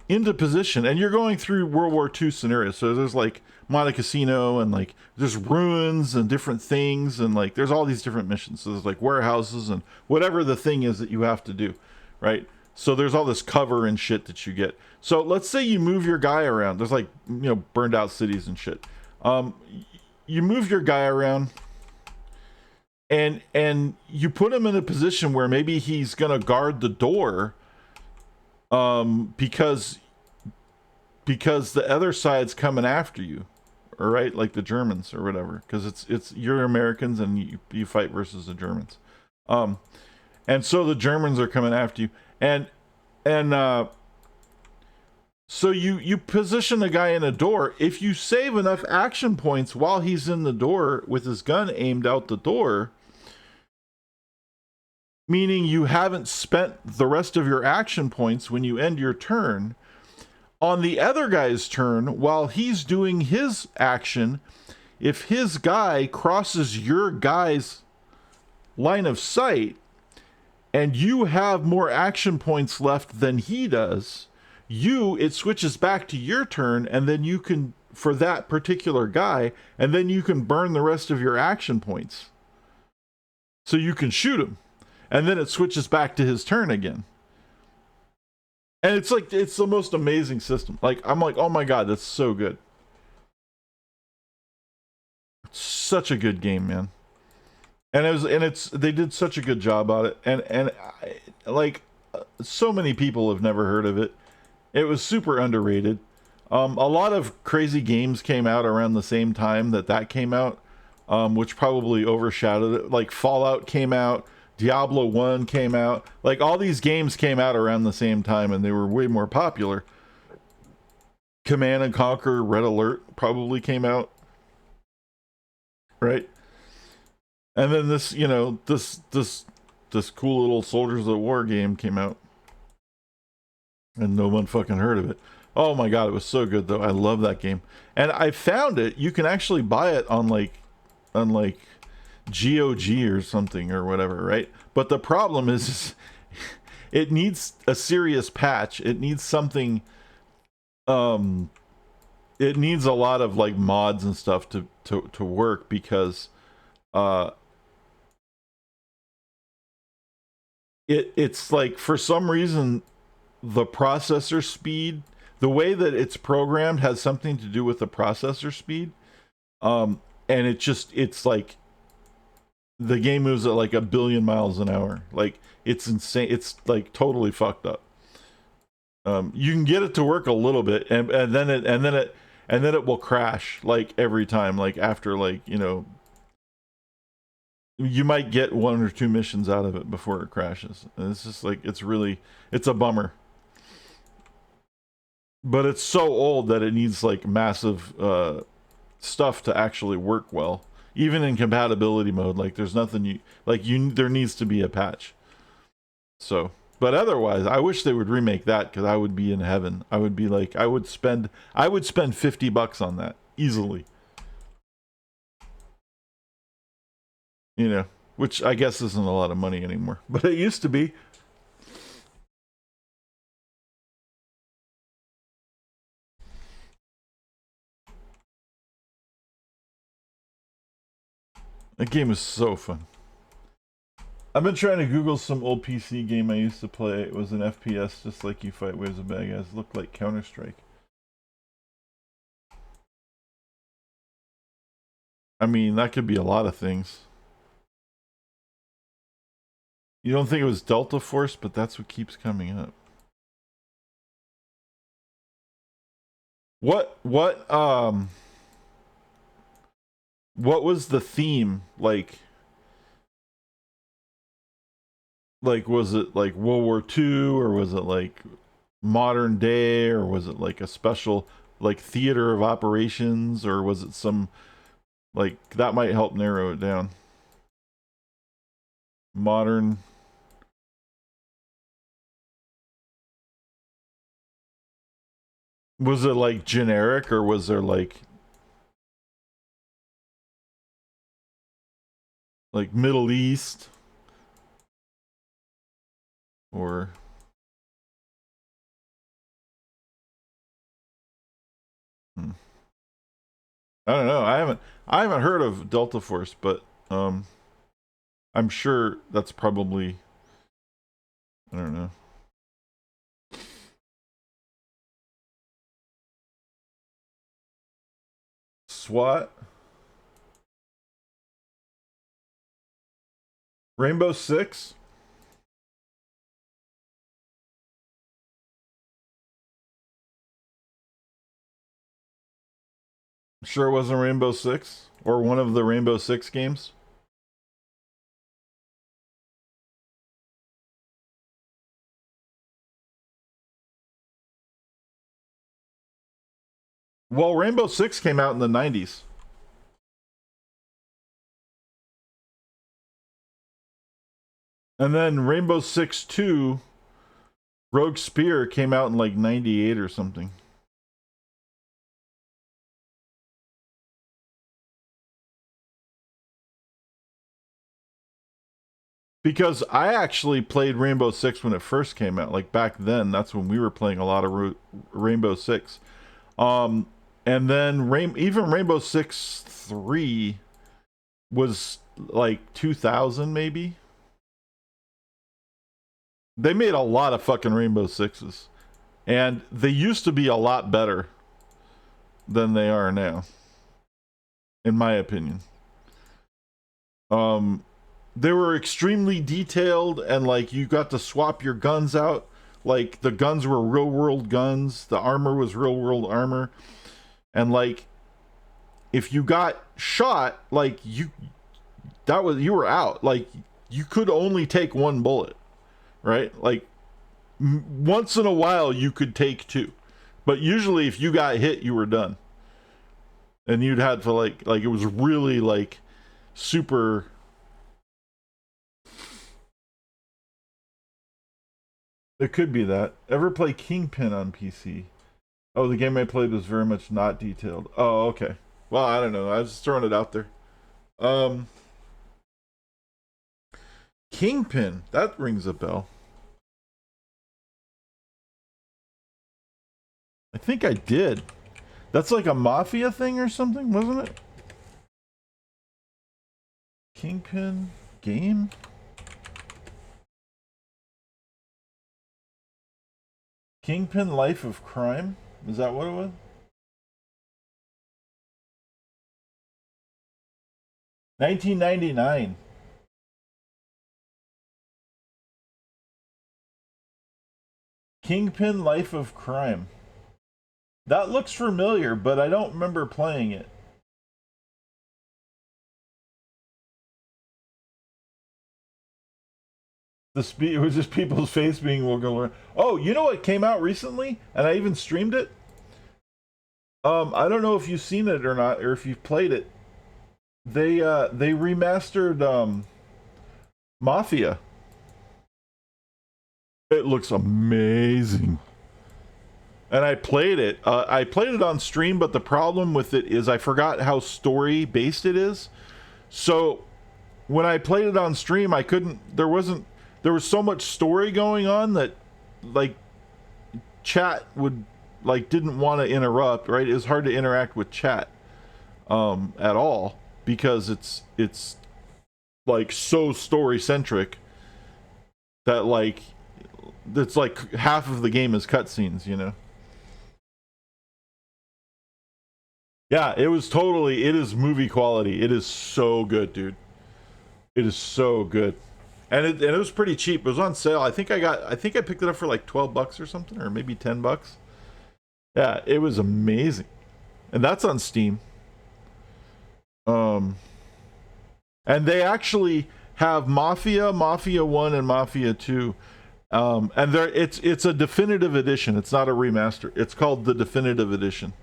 into position, and you're going through World War II scenarios. So there's like Monte Cassino, and like there's ruins and different things, and like there's all these different missions. So there's like warehouses and whatever the thing is that you have to do, right? So there's all this cover and shit that you get. So let's say you move your guy around. There's like, burned out cities and shit. You move your guy around, and you put him in a position where maybe he's gonna guard the door, because the other side's coming after you, all right, like the Germans or whatever, because it's you're Americans and you fight versus the Germans, and so the Germans are coming after you, and so you position the guy in a door. If you save enough action points while he's in the door with his gun aimed out the door, meaning you haven't spent the rest of your action points when you end your turn, on the other guy's turn, while he's doing his action, if his guy crosses your guy's line of sight and you have more action points left than he does, it switches back to your turn, and then you can, for that particular guy, and then you can burn the rest of your action points. So you can shoot him, and then it switches back to his turn again. And it's like, it's the most amazing system. Like, I'm like, oh my god, that's so good. It's such a good game, man. And they did such a good job on it. And like, so many people have never heard of it. It was super underrated. A lot of crazy games came out around the same time that came out, which probably overshadowed it. Like Fallout came out, Diablo 1 came out. Like, all these games came out around the same time, and they were way more popular. Command and Conquer, Red Alert probably came out, right? And then this, this cool little Soldiers of War game came out, and no one fucking heard of it. Oh my god, it was so good though. I love that game. And I found it. You can actually buy it on like GOG or something or whatever, right? But the problem is it needs a serious patch. It needs something, it needs a lot of like mods and stuff to work, because it's like, for some reason, the processor speed, the way that it's programmed, has something to do with the processor speed, and it's like the game moves at like 1,000,000,000 miles an hour. Like, it's insane. It's like totally fucked up. You can get it to work a little bit, and then it will crash like every time. Like, after, like, you might get 1 or 2 missions out of it before it crashes. And it's just like, it's a bummer. But it's so old that it needs like massive stuff to actually work well. Even in compatibility mode, like, there's nothing there needs to be a patch. So, but otherwise, I wish they would remake that, because I would be in heaven. I would be like, I would spend $50 on that easily. Which I guess isn't a lot of money anymore, but it used to be. That game is so fun. I've been trying to Google some old PC game I used to play. It was an FPS, just like you fight waves of bad guys. It looked like Counter-Strike. I mean, that could be a lot of things. You don't think it was Delta Force, but that's what keeps coming up. What was the theme like? Like, was it like World War II, or was it like modern day, or was it like a special, like, theater of operations, or was it some, like, that might help narrow it down. Modern. Was it like generic, or was there like Middle East, or hmm. I don't know. I haven't heard of Delta Force, but I'm sure that's probably, I don't know. SWAT. Rainbow Six? Sure it wasn't Rainbow Six? Or one of the Rainbow Six games? Well, Rainbow Six came out in the 90s. And then Rainbow Six 2, Rogue Spear came out in like 98 or something. Because I actually played Rainbow Six when it first came out. Like back then, that's when we were playing a lot of Rainbow Six. And then even Rainbow Six 3 was like 2000 maybe. They made a lot of fucking Rainbow Sixes. And they used to be a lot better than they are now. In my opinion. They were extremely detailed, and like you got to swap your guns out. Like the guns were real world guns, the armor was real world armor. And like if you got shot, like you were out. Like you could only take one bullet, right? Like once in a while you could take two, but usually if you got hit you were done, and you'd had to like it was really like super. It could be that. Ever play Kingpin on PC? Oh, the game I played was very much not detailed. Oh, okay. Well, I don't know. I was just throwing it out there. Kingpin. That rings a bell. I think I did. That's like a mafia thing or something, wasn't it? Kingpin game? Kingpin Life of Crime? Is that what it was? 1999. Kingpin Life of Crime. That looks familiar, but I don't remember playing it. It was just people's face being wiggled. Oh, you know what came out recently, and I even streamed it. I don't know if you've seen it or not, or if you've played it. They remastered Mafia. It looks amazing. And I played it. I played it on stream, but the problem with it is I forgot how story based it is. So when I played it on stream, I couldn't. There was so much story going on that like chat would like didn't want to interrupt. Right, it was hard to interact with chat at all because it's like so story centric that like it's like half of the game is cutscenes, you know. Yeah, it is movie quality. It is so good, dude. It is so good. And it was pretty cheap. It was on sale. I think I picked it up for like $12 or something, or maybe $10. Yeah, it was amazing. And that's on Steam. And they actually have Mafia 1 and Mafia 2. And it's a definitive edition. It's not a remaster. It's called the definitive edition.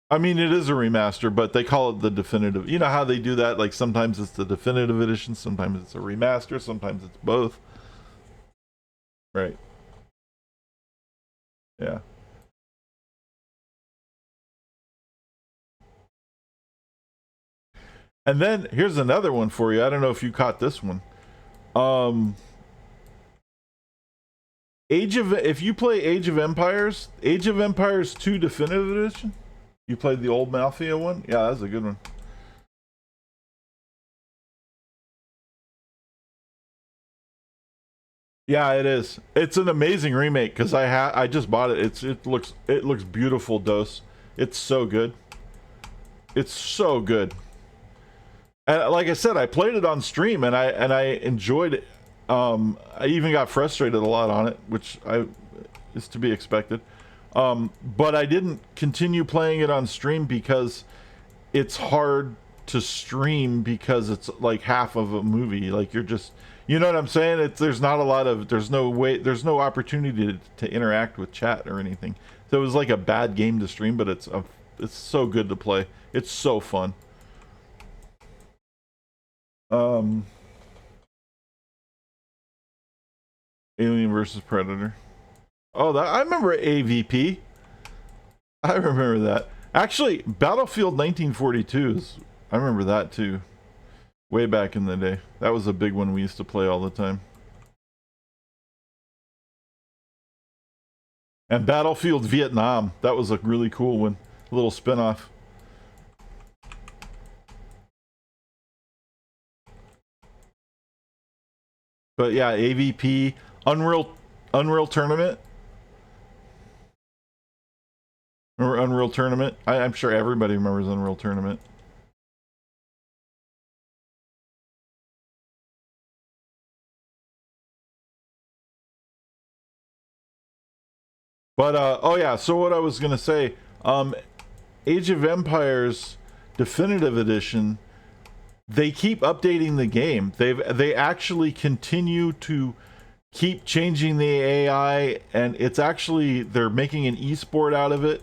I mean, it is a remaster, but they call it the definitive. You know how they do that? Like sometimes it's the definitive edition, sometimes it's a remaster, sometimes it's both. Right. Yeah. And then here's another one for you. I don't know if you caught this one. If you play Age of Empires 2 Definitive Edition. You played the old Mafia one? Yeah, that's a good one. Yeah, it is. It's an amazing remake because I just bought it. It looks beautiful, Dose. It's so good. It's so good. And like I said, I played it on stream and I enjoyed it. I even got frustrated a lot on it, which is to be expected. But I didn't continue playing it on stream because it's hard to stream because it's like half of a movie. Like you're just, you know what I'm saying? There's not a lot of, there's no opportunity to interact with chat or anything. So it was like a bad game to stream, but it's so good to play. It's so fun. Alien versus Predator. Oh, I remember AVP. I remember that. Actually, Battlefield 1942 I remember that too. Way back in the day. That was a big one we used to play all the time. And Battlefield Vietnam. That was a really cool one. A little spin-off. But yeah, AVP, Unreal Tournament. Remember Unreal Tournament? I'm sure everybody remembers Unreal Tournament. But oh yeah, so what I was gonna say, Age of Empires Definitive Edition, they keep updating the game. They actually continue to keep changing the AI, and it's actually, they're making an esport out of it.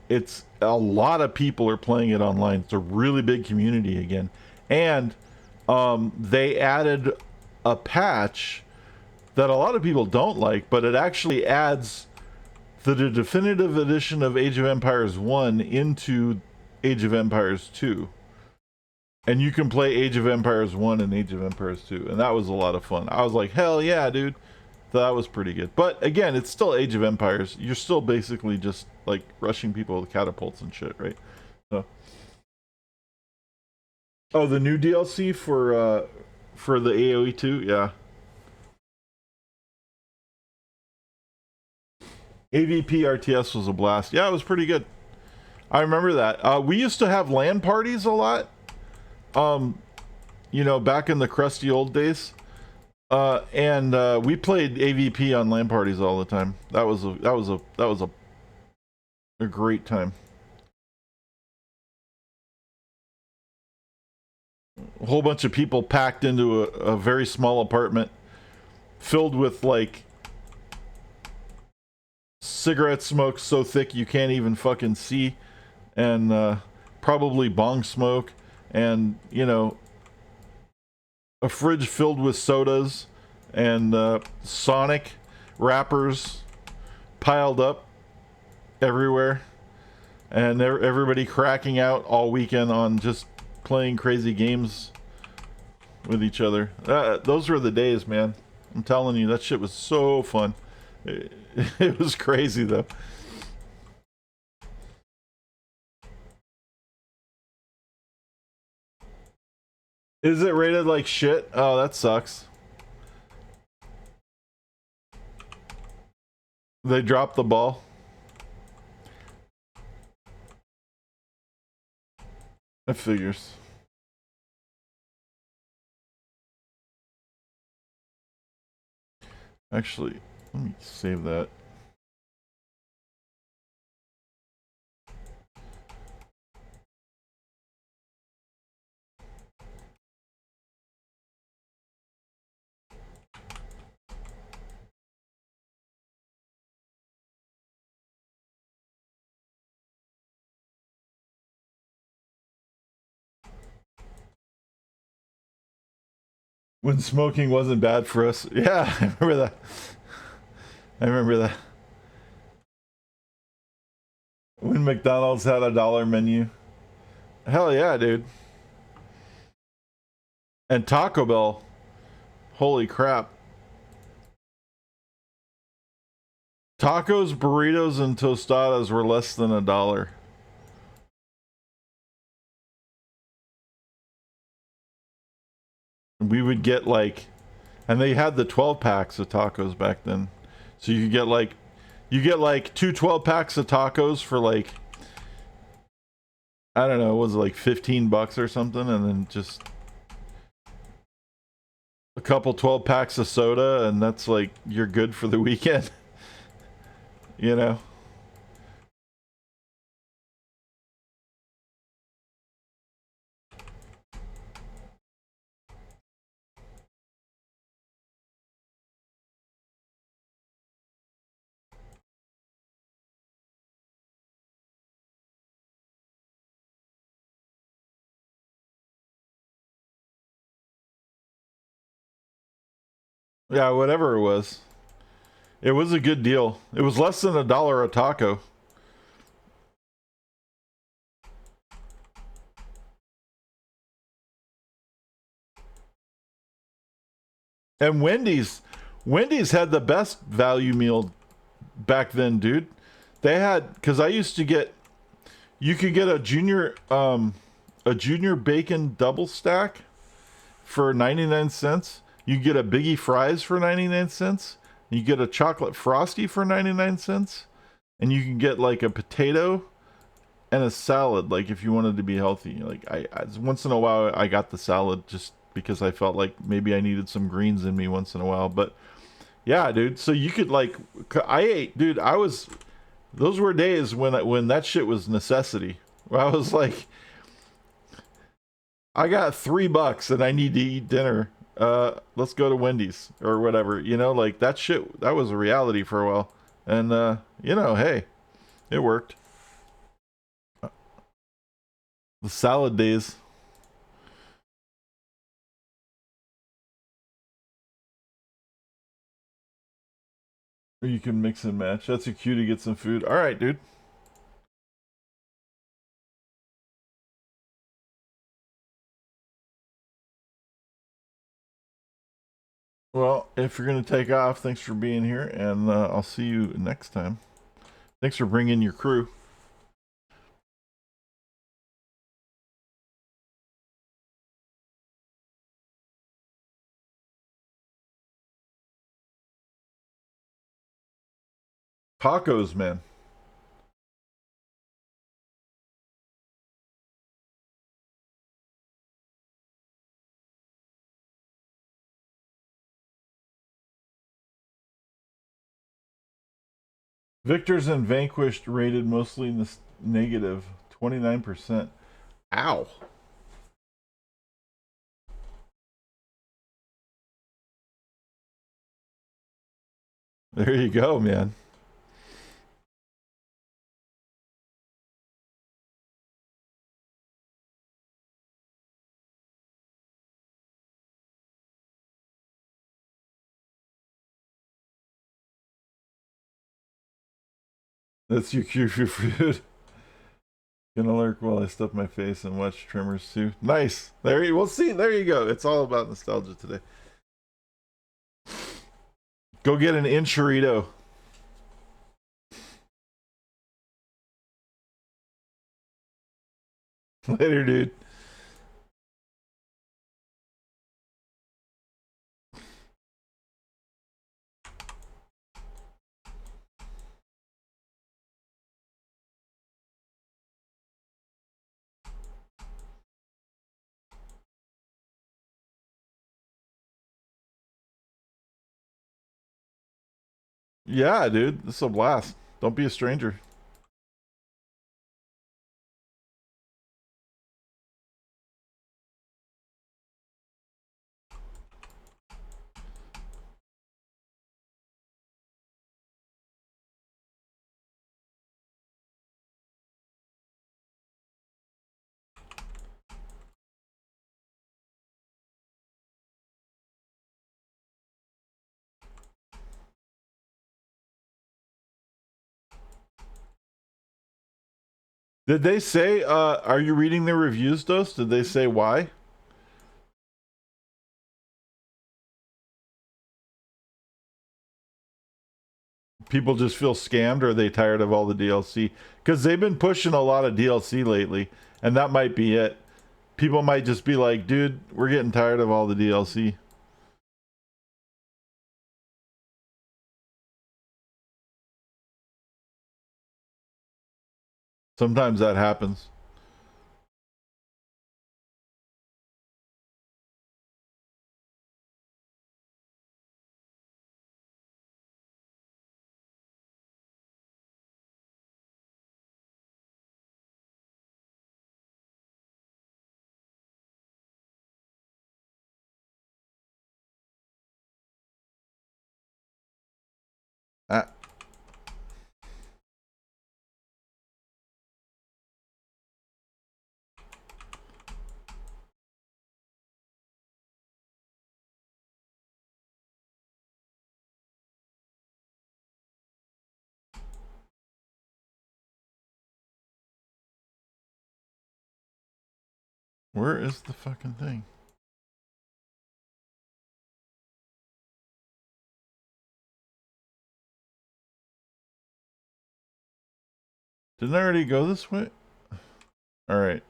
It's a lot of people are playing it online. It's a really big community again, and they added a patch that a lot of people don't like, but it actually adds the definitive edition of Age of Empires 1 into Age of Empires 2. And you can play Age of Empires 1 and Age of Empires 2. And that was a lot of fun. I was like, hell yeah, dude. That was pretty good. But again, it's still Age of Empires. You're still basically just like rushing people with catapults and shit, right? So. Oh, the new DLC for the AoE 2? Yeah. AVP RTS was a blast. Yeah, it was pretty good. I remember that. We used to have LAN parties a lot. You know, back in the crusty old days. And we played AVP on LAN parties all the time. That was a great time. A whole bunch of people packed into a very small apartment filled with like cigarette smoke so thick you can't even fucking see, and probably bong smoke, and you know, a fridge filled with sodas and Sonic wrappers piled up everywhere, and everybody cracking out all weekend on just playing crazy games with each other. Those were the days, man. I'm telling you, that shit was so fun. It was crazy though. Is it rated like shit? Oh, that sucks. They dropped the ball. That figures. Actually, let me save that. When smoking wasn't bad for us. Yeah, I remember that. I remember that. When McDonald's had a dollar menu. Hell yeah, dude. And Taco Bell. Holy crap. Tacos, burritos, and tostadas were less than $1. We would get like, and they had the 12 packs of tacos back then. So you get like 2 12 packs of tacos for like I don't know, was it like $15 or something, and then just a couple 12 packs of soda, and that's like you're good for the weekend. You know. Yeah, whatever it was. It was a good deal. It was less than $1 a taco. And Wendy's had the best value meal back then, dude. They had, because I used to get, you could get a junior bacon double stack for 99 cents. You get a biggie fries for 99 cents. You get a chocolate frosty for 99 cents. And you can get like a potato and a salad, like if you wanted to be healthy. Like I once in a while I got the salad just because I felt like maybe I needed some greens in me once in a while. But yeah, dude. So you could like, I ate, dude. Those were days when that shit was necessity. Where I was like, I got $3 and I need to eat dinner. Let's go to Wendy's or whatever. You know, like that shit. That was a reality for a while. And you know, hey, it worked. The salad days. Or you can mix and match. That's a cue to get some food. All right, dude. Well, if you're going to take off, thanks for being here, and I'll see you next time. Thanks for bringing your crew. Tacos, man. Victors and Vanquished rated mostly in the negative, 29%. Ow. There you go, man. That's your cue for food. Gonna lurk while I stuff my face and watch Tremors too. Nice. We'll see. There you go. It's all about nostalgia today. Go get an enchilito. Later, dude. Yeah, dude. This is a blast. Don't be a stranger. Did they say, are you reading the reviews, Dos? Did they say why? People just feel scammed, or are they tired of all the DLC? Because they've been pushing a lot of DLC lately, and that might be it. People might just be like, dude, we're getting tired of all the DLC. Sometimes that happens. Where is the fucking thing? Didn't I already go this way? Alright.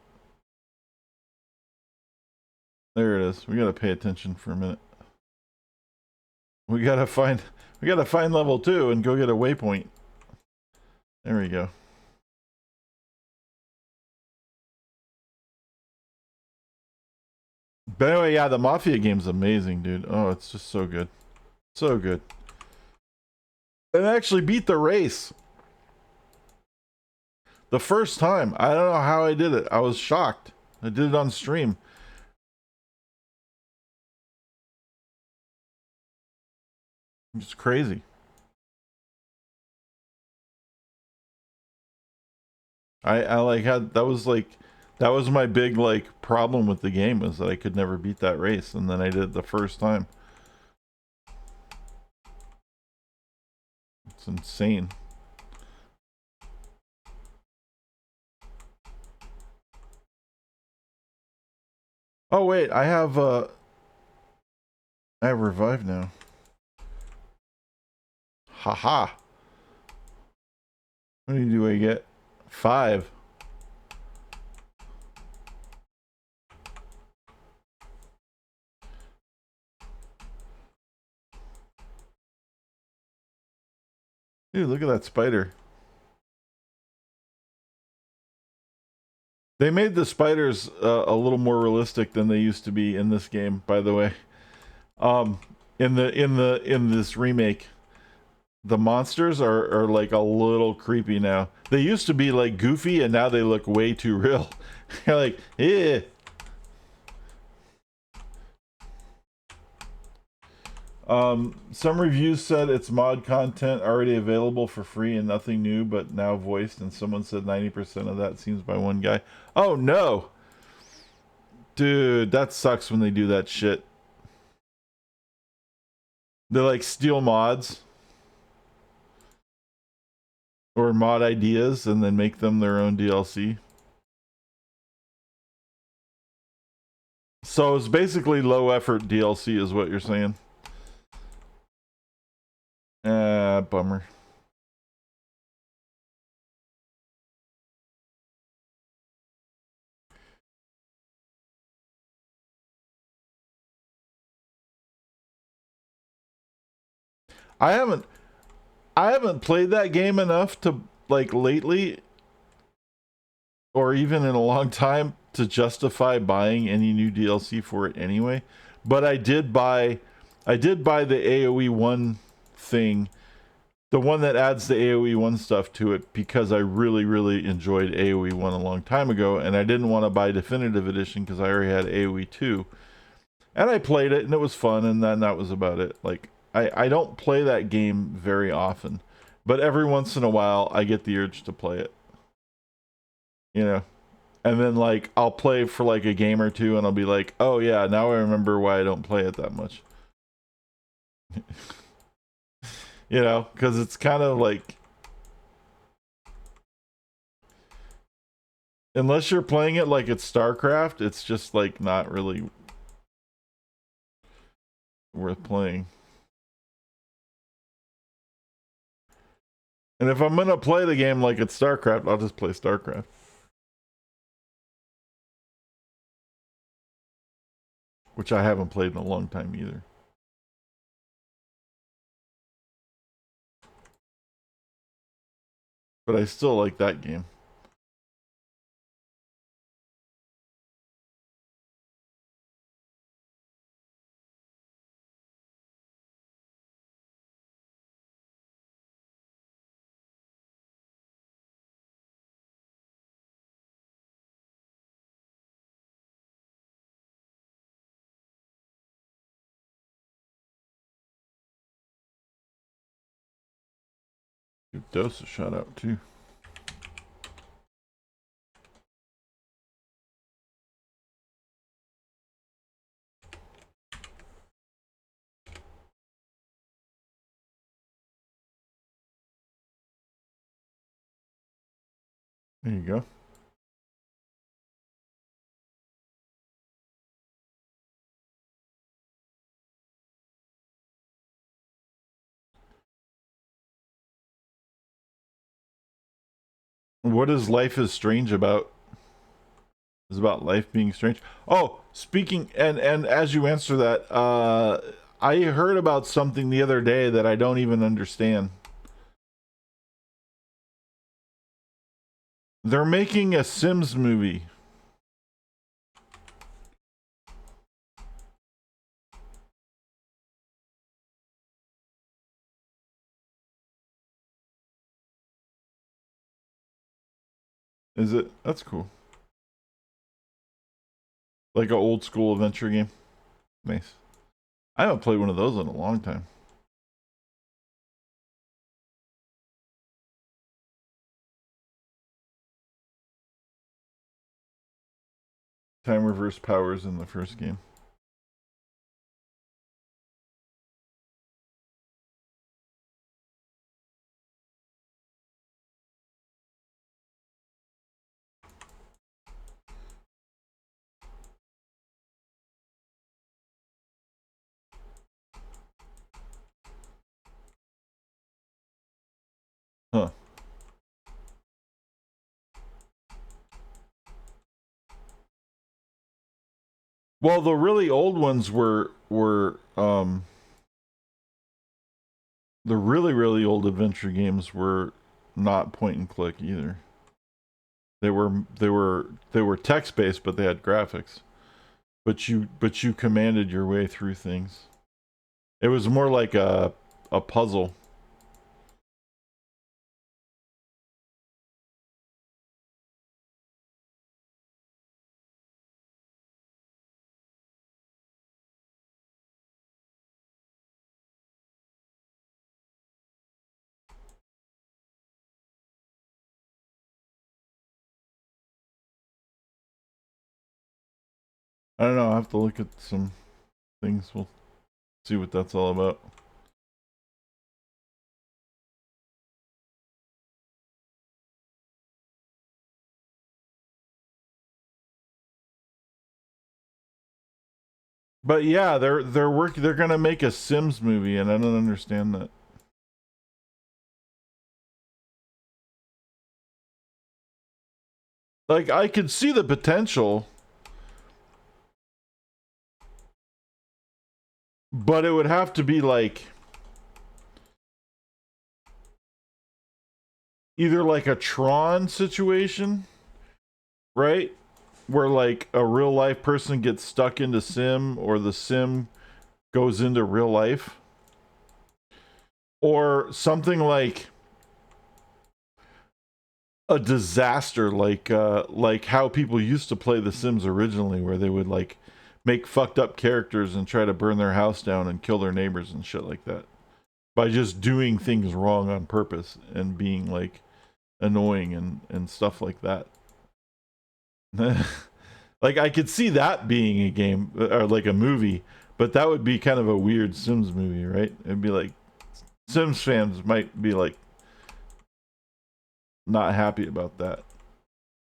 There it is. We gotta pay attention for a minute. We gotta find level 2 and go get a waypoint. There we go. But anyway, yeah, the Mafia game's amazing, dude. Oh, it's just so good. So good. And I actually beat the race. The first time. I don't know how I did it. I was shocked. I did it on stream. It's crazy. I like had that was my big like problem with the game, was that I could never beat that race, and then I did it the first time. It's insane. Oh wait, I have revive now. Haha. What do I get? 5. Dude, look at that spider. They made the spiders a little more realistic than they used to be in this game, by the way. In this remake, the monsters are like a little creepy now. They used to be like goofy, and now they look way too real. You're like, eh. Some reviews said it's mod content already available for free and nothing new, but now voiced, and someone said 90% of that seems by one guy. Oh no! Dude, that sucks when they do that shit. They like steal mods or mod ideas and then make them their own DLC. So it's basically low effort DLC is what you're saying. Bummer. I haven't played that game enough to like lately, or even in a long time, to justify buying any new DLC for it anyway. But I did buy the AoE 1 thing, the one that adds the AoE 1 stuff to it, because I really, really enjoyed AoE 1 a long time ago, and I didn't want to buy Definitive Edition because I already had AoE 2. And I played it, and it was fun, and then that was about it. Like, I don't play that game very often, but every once in a while, I get the urge to play it. You know? And then, like, I'll play for, like, a game or two, and I'll be like, oh, yeah, now I remember why I don't play it that much. You know? Because it's kind of like... Unless you're playing it like it's StarCraft, it's just, like, not really worth playing. And if I'm gonna play the game like it's StarCraft, I'll just play StarCraft. Which I haven't played in a long time either. But I still like that game. Good dose of shot out too. There you go. What is Life is Strange about? Is about life being strange. Oh, speaking and as you answer that, I heard about something the other day that I don't even understand. They're making a Sims movie. Is it? That's cool. Like an old school adventure game. Nice. I haven't played one of those in a long time. Time reverse powers in the first game. Huh. Well, the really old ones were the really old adventure games were not point and click either. They were text based, but they had graphics. But you commanded your way through things. It was more like a puzzle. I don't know. I have to look at some things. We'll see what that's all about. But yeah, they're gonna make a Sims movie, and I don't understand that. Like I could see the potential, but it would have to be like either like a Tron situation, right? Where like a real life person gets stuck into Sim, or the Sim goes into real life, or something like a disaster, like how people used to play The Sims originally, where they would like make fucked up characters and try to burn their house down and kill their neighbors and shit like that by just doing things wrong on purpose and being like annoying and stuff like that. Like I could see that being a game or like a movie, but that would be kind of a weird Sims movie, right? It'd be like Sims fans might be like not happy about that.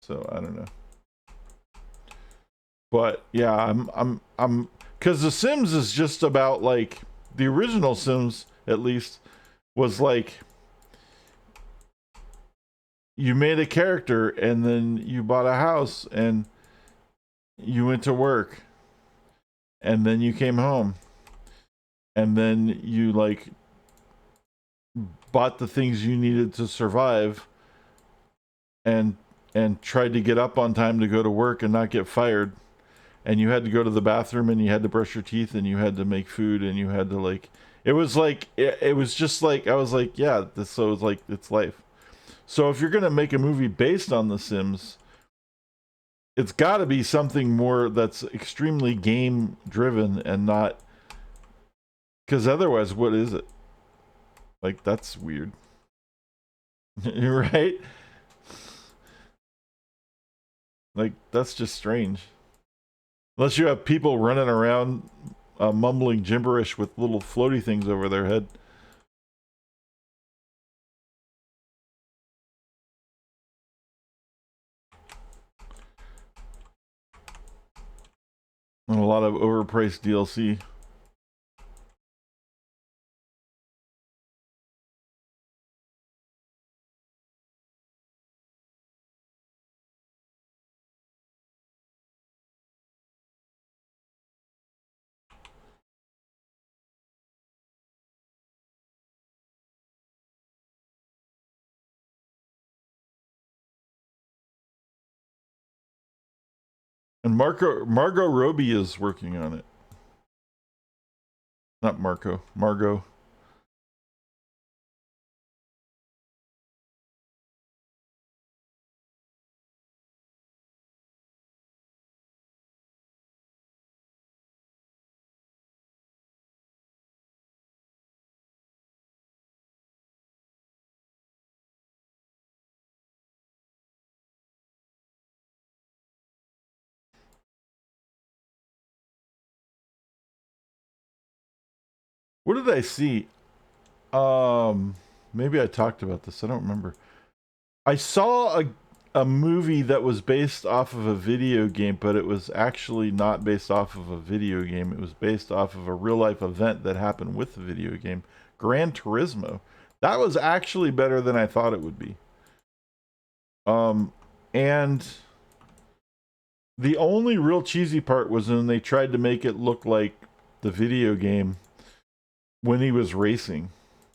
So I don't know. But yeah, I'm because The Sims is just about like the original Sims, at least, was like you made a character and then you bought a house and you went to work and then you came home and then you like bought the things you needed to survive and tried to get up on time to go to work and not get fired, and you had to go to the bathroom and you had to brush your teeth and you had to make food and you had to like it was just like I was like, yeah, this, so it's like it's life. So if you're gonna make a movie based on The Sims, it's got to be something more that's extremely game driven and not, because otherwise what is it? Like that's weird. Right? Like that's just strange. Unless you have people running around mumbling gibberish with little floaty things over their head. And a lot of overpriced DLC. And Margot Robbie is working on it. Not Marco, Margot. What did I see? Maybe I talked about this. I don't remember. I saw a movie that was based off of a video game, but it was actually not based off of a video game. It was based off of a real life event that happened with the video game. Gran Turismo. That was actually better than I thought it would be. And the only real cheesy part was when they tried to make it look like the video game when he was racing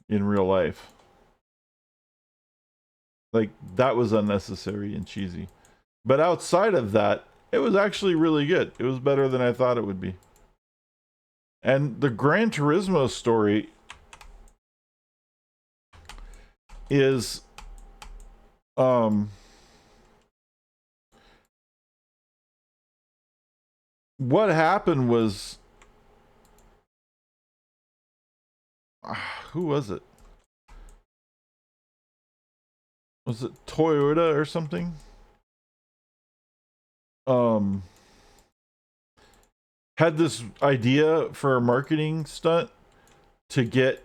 in real life. Like, that was unnecessary and cheesy. But outside of that, it was actually really good. It was better than I thought it would be. And the Gran Turismo story is what happened was who was it? Was it Toyota or something? Had this idea for a marketing stunt to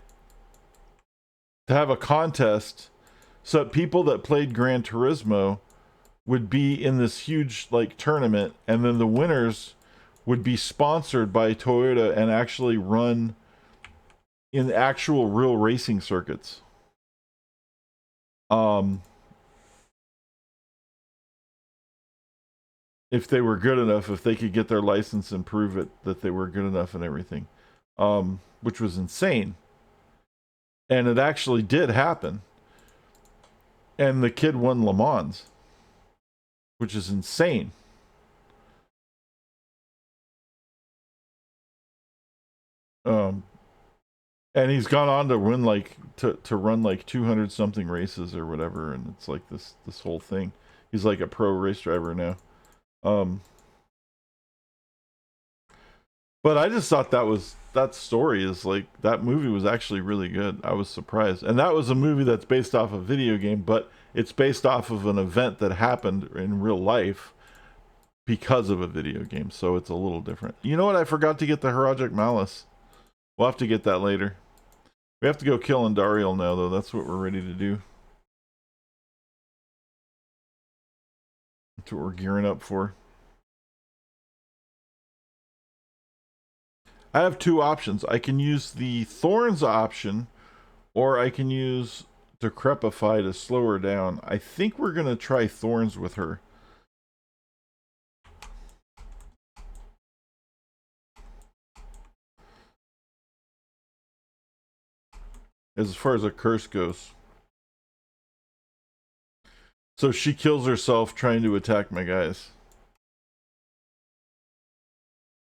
have a contest so that people that played Gran Turismo would be in this huge like tournament, and then the winners would be sponsored by Toyota and actually run in actual real racing circuits. If they were good enough, if they could get their license and prove it that they were good enough and everything, which was insane. And it actually did happen. And the kid won Le Mans, which is insane. And he's gone on to win like to run like 200 something races or whatever, and it's like this whole thing. He's like a pro race driver now. But I just thought that story is like, that movie was actually really good. I was surprised. And that was a movie that's based off a video game, but it's based off of an event that happened in real life because of a video game. So it's a little different. You know what? I forgot to get the Haragic Malice. We'll have to get that later. We have to go kill Andariel now, though. That's what we're ready to do. That's what we're gearing up for. I have two options. I can use the Thorns option, or I can use Decrepify to slow her down. I think we're going to try Thorns with her. As far as a curse goes. So she kills herself trying to attack my guys.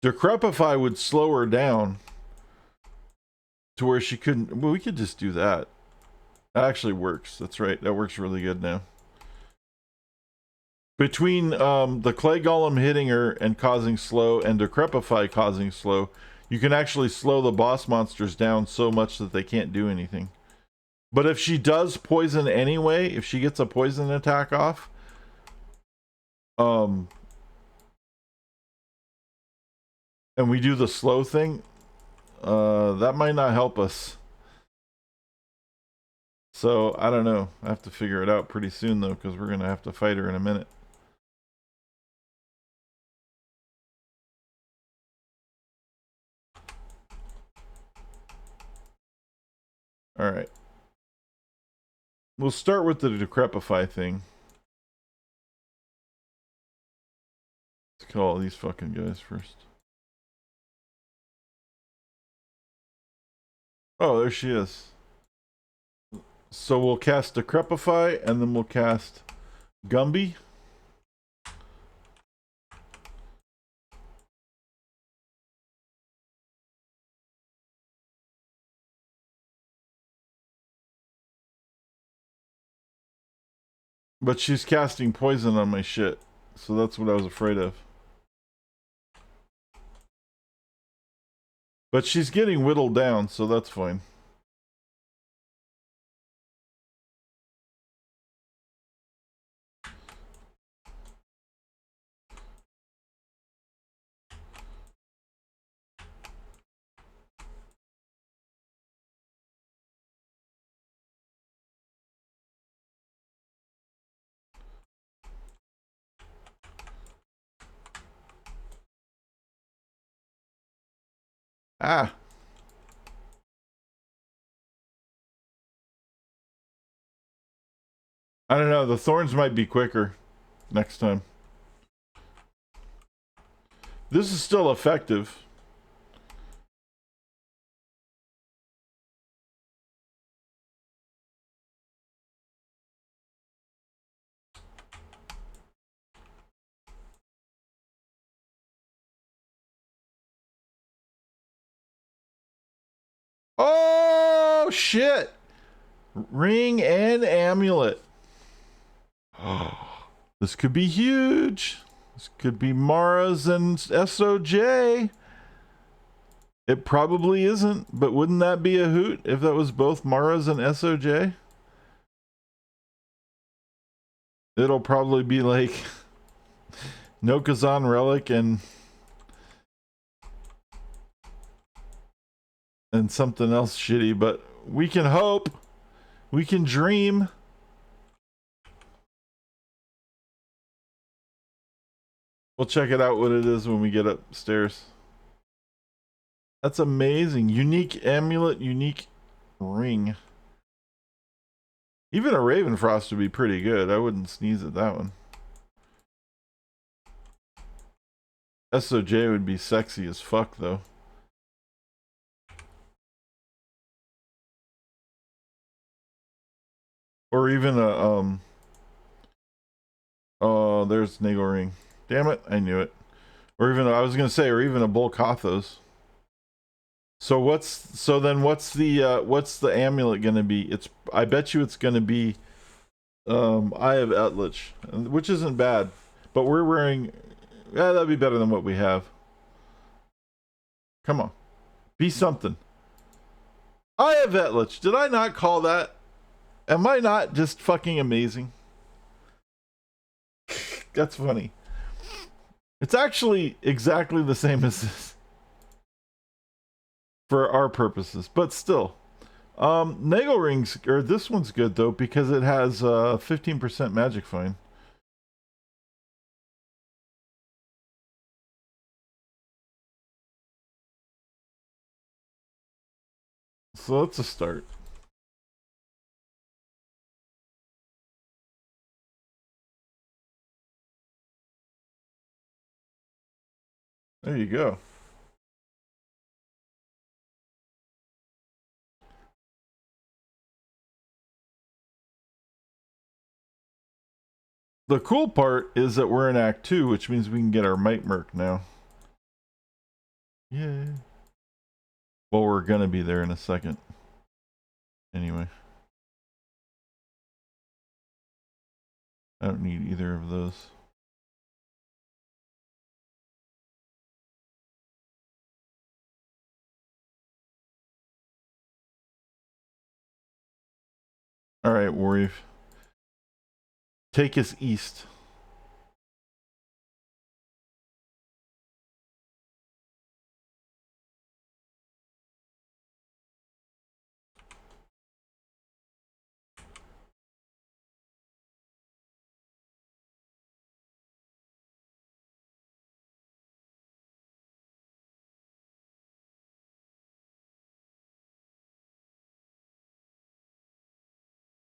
Decrepify would slow her down to where she couldn't. Well, we could just do that. That actually works. That's right. That works really good now. Between the Clay Golem hitting her and causing slow, and Decrepify causing slow, you can actually slow the boss monsters down so much that they can't do anything. But if she does poison anyway, if she gets a poison attack off, and we do the slow thing, that might not help us. So, I don't know. I have to figure it out pretty soon, though, because we're going to have to fight her in a minute. Alright. We'll start with the Decrepify thing. Let's kill all these fucking guys first. Oh, there she is. So we'll cast Decrepify, and then we'll cast Gumby. But she's casting poison on my shit. So that's what I was afraid of. But she's getting whittled down, so that's fine. Ah. I don't know. The thorns might be quicker next time. This is still effective. Oh, shit. Ring and amulet. Oh, this could be huge. This could be Mara's and SOJ. It probably isn't, but wouldn't that be a hoot if that was both Mara's and SOJ? It'll probably be like Nokazan Relic and something else shitty, but we can hope. We can dream. We'll check it out what it is when we get upstairs. That's amazing. Unique amulet, unique ring. Even a Ravenfrost would be pretty good. I wouldn't sneeze at that one. SOJ would be sexy as fuck though. Or even a oh, there's Nagel Ring. Damn it, I knew it. Or even I was gonna say, or even a Bolkathos. So what's the amulet gonna be? I bet you it's gonna be Eye of Etlich, which isn't bad. But we're wearing that'd be better than what we have. Come on. Be something. Eye of Etlich. Did I not call that? Am I not just fucking amazing? That's funny. It's actually exactly the same as this. For our purposes, but still. Nagel Rings, or this one's good though, because it has 15% magic find. So that's a start. There you go. The cool part is that we're in Act 2, which means we can get our Might Merc now. Yeah. Well, we're gonna be there in a second. Anyway. I don't need either of those. Alright, Warrior. Take us east.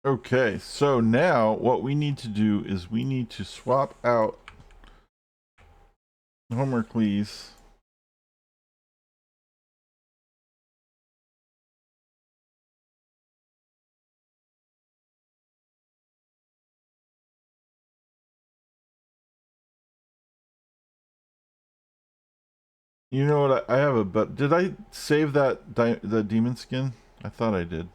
Okay, so now what we need to do is we need to swap out Homercles. You know what? I have a but. Did I save that the demon skin? I thought I did.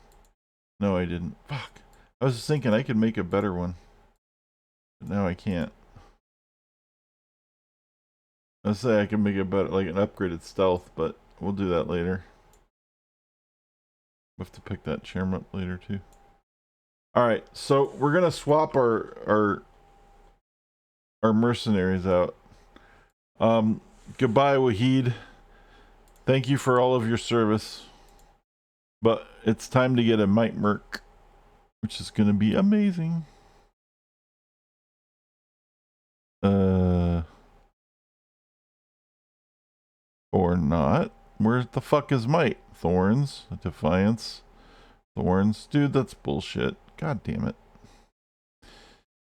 No, I didn't. Fuck. I was just thinking I could make a better one. But now I can't. Let's say I can make it better, like an upgraded stealth, but we'll do that later. We have to pick that chair up later too. All right, so we're gonna swap our mercenaries out. Goodbye, Wahid. Thank you for all of your service. But it's time to get a Might Merc, which is gonna be amazing. Or not. Where the fuck is Might? Thorns, Defiance, Thorns. Dude, that's bullshit. God damn it.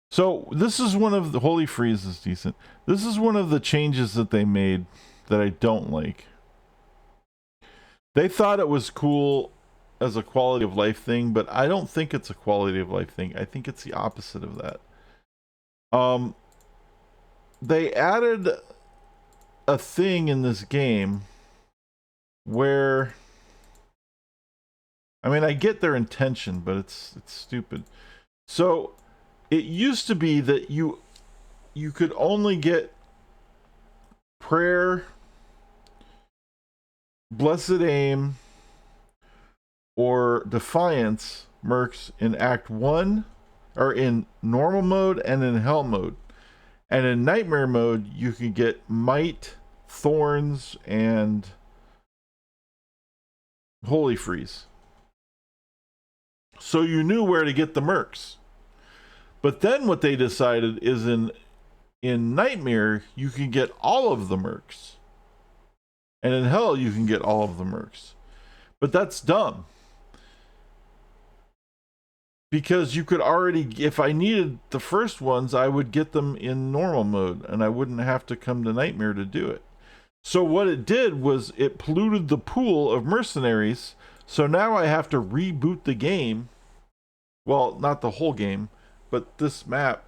So this is one of the Holy Freeze is decent. This is one of the changes that they made that I don't like. They thought it was cool as a quality of life thing, but I don't think it's a quality of life thing. I think it's the opposite of that. They added a thing in this game where, I mean, I get their intention, but it's stupid. So it used to be that you could only get prayer, blessed aim, or defiance mercs in Act 1, or in normal mode and in hell mode. And in nightmare mode, you can get might, thorns, and holy freeze. So you knew where to get the mercs. But then what they decided is in nightmare, you can get all of the mercs. And in hell, you can get all of the mercs. But that's dumb. Because you could already, if I needed the first ones, I would get them in normal mode, and I wouldn't have to come to nightmare to do it. So what it did was it polluted the pool of mercenaries. So now I have to reboot the game. Well, not the whole game, but this map.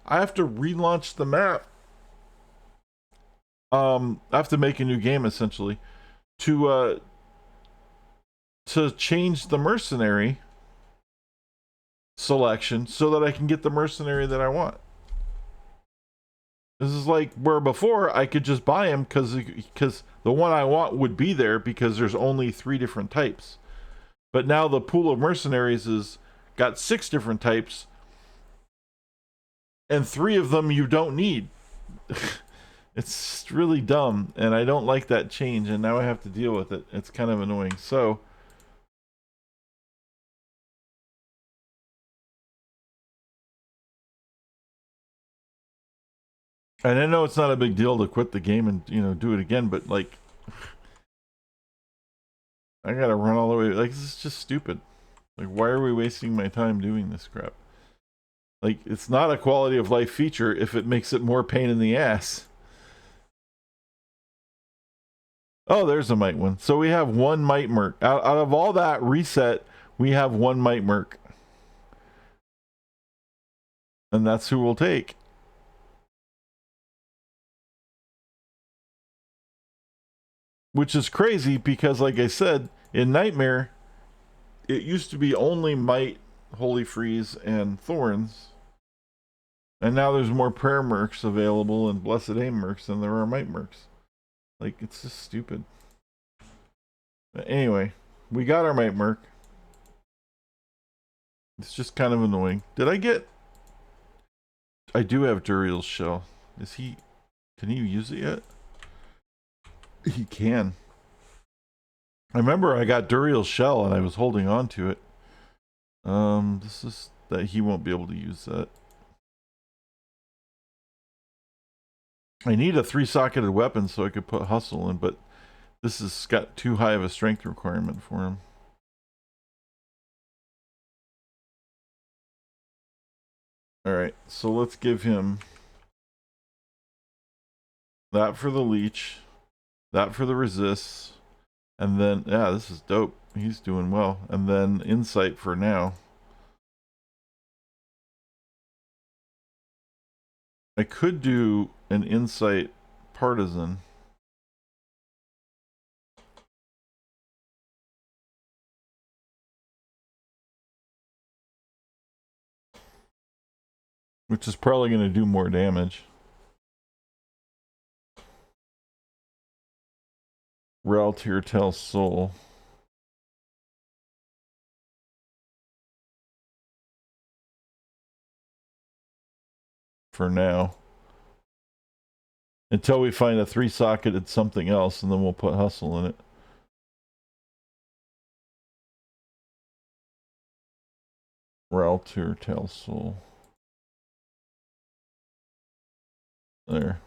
I have to relaunch the map. I have to make a new game essentially to change the mercenary selection so that I can get the mercenary that I want. This is like where before I could just buy him because the one I want would be there because there's only 3 different types. But now the pool of mercenaries is got 6 different types, and 3 of them you don't need. It's really dumb, and I don't like that change, and now I have to deal with it. It's kind of annoying. So and I know it's not a big deal to quit the game and, you know, do it again, but like I gotta run all the way. Like, this is just stupid. Like, why are we wasting my time doing this crap? Like, it's not a quality of life feature if it makes it more pain in the ass. Oh, there's a might one. So we have 1 might merc. Out of all that reset, we have 1 might merc. And that's who we'll take. Which is crazy because, like I said, in Nightmare, it used to be only might, holy freeze, and thorns. And now there's more prayer mercs available and blessed aim mercs than there are might mercs. Like, it's just stupid. But anyway, we got our might merc. It's just kind of annoying. Did I get... I do have Duriel's shell. Is he... Can he use it yet? He can. I remember I got Duriel's shell and I was holding on to it. This is... that he won't be able to use that. I need a 3-socketed weapon so I could put hustle in, but this has got too high of a strength requirement for him. Alright, so let's give him that for the leech, that for the resists, and then, yeah, this is dope. He's doing well. And then insight for now. I could do an insight partisan. Which is probably going to do more damage. Reltir tells Soul. For now. Until we find a 3-socketed something else, and then we'll put Hustle in it. Reltir tells Soul. There.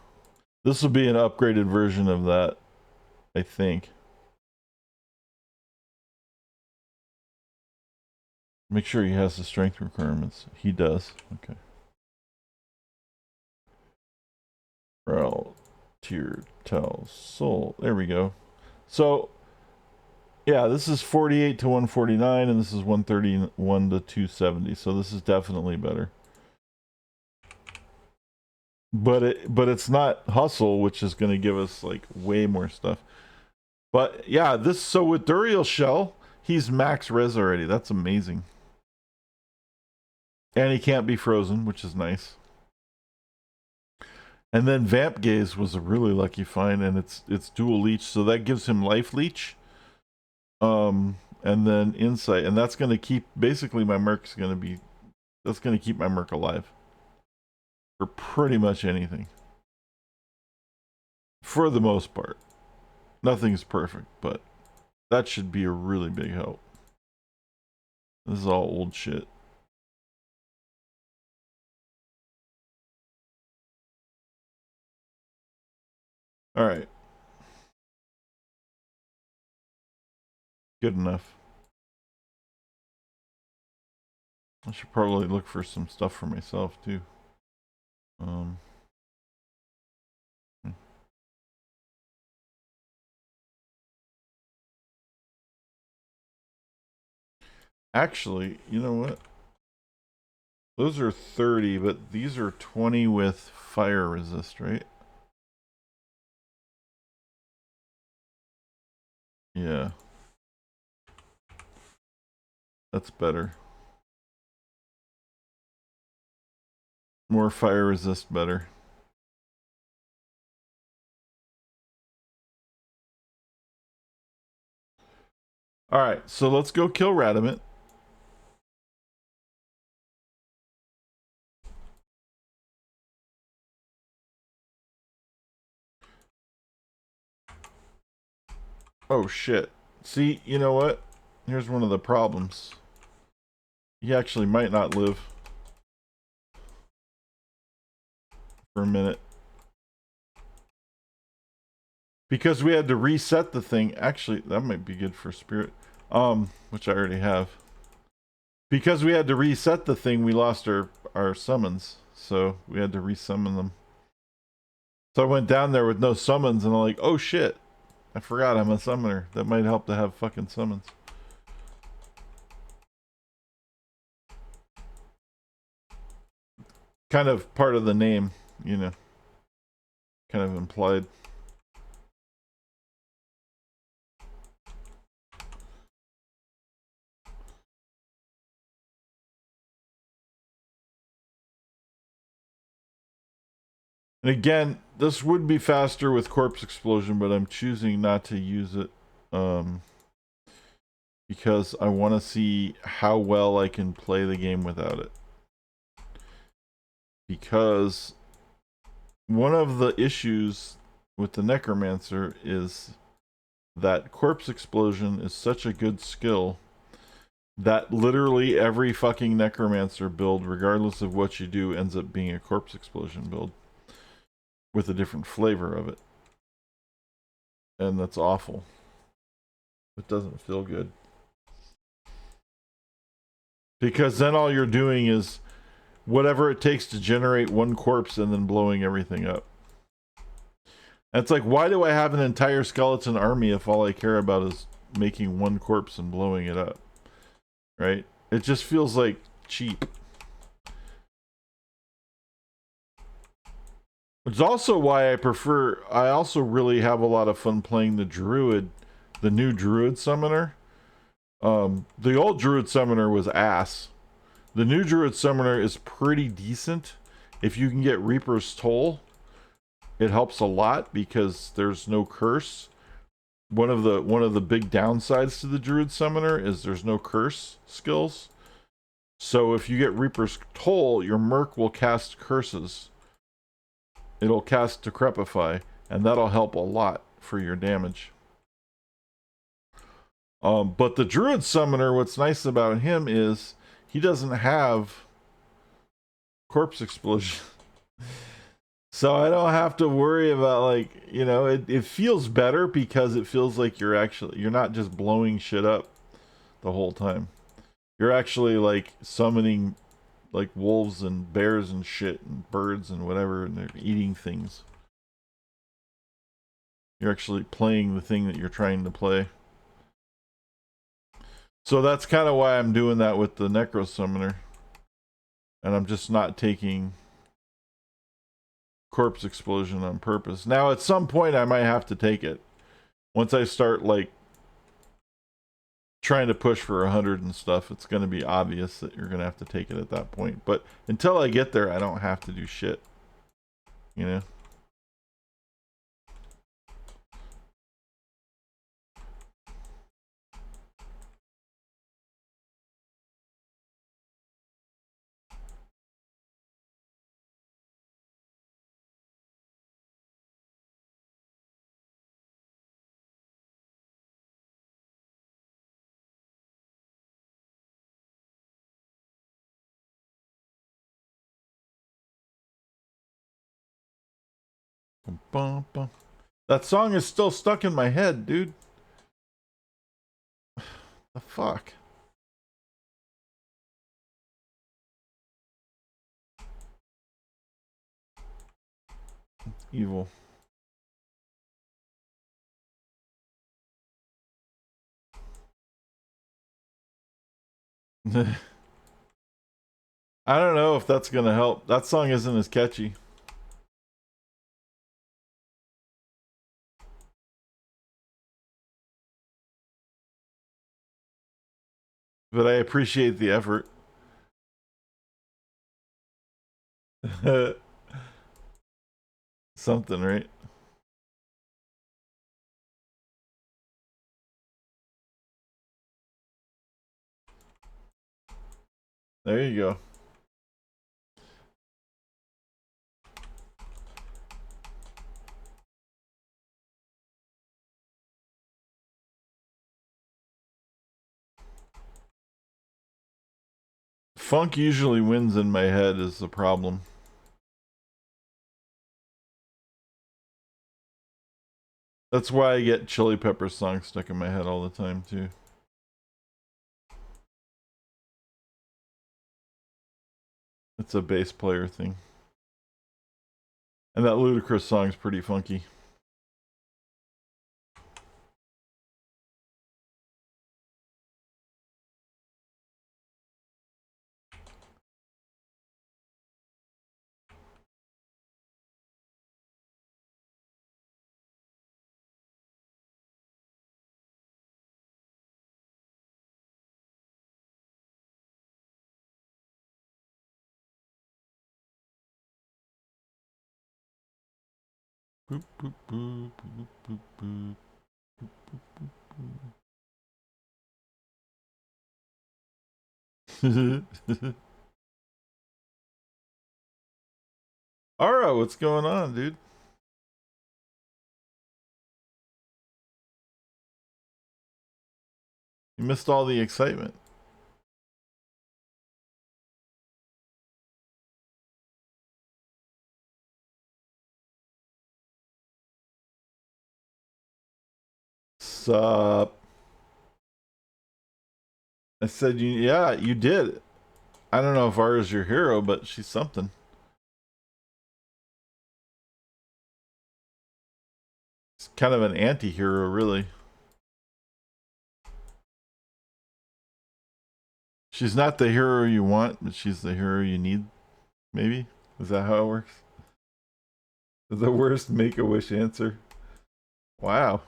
This will be an upgraded version of that, I think. Make sure he has the strength requirements. He does. Okay. Reltir tells Soul. There we go. So, yeah, this is 48 to 149, and this is 131 to 270. So this is definitely better. But it's not Hustle, which is going to give us like way more stuff. But yeah, so with Duriel Shell, he's max res already. That's amazing. And he can't be frozen, which is nice. And then Vamp Gaze was a really lucky find, and it's dual leech, so that gives him life leech. And then insight, and that's going to keep basically my Merc's going to be, that's going to keep my Merc alive for pretty much anything, for the most part. Nothing's perfect, but that should be a really big help. This is all old shit. All right, good enough. I should probably look for some stuff for myself too. Actually, you know what? Those are 30, but these are 20 with fire resist, right? Yeah. That's better. More fire resist, better. Alright, so let's go kill Radamant. Oh shit. See, you know what? Here's one of the problems. He actually might not live for a minute. Because we had to reset the thing. Actually, that might be good for spirit. Which I already have. Because we had to reset the thing, we lost our summons. So we had to resummon them. So I went down there with no summons and I'm like, oh shit. I forgot I'm a summoner. That might help to have fucking summons. Kind of part of the name, you know. Kind of implied. And again, this would be faster with Corpse Explosion, but I'm choosing not to use it. Because I want to see how well I can play the game without it. Because one of the issues with the Necromancer is that Corpse Explosion is such a good skill that literally every fucking Necromancer build, regardless of what you do, ends up being a Corpse Explosion build with a different flavor of it. And that's awful. It doesn't feel good. Because then all you're doing is whatever it takes to generate one corpse and then blowing everything up. And it's like, why do I have an entire skeleton army if all I care about is making one corpse and blowing it up? Right? It just feels like cheap. Which is also why I also really have a lot of fun playing the Druid, the new Druid Summoner. The old Druid Summoner was ass. The new Druid Summoner is pretty decent, If you can get Reaper's Toll, it helps a lot because there's no curse. One of the big downsides to the Druid Summoner is there's no curse skills. So if you get Reaper's Toll, your Merc will cast curses. It'll cast Decrepify, and that'll help a lot for your damage. But the Druid Summoner, what's nice about him is he doesn't have Corpse Explosion. So I don't have to worry about, like, you know, it feels better because it feels like you're not just blowing shit up the whole time. You're actually like summoning like wolves and bears and shit and birds and whatever, and they're eating things. You're actually playing the thing that you're trying to play. So that's kind of why I'm doing that with the Necro Summoner. And I'm just not taking Corpse Explosion on purpose. Now at some point I might have to take it. Once I start like trying to push for 100 and stuff, it's going to be obvious that you're going to have to take it at that point. But until I get there, I don't have to do shit. You know? Bum, bum. That song is still stuck in my head, dude. The fuck? Evil. I don't know if that's gonna help. That song isn't as catchy. But I appreciate the effort. Something, right? There you go. Funk usually wins in my head is the problem. That's why I get Chili Pepper songs stuck in my head all the time too. It's a bass player thing. And that Ludacris song's pretty funky. Boop, boop, boop, boop, boop, boop. Boop, boop, boop, boop. Alright, what's going on, dude? You missed all the excitement. Sup? I said, yeah, you did. I don't know if Ara's your hero, but she's something. It's kind of an anti-hero, really. She's not the hero you want, but she's the hero you need. Maybe? Is that how it works? The worst Make-A-Wish answer. Wow.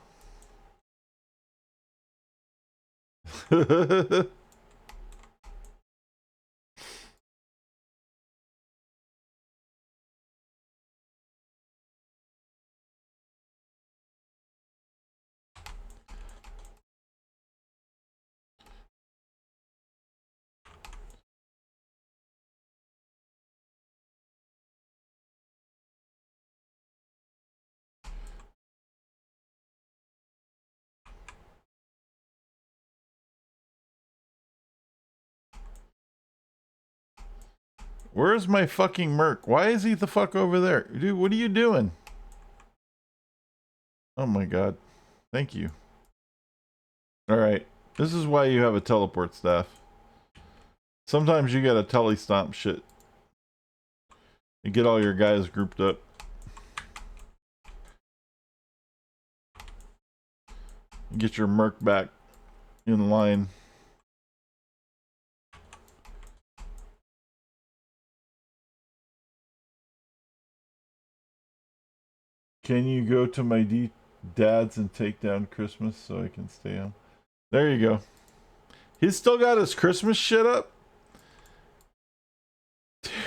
Where's my fucking merc? Why is he the fuck over there? Dude, what are you doing? Oh my god. Thank you. Alright. This is why you have a teleport staff. Sometimes you gotta tele-stomp shit. And get all your guys grouped up. Get your merc back in line. Can you go to my dad's and take down Christmas so I can stay home? There you go. He's still got his Christmas shit up?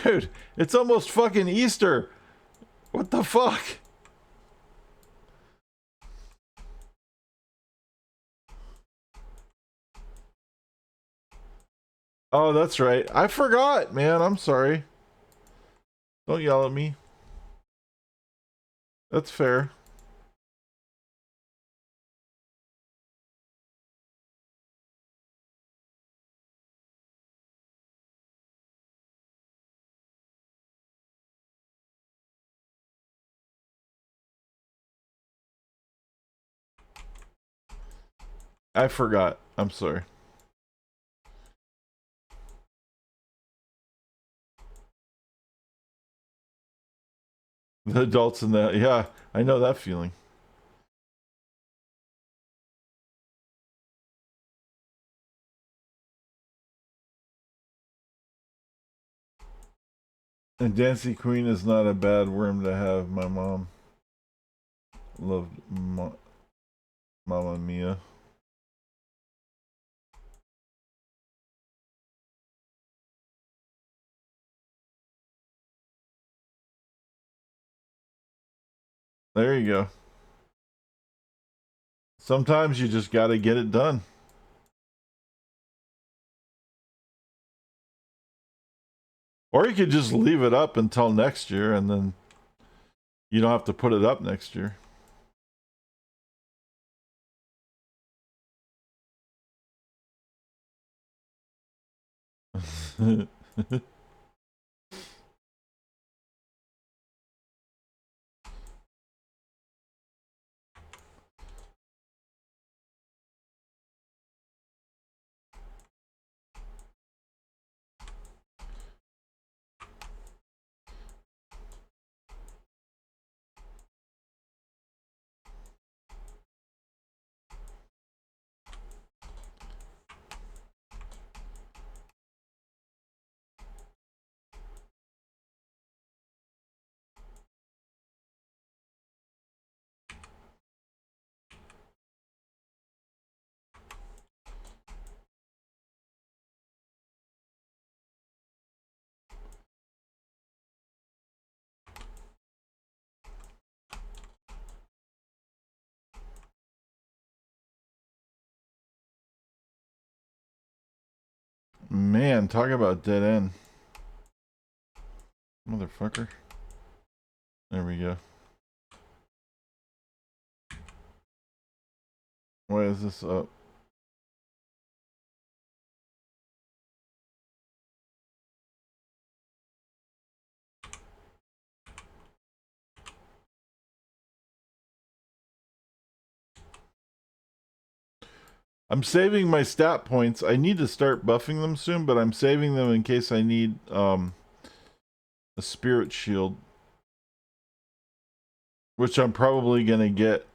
Dude, it's almost fucking Easter. What the fuck? Oh, that's right. I forgot, man. I'm sorry. Don't yell at me. That's fair. I forgot. I'm sorry. The adults in that. Yeah, I know that feeling. And Dancy Queen is not a bad worm to have. My mom loved Mama Mia. There you go. Sometimes you just gotta get it done. Or you could just leave it up until next year and then you don't have to put it up next year. Man, talk about dead end. Motherfucker. There we go. Why is this up? I'm saving my stat points. I need to start buffing them soon, but I'm saving them in case I need a spirit shield, which I'm probably gonna get.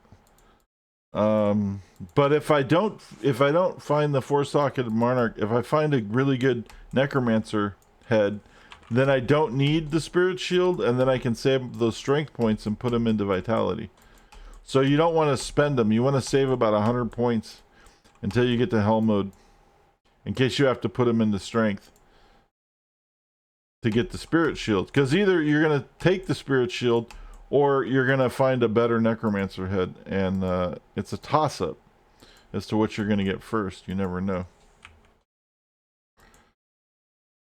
But if I don't find the four-socketed monarch, if I find a really good necromancer head, then I don't need the spirit shield, and then I can save those strength points and put them into vitality. So you don't want to spend them. You want to save about 100 points until you get to hell mode, in case you have to put them into strength to get the spirit shield. Because either you're gonna take the spirit shield, or you're gonna find a better necromancer head, and it's a toss-up as to what you're gonna get first. You never know.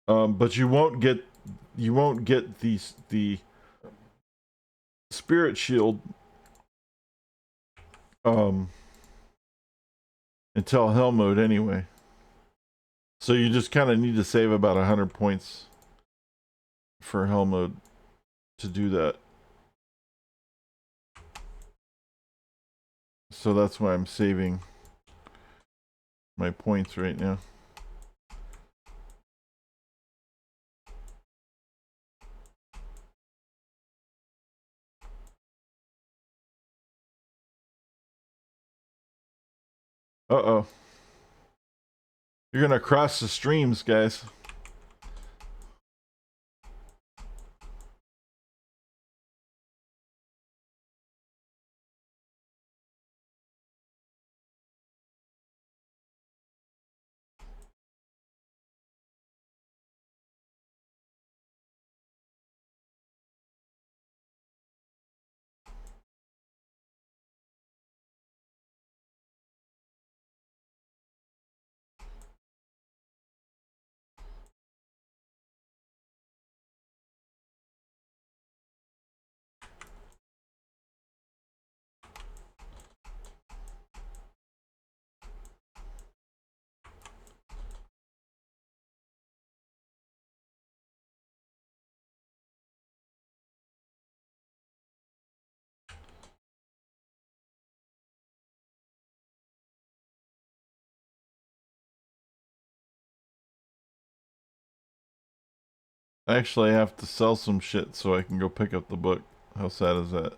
But you won't get the spirit shield until hell mode anyway. So you just kind of need to save about 100 points for hell mode to do that. So that's why I'm saving my points right now. Uh-oh. You're gonna cross the streams, guys. Actually, I have to sell some shit so I can go pick up the book. How sad is that?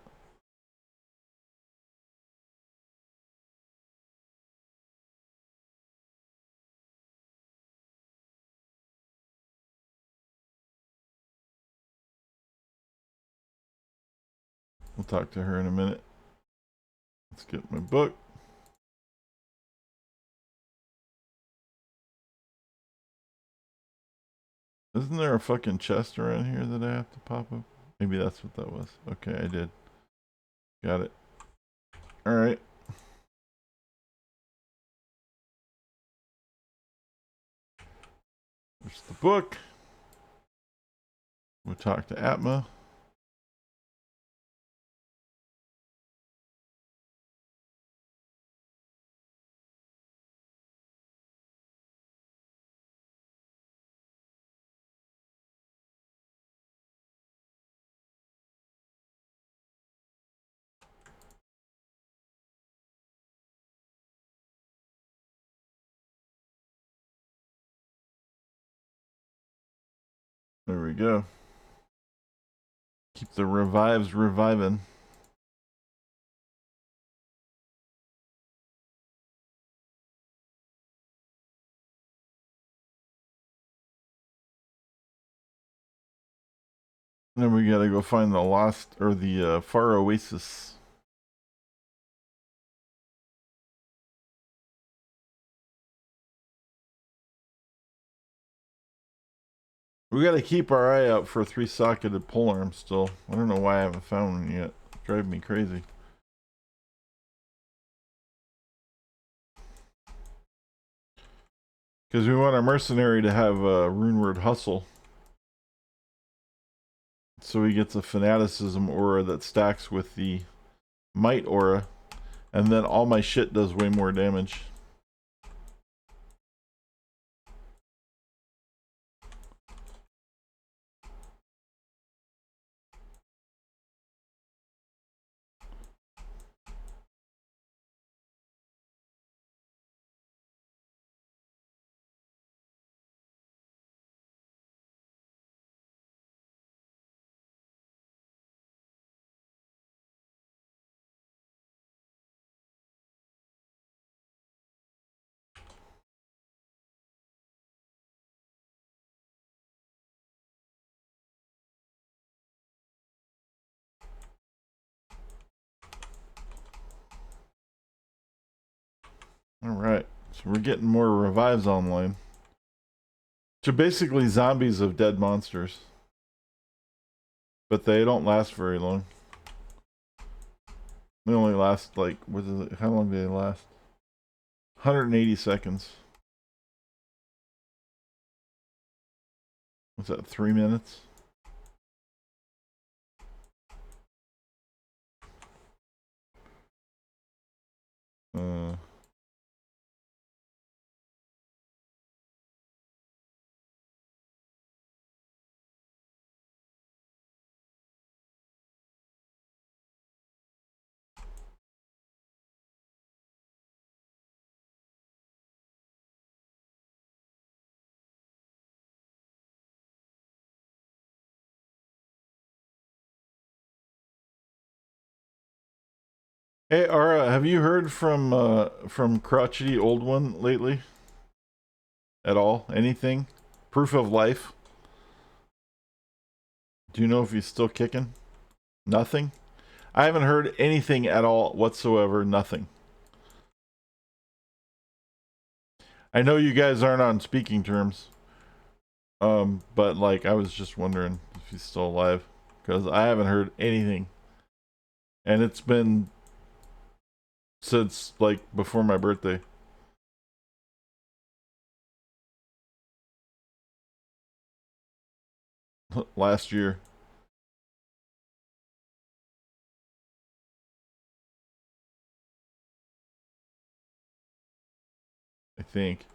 We'll talk to her in a minute. Let's get my book. Isn't there a fucking chest around here that I have to pop up? Maybe that's what that was. Okay, I did. Got it. Alright. There's the book. We'll talk to Atma. There we go. Keep the revives reviving. Then we gotta go find the lost, or the Far Oasis. We gotta keep our eye out for a 3-socketed polearm still. I don't know why I haven't found one yet. It's driving me crazy. Because we want our mercenary to have a runeward hustle. So he gets a fanaticism aura that stacks with the might aura. And then all my shit does way more damage. Alright, so we're getting more revives online. Which are basically zombies of dead monsters. But they don't last very long. They only last like, what is it? How long do they last? 180 seconds. What's that, 3 minutes? Hey, Ara, have you heard from crotchety old one lately? At all? Anything? Proof of life? Do you know if he's still kicking? Nothing? I haven't heard anything at all whatsoever. Nothing. I know you guys aren't on speaking terms. But like I was just wondering if he's still alive. Because I haven't heard anything. And it's been since like before my birthday. Last year, I think.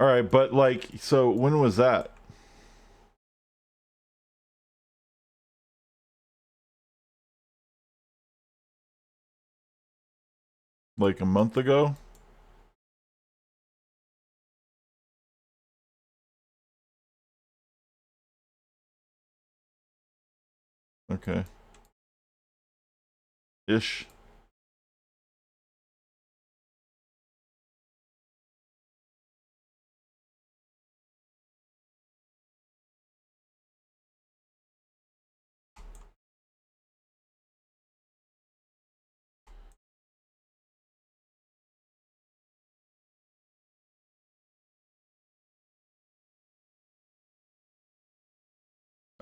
Alright, but like so when was that? Like a month ago? Okay. Ish.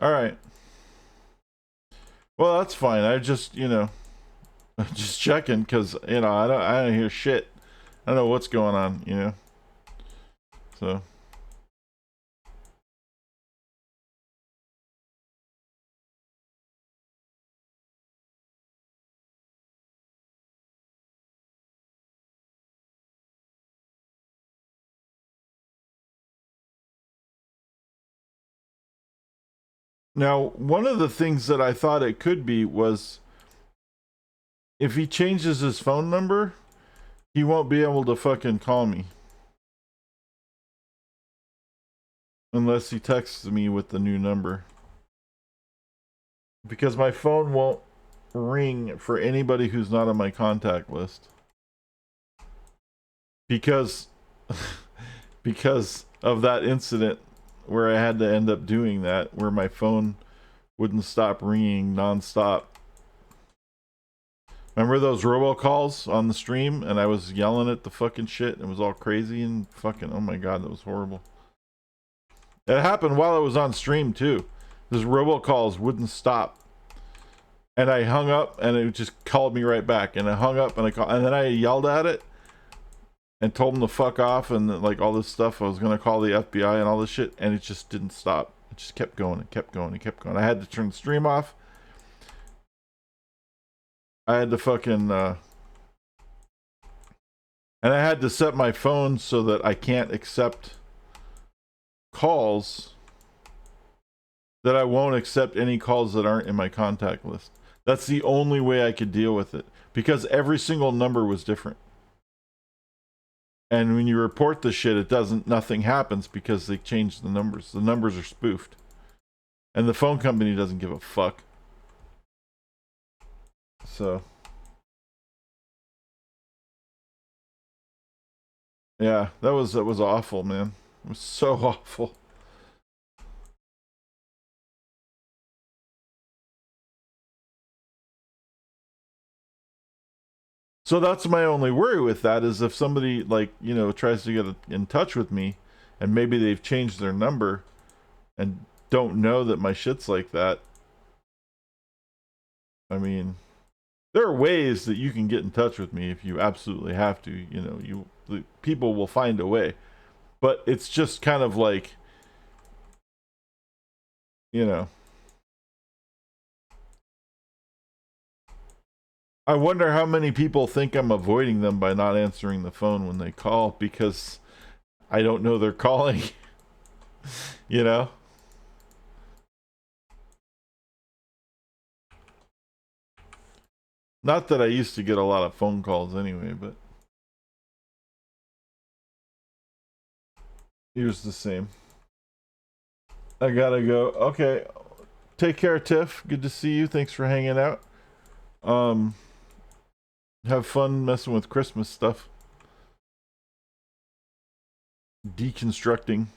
Alright. Well, that's fine. I just, just checking because I don't hear shit. I don't know what's going on. So now one of the things that I thought it could be was if he changes his phone number, he won't be able to fucking call me unless he texts me with the new number. Because my phone won't ring for anybody who's not on my contact list. Because because of that incident where I had to end up doing that, where my phone wouldn't stop ringing nonstop. Remember those robocalls on the stream and I was yelling at the fucking shit and it was all crazy and fucking, oh my god, that was horrible. It happened while I was on stream too. Those robocalls wouldn't stop. And I hung up and it just called me right back. And I hung up and and then I yelled at it and told him to fuck off and like all this stuff. I was gonna call the FBI and all this shit, and it just didn't stop. It just kept going and kept going and kept going. I had to turn the stream off. I had to fucking and I had to set my phone so that I can't accept calls, that I won't accept any calls that aren't in my contact list. That's the only way I could deal with it because every single number was different. And when you report the shit, nothing happens because they changed the numbers. The numbers are spoofed. And the phone company doesn't give a fuck. So, yeah, that was awful, man. It was so awful. So that's my only worry with that is if somebody like, tries to get in touch with me and maybe they've changed their number and don't know that my shit's like that. I mean, there are ways that you can get in touch with me if you absolutely have to, the people will find a way. But it's just kind of like, you know, I wonder how many people think I'm avoiding them by not answering the phone when they call because I don't know they're calling. you know? Not that I used to get a lot of phone calls anyway, but Here's the same. I gotta go. Okay. Take care, Tiff. Good to see you. Thanks for hanging out. Um, have fun messing with Christmas stuff. Deconstructing.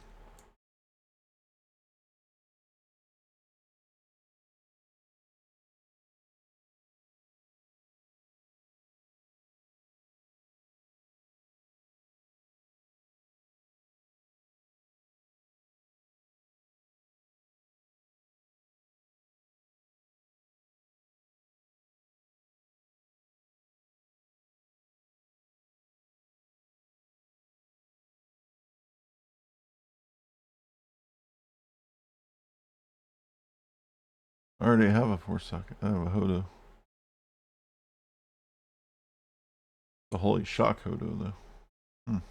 I already have a 4-socket. I have a Hodo. The Holy Shock Hodo, though. I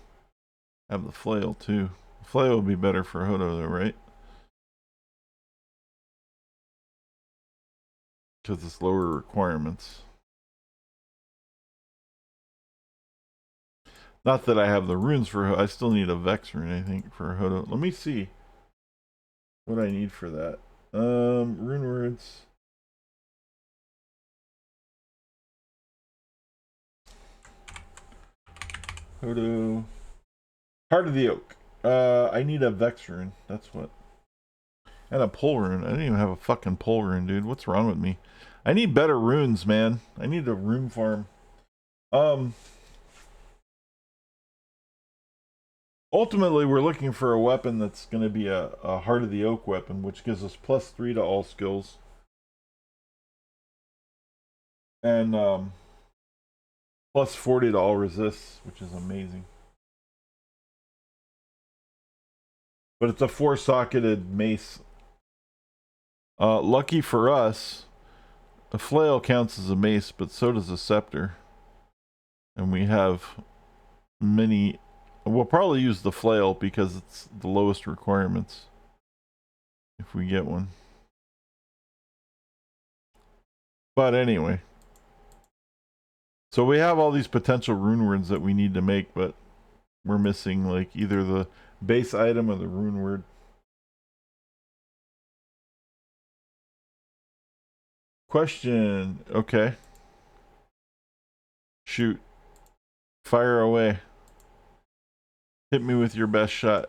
have the Flail, too. The Flail would be better for Hodo, though, right? Because it's lower requirements. Not that I have the runes for Hodo. I still need a Vex rune, I think, for Hodo. Let me see what I need for that. Rune words. Hodo. Heart of the Oak. I need a Vex rune. That's what. And a pole rune. I didn't even have a fucking pole rune, dude. What's wrong with me? I need better runes, man. I need a rune farm. Ultimately, we're looking for a weapon that's going to be a Heart of the Oak weapon, which gives us +3 to all skills. And +40 to all resists, which is amazing. But it's a 4-socketed mace. Lucky for us, a flail counts as a mace, but so does a scepter. And we have many. We'll probably use the flail because it's the lowest requirements. If we get one. But anyway. So we have all these potential rune words that we need to make, but we're missing like either the base item or the rune word. Question. Okay. Shoot. Fire away. Hit me with your best shot.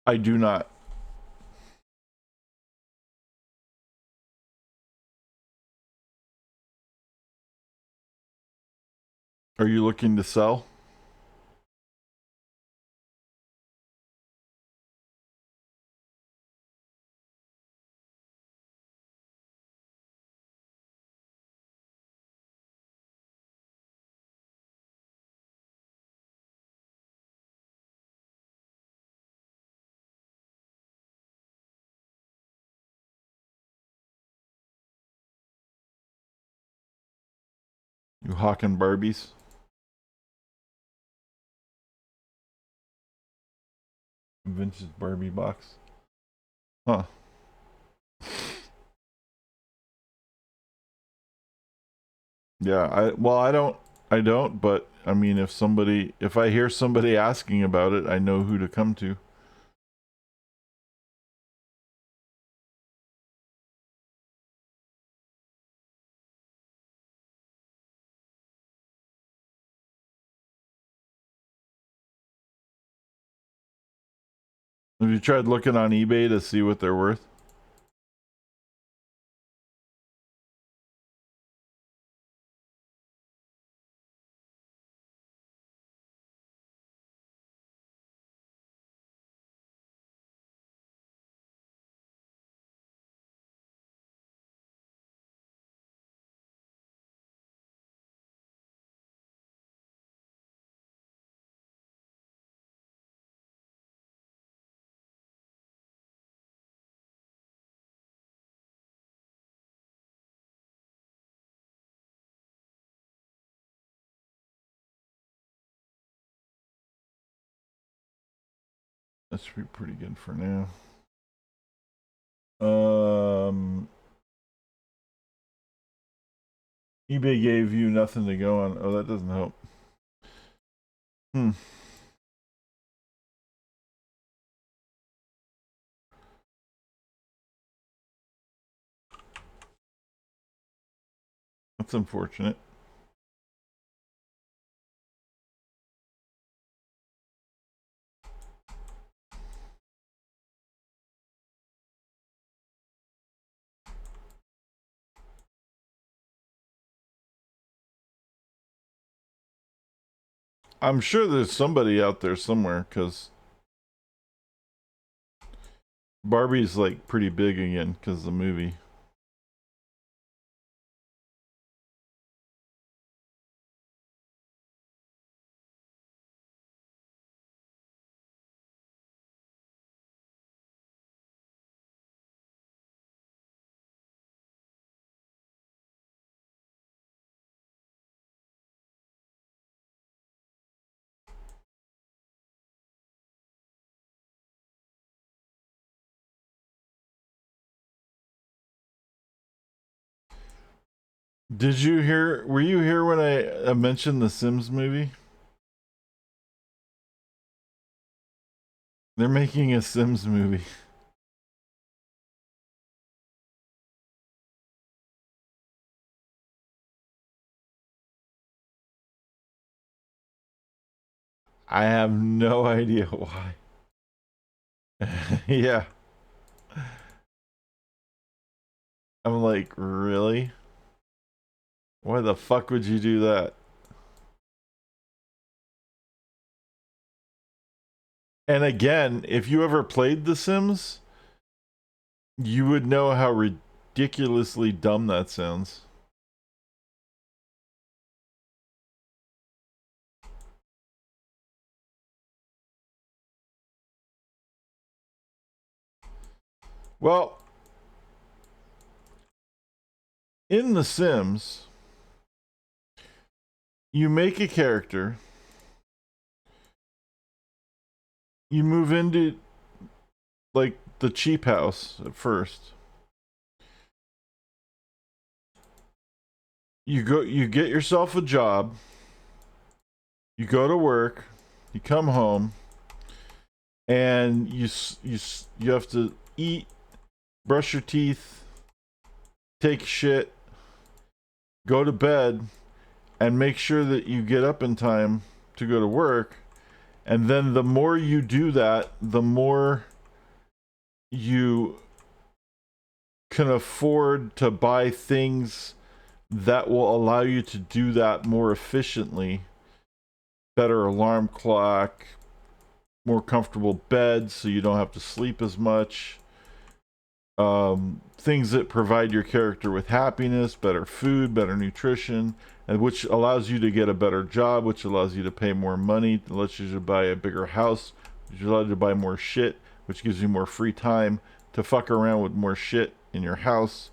I do not. Are you looking to sell? You hawking Barbies? Vintage Barbie box. Huh. Yeah, I don't, but I mean if I hear somebody asking about it, I know who to come to. Have you tried looking on eBay to see what they're worth? That should be pretty good for now. eBay gave you nothing to go on. Oh, that doesn't help. That's unfortunate. I'm sure there's somebody out there somewhere, because Barbie's like pretty big again because of the movie. Did you hear? Were you here when I mentioned the Sims movie? They're making a Sims movie. I have no idea why. Yeah. I'm like, really? Why the fuck would you do that? And again, if you ever played The Sims, you would know how ridiculously dumb that sounds. Well, in The Sims, you make a character, you move into like the cheap house at first. You get yourself a job, you go to work, you come home, and you have to eat, brush your teeth, take shit, go to bed, and make sure that you get up in time to go to work. And then the more you do that, the more you can afford to buy things that will allow you to do that more efficiently. Better alarm clock, more comfortable bed so you don't have to sleep as much. Things that provide your character with happiness, better food, better nutrition, and which allows you to get a better job, which allows you to pay more money, lets you to buy a bigger house, which allows you to buy more shit, which gives you more free time to fuck around with more shit in your house.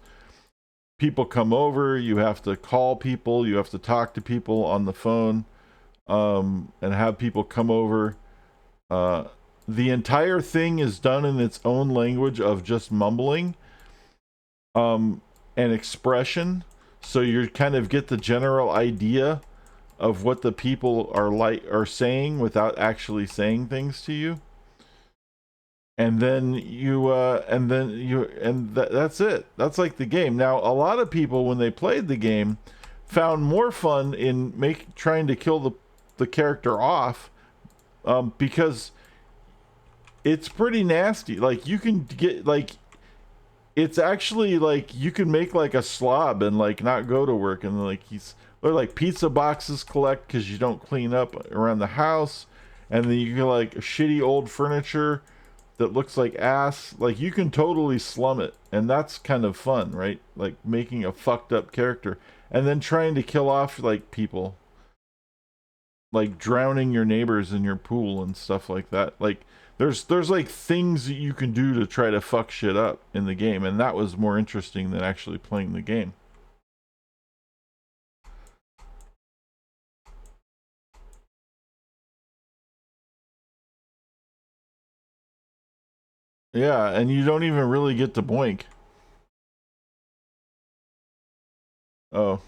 People come over, you have to call people, you have to talk to people on the phone, and have people come over. The entire thing is done in its own language of just mumbling and expression, so you kind of get the general idea of what the people are saying without actually saying things to you. And then that's it. That's like the game. Now, a lot of people, when they played the game, found more fun in trying to kill the character off, because it's pretty nasty. Like, you can get like, it's actually like you can make like a slob and like not go to work, and like or like pizza boxes collect because you don't clean up around the house, and then you get like shitty old furniture that looks like ass. Like, you can totally slum it, and that's kind of fun, right? Like making a fucked up character and then trying to kill off like people, like drowning your neighbors in your pool and stuff like that. Like, there's like things that you can do to try to fuck shit up in the game, and that was more interesting than actually playing the game. Yeah, and you don't even really get to boink. Oh.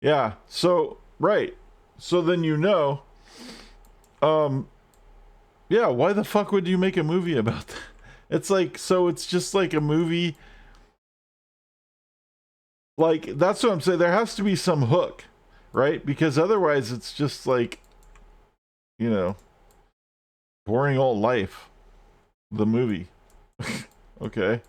Yeah. So, right. So then um yeah, why the fuck would you make a movie about that? It's like, so it's just like a movie. Like, that's what I'm saying. There has to be some hook, right? Because otherwise it's just like, you know, boring old life. The movie. Okay.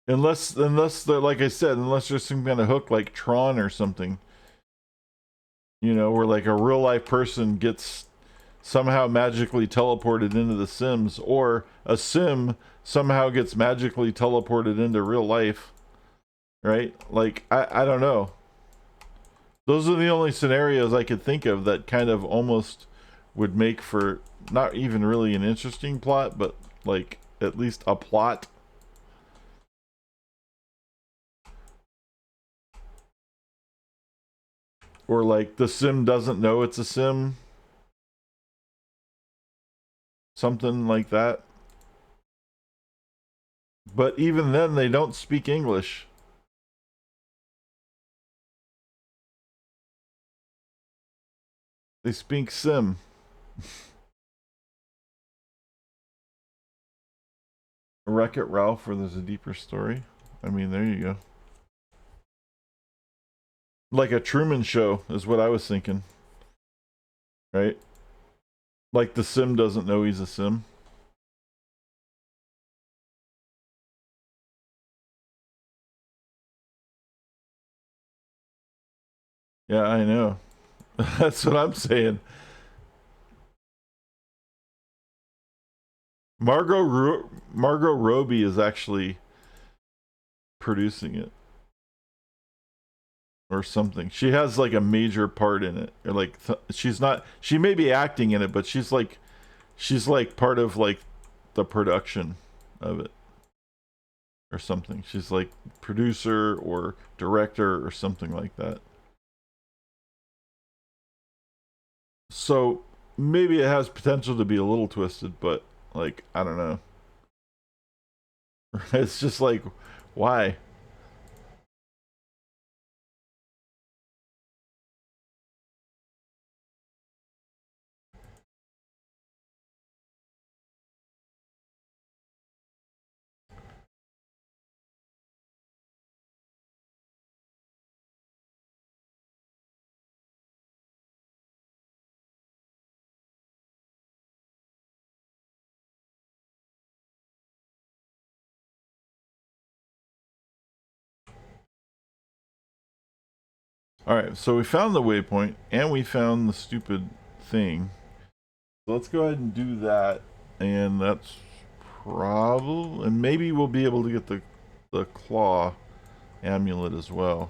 Unless they're, like I said, unless there's some kind of hook like Tron or something, where like a real life person gets somehow magically teleported into the Sims, or a Sim somehow gets magically teleported into real life, right? Like, I don't know. Those are the only scenarios I could think of that kind of almost would make for not even really an interesting plot, but like at least a plot. Or like the Sim doesn't know it's a Sim. Something like that. But even then, they don't speak English. They speak Sim. Wreck-It Ralph, where there's a deeper story. I mean, there you go. Like a Truman Show is what I was thinking. Right? Like the Sim doesn't know he's a Sim. Yeah, I know. That's what I'm saying. Margot Robbie is actually producing it or something. She has like a major part in it. Or like she's not. She may be acting in it, but she's like part of like the production of it or something. She's like producer or director or something like that. So maybe it has potential to be a little twisted, but like I don't know. It's just like why? All right, so we found the waypoint and we found the stupid thing. So let's go ahead and do that, and that's probably, and maybe we'll be able to get the claw amulet as well.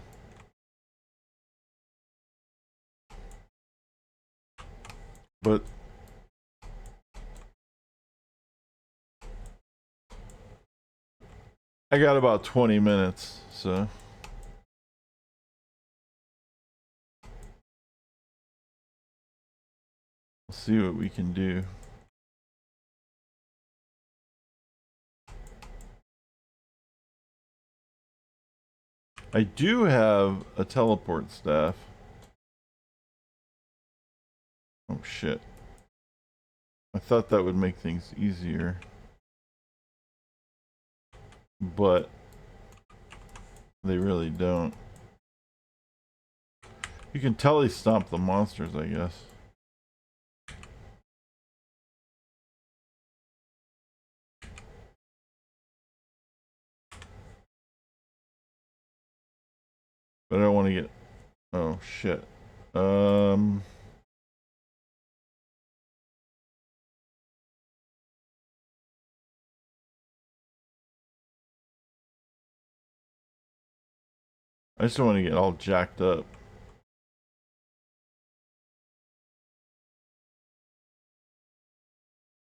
But I got about 20 minutes, so we'll see what we can do. I do have a teleport staff. Oh shit. I thought that would make things easier. But they really don't. You can tele-stomp the monsters, I guess. But I don't want to get... Oh shit. I just don't want to get all jacked up.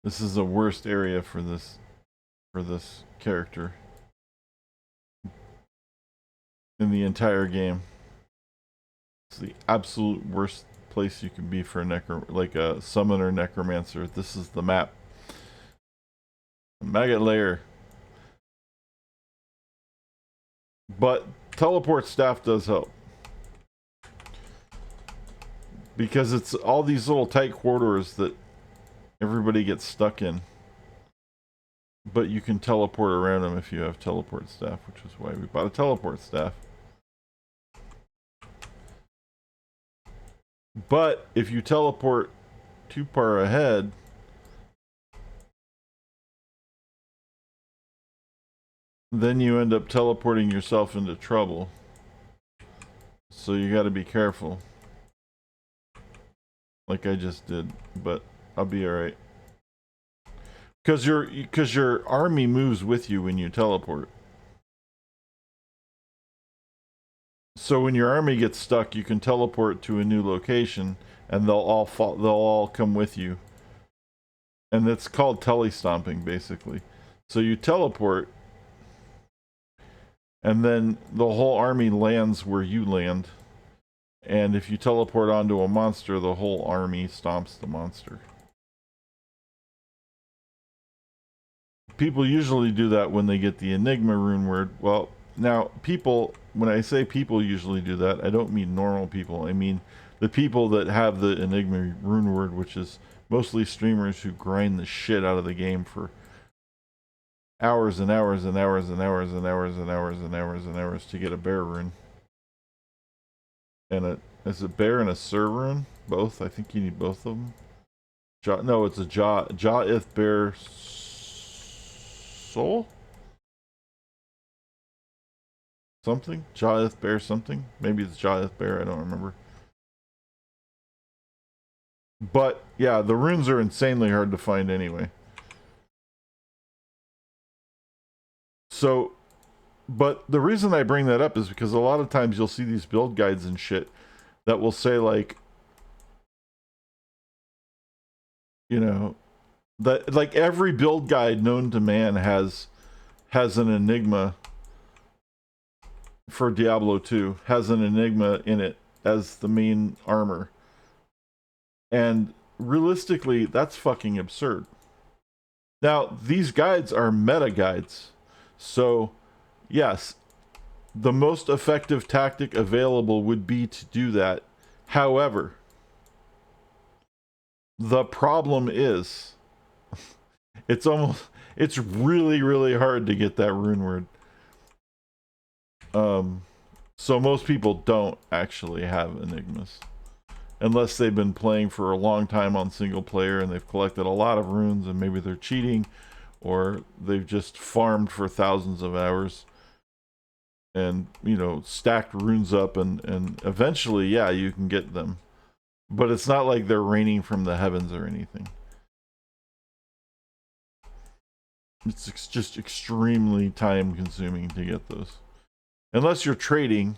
This is the worst area for this character in the entire game. It's the absolute worst place you can be for a summoner necromancer. This is the map. Maggot layer. But teleport staff does help. Because it's all these little tight corridors that everybody gets stuck in. But you can teleport around them if you have teleport staff, which is why we bought a teleport staff. But if you teleport too far ahead, then you end up teleporting yourself into trouble. So you got to be careful. Like I just did, but I'll be alright. Because your army moves with you when you teleport. So when your army gets stuck, you can teleport to a new location, and they'll all come with you. And it's called telestomping, basically. So you teleport, and then the whole army lands where you land. And if you teleport onto a monster, the whole army stomps the monster. People usually do that when they get the Enigma rune word. Well, now, when I say people usually do that, I don't mean normal people. I mean the people that have the Enigma rune word, which is mostly streamers who grind the shit out of the game for hours and hours and hours and hours and hours and hours and hours and hours to get a bear rune. And is it bear and a Sir rune? Both? I think you need both of them. No, it's a Jaith bear soul? Something? Jaith bear something? Maybe it's Jaith bear, I don't remember. But yeah, the runes are insanely hard to find anyway. So, but the reason I bring that up is because a lot of times you'll see these build guides and shit that will say like, you know, that like every build guide known to man has an enigma for Diablo 2, has an enigma in it as the main armor. And realistically, that's fucking absurd. Now, these guides are meta guides. So, yes, the most effective tactic available would be to do that. However, the problem is it's really, really hard to get that rune word. So most people don't actually have enigmas. Unless they've been playing for a long time on single player and they've collected a lot of runes and maybe they're cheating or they've just farmed for thousands of hours and, you know, stacked runes up and eventually, yeah, you can get them. But it's not like they're raining from the heavens or anything. It's just extremely time consuming to get those. Unless you're trading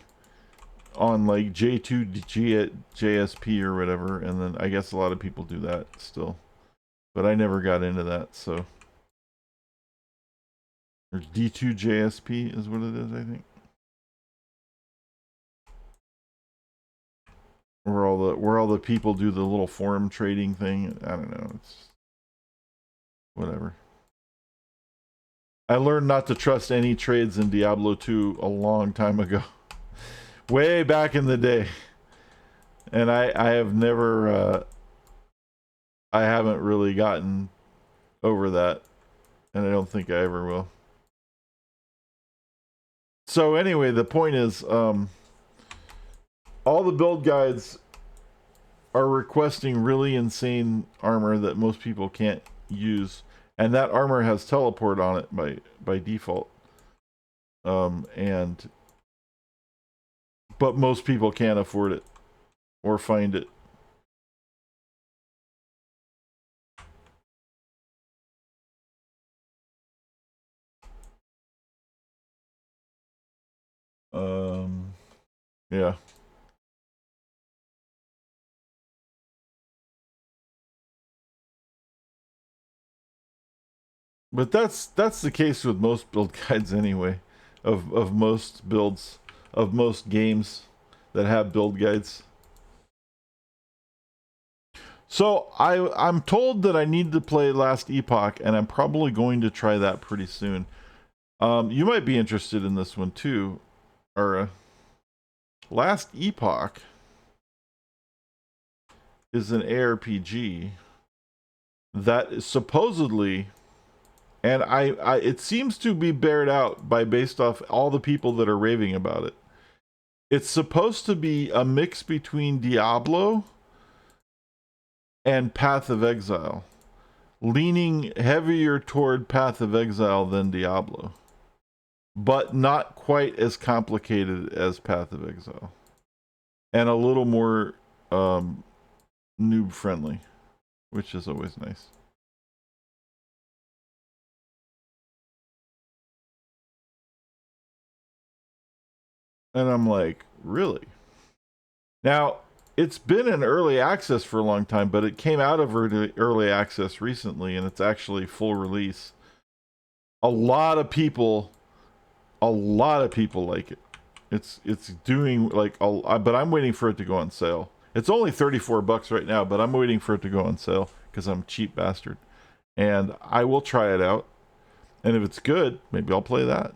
on like J2 JSP or whatever, and then I guess a lot of people do that still. But I never got into that, so. Or D2 JSP is what it is, I think. Where all the people do the little forum trading thing. I don't know. It's whatever. I learned not to trust any trades in Diablo 2 a long time ago. Way back in the day. And I have never I haven't really gotten over that. And I don't think I ever will. So anyway, the point is all the build guides are requesting really insane armor that most people can't use, and that armor has teleport on it by default. But most people can't afford it or find it. Yeah. But that's the case with most build guides anyway, of most builds, of most games that have build guides. So I'm told that I need to play Last Epoch, and I'm probably going to try that pretty soon. You might be interested in this one too, or Last Epoch is an ARPG that is supposedly, and I it seems to be bared out by based off all the people that are raving about it. It's supposed to be a mix between Diablo and Path of Exile, leaning heavier toward Path of Exile than Diablo, but not quite as complicated as Path of Exile, and a little more noob friendly, which is always nice. And I'm like, really? Now, it's been in early access for a long time, but it came out of early access recently, and it's actually full release. A lot of people like it. It's doing like but I'm waiting for it to go on sale. It's only $34 right now, but I'm waiting for it to go on sale because I'm a cheap bastard. And I will try it out. And if it's good, maybe I'll play that.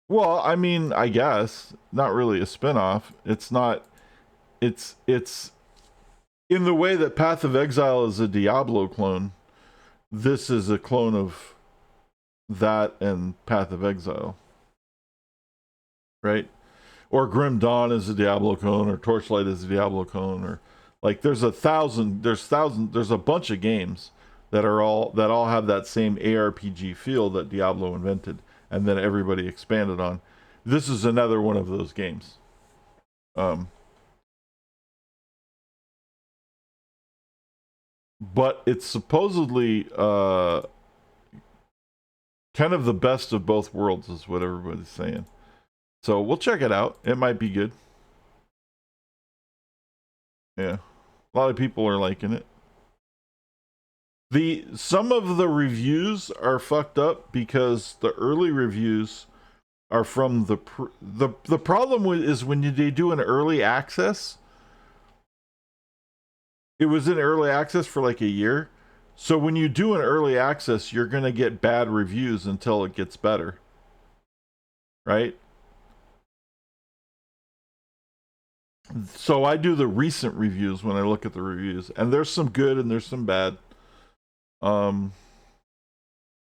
Well, I mean, I guess not really a spin-off. It's not it's in the way that Path of Exile is a Diablo clone. This is a clone of that and Path of Exile. Right? Or Grim Dawn is a Diablo clone, or Torchlight is a Diablo clone, or like there's a bunch of games that all have that same ARPG feel that Diablo invented and then everybody expanded on. This is another one of those games. But it's supposedly kind of the best of both worlds is what everybody's saying. So we'll check it out. It might be good. Yeah. A lot of people are liking it. Some of the reviews are fucked up because the early reviews are from the problem is when they do an early access. It was in early access for like a year. So when you do an early access, you're going to get bad reviews until it gets better. Right? So I do the recent reviews when I look at the reviews, and there's some good and there's some bad. But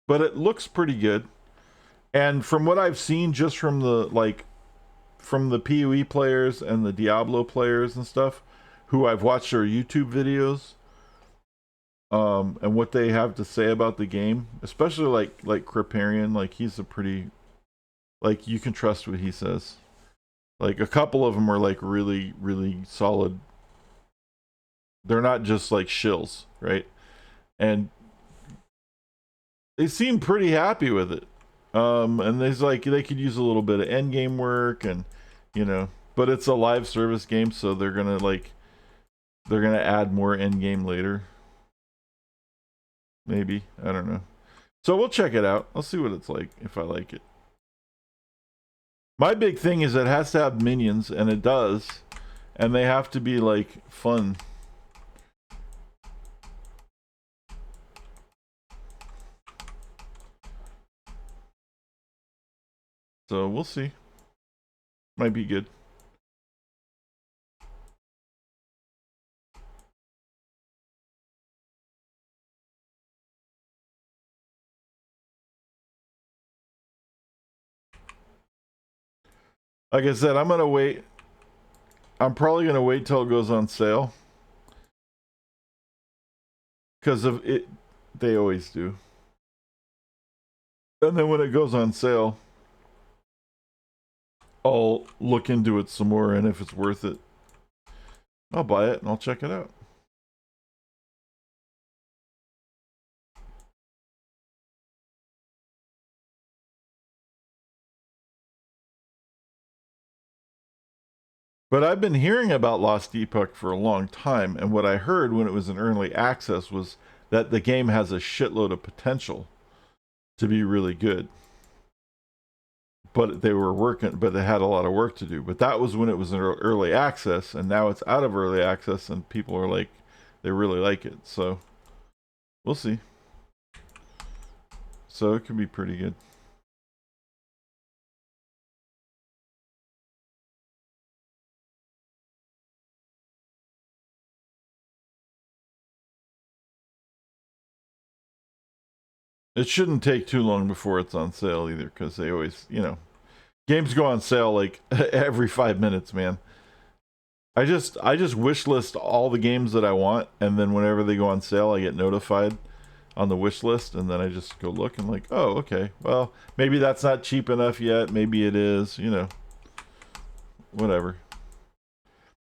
it looks pretty good. And from what I've seen just from the PoE players and the Diablo players and stuff who I've watched their YouTube videos and what they have to say about the game, especially like Kriparian, like he's a pretty, like you can trust what he says. Like a couple of them are like really, really solid. They're not just like shills, right? And they seem pretty happy with it. And there's like they could use a little bit of end game work, and but it's a live service game, so they're gonna add more end game later. Maybe, I don't know. So we'll check it out. I'll see what it's like if I like it. My big thing is it has to have minions, and it does, and they have to be like fun. So we'll see. Might be good. Like I said, I'm gonna wait. I'm probably gonna wait till it goes on sale. Because of it, they always do. And then when it goes on sale, I'll look into it some more, and if it's worth it, I'll buy it and I'll check it out. But I've been hearing about Lost Epoch for a long time, and what I heard when it was in early access was that the game has a shitload of potential to be really good. but they were working, but they had a lot of work to do. But that was when it was in early access, and now it's out of early access, and people are like, they really like it. So we'll see. So it could be pretty good. It shouldn't take too long before it's on sale either, because they always, games go on sale like every 5 minutes, man. I just wish list all the games that I want, and then whenever they go on sale, I get notified on the wish list, and then I just go look and like, oh, okay, well, maybe that's not cheap enough yet. Maybe it is, whatever.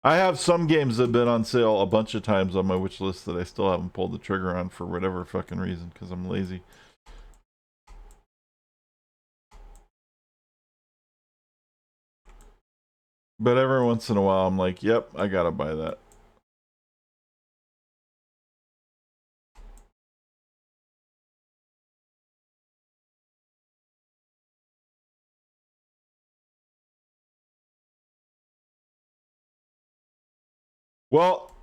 I have some games that have been on sale a bunch of times on my wish list that I still haven't pulled the trigger on for whatever fucking reason, because I'm lazy. But every once in a while, I'm like, yep, I gotta buy that. Well,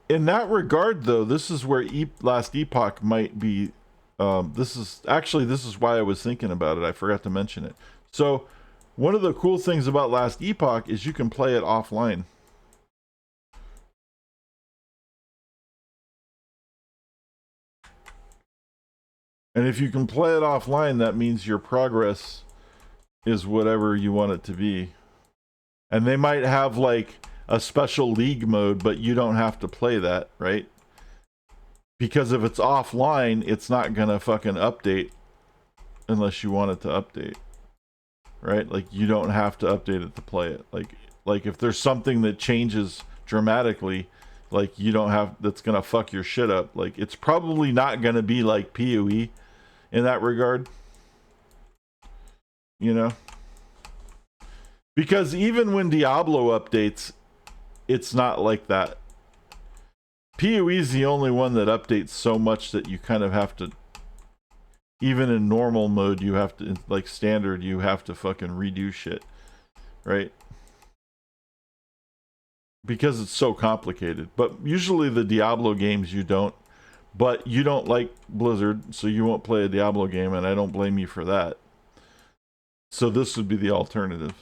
in that regard, though, this is where Last Epoch might be. This is why I was thinking about it. I forgot to mention it. So, one of the cool things about Last Epoch is you can play it offline. And if you can play it offline, that means your progress is whatever you want it to be. And they might have like a special league mode, but you don't have to play that, right? Because if it's offline, it's not gonna fucking update unless you want it to update, right? Like you don't have to update it to play it. Like if there's something that changes dramatically, like you don't have, that's gonna fuck your shit up. Like it's probably not gonna be like PoE in that regard, you know? Because even when Diablo updates, it's not like that. PoE is the only one that updates so much that you kind of have to, even in normal mode, you have to, like standard, you have to fucking redo shit, right? Because it's so complicated. But usually the Diablo games you don't. But you don't like Blizzard, so you won't play a Diablo game, and I don't blame you for that. So this would be the alternative.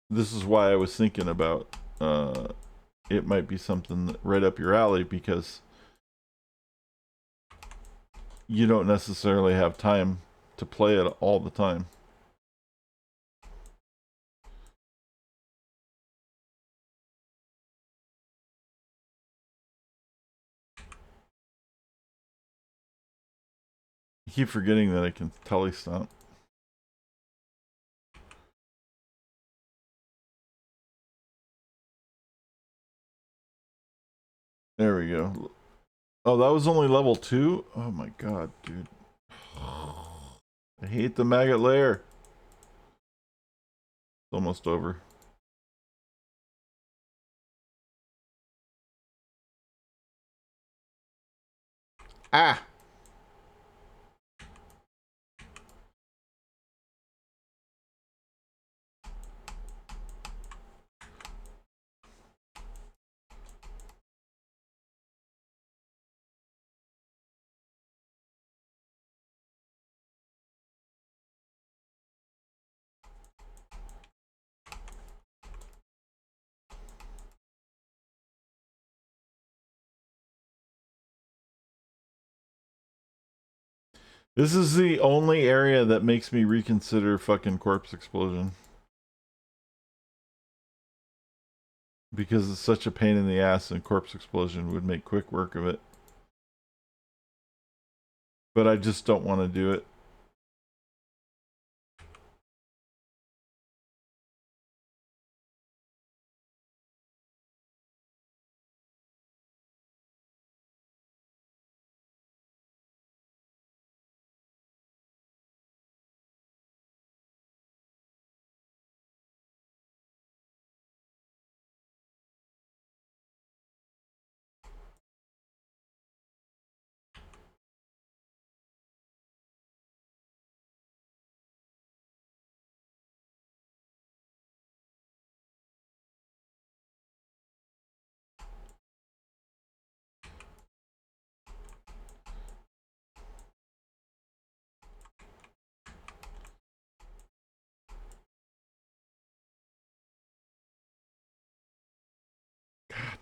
This is why I was thinking about it might be something right up your alley, because you don't necessarily have time to play it all the time. I keep forgetting that I can telestomp. There we go. Oh, that was only level 2? Oh my god, dude. I hate the maggot lair. It's almost over. Ah! This is the only area that makes me reconsider fucking Corpse Explosion. Because it's such a pain in the ass, and Corpse Explosion would make quick work of it. But I just don't want to do it.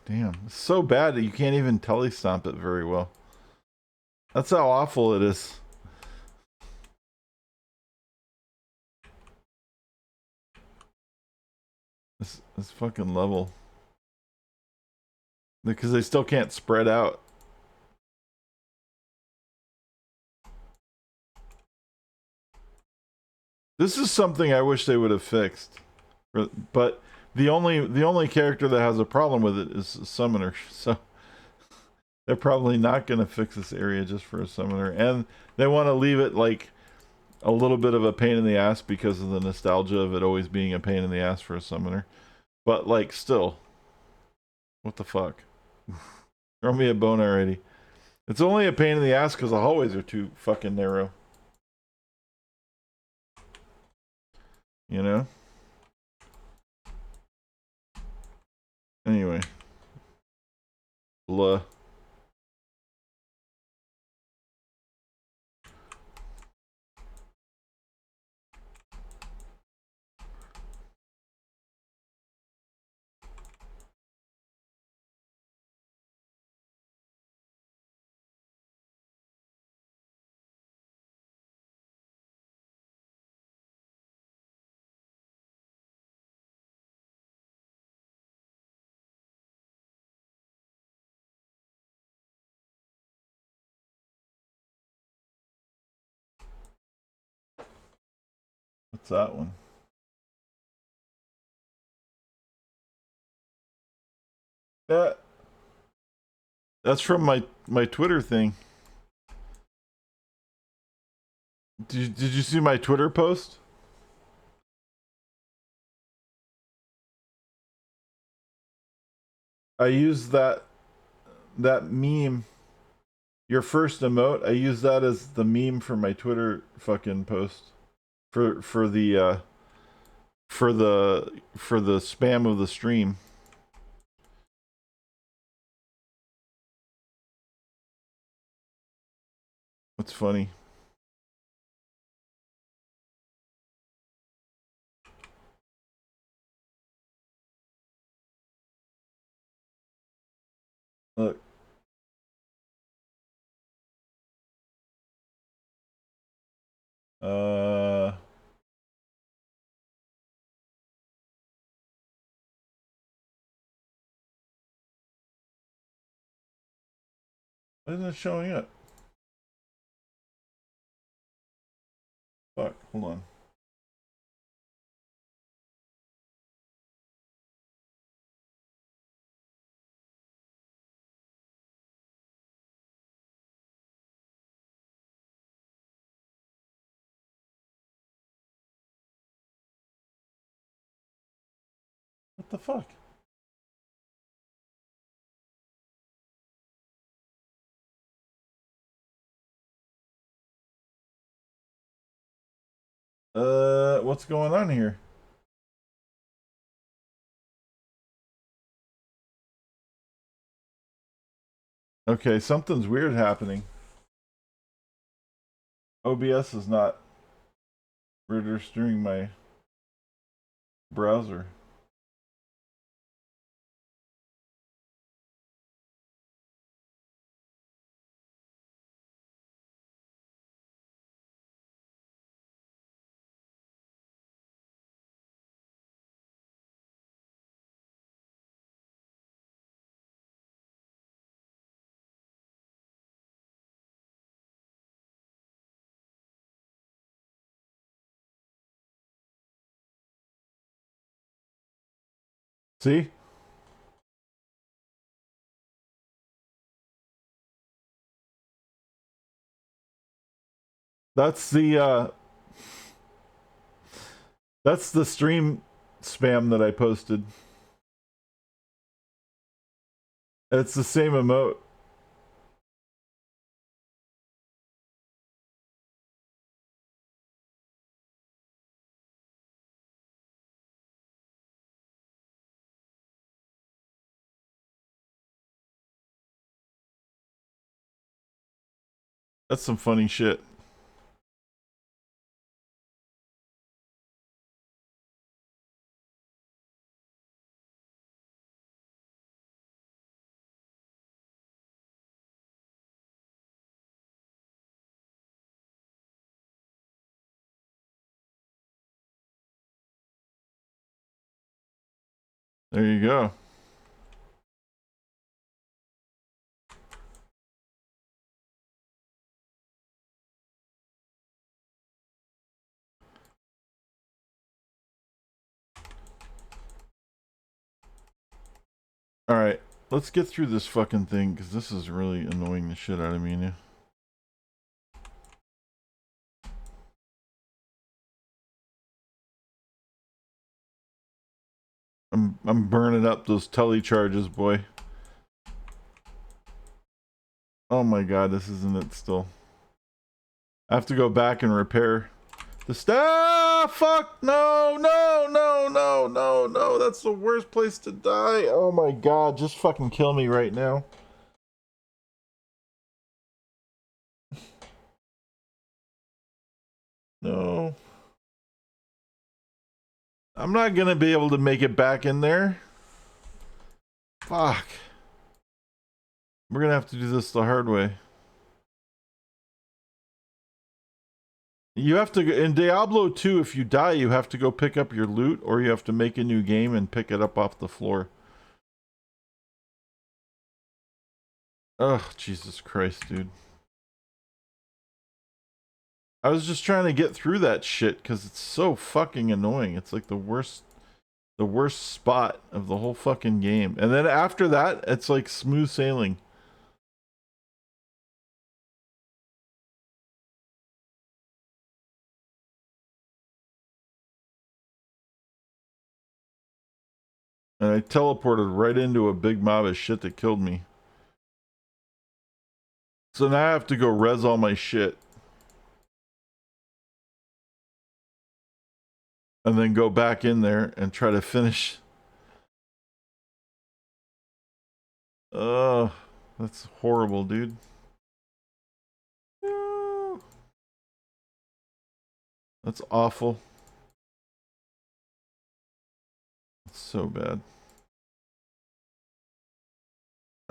Damn, it's so bad that you can't even telestomp it very well. That's how awful it is. This fucking level. Because they still can't spread out. This is something I wish they would have fixed. But the only character that has a problem with it is a summoner. So they're probably not going to fix this area just for a summoner. And they want to leave it like a little bit of a pain in the ass because of the nostalgia of it always being a pain in the ass for a summoner. But like still, what the fuck? Throw me a bone already. It's only a pain in the ass because the hallways are too fucking narrow. You know? Anyway. Blah. What's that one? That that's from my Twitter thing. Did you see my Twitter post? I used that meme. Your first emote. I used that as the meme for my Twitter fucking post for the for the spam of the stream. What's funny? Look. Uh. Why isn't it showing up? Fuck. Hold on. What the fuck? What's going on here? Okay, something's weird happening. OBS is not registering my browser. See? That's the stream spam that I posted. It's the same emote. That's some funny shit. There you go. Alright, let's get through this fucking thing, because this is really annoying the shit out of me now. I'm burning up those telly charges, boy. Oh my god, this isn't it still. I have to go back and repair the stuff. Fuck, no, no, no, no, no, no. That's the worst place to die. Oh my god, just fucking kill me right now. No. I'm not gonna be able to make it back in there. Fuck. We're gonna have to do this the hard way. You have to, in Diablo 2, if you die, you have to go pick up your loot, or you have to make a new game and pick it up off the floor. Ugh, Jesus Christ, dude. I was just trying to get through that shit, because it's so fucking annoying. It's like the worst spot of the whole fucking game. And then after that, it's like smooth sailing. And I teleported right into a big mob of shit that killed me. So now I have to go res all my shit. And then go back in there and try to finish. Ugh, that's horrible, dude. That's awful. It's so bad.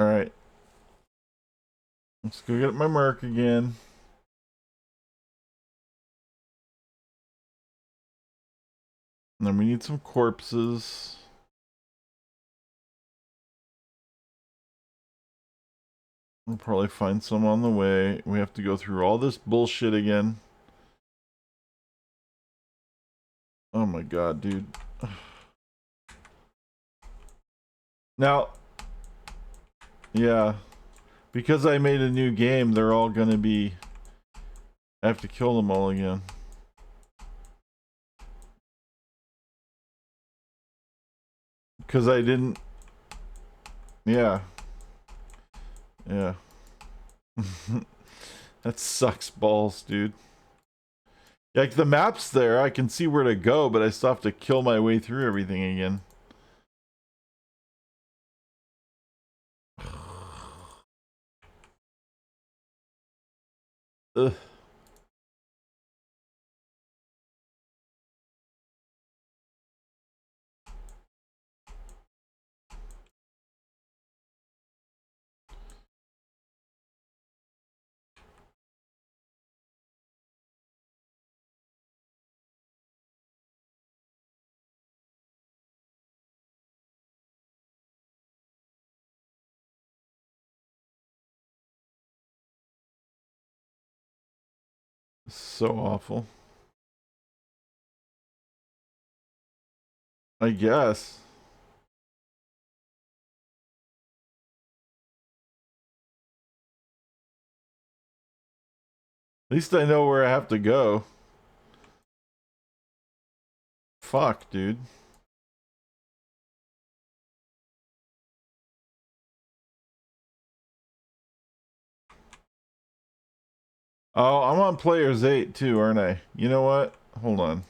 Alright. Let's go get my mark again. And then we need some corpses. We'll probably find some on the way. We have to go through all this bullshit again. Oh my god, dude. Now, yeah, because I made a new game, they're all gonna be... I have to kill them all again. Because I didn't... Yeah. Yeah. That sucks balls, dude. Like, the map's there, I can see where to go, but I still have to kill my way through everything again. Ugh. So awful. I guess. At least I know where I have to go. Fuck, dude. Oh, I'm on players 8 too, aren't I? You know what? Hold on.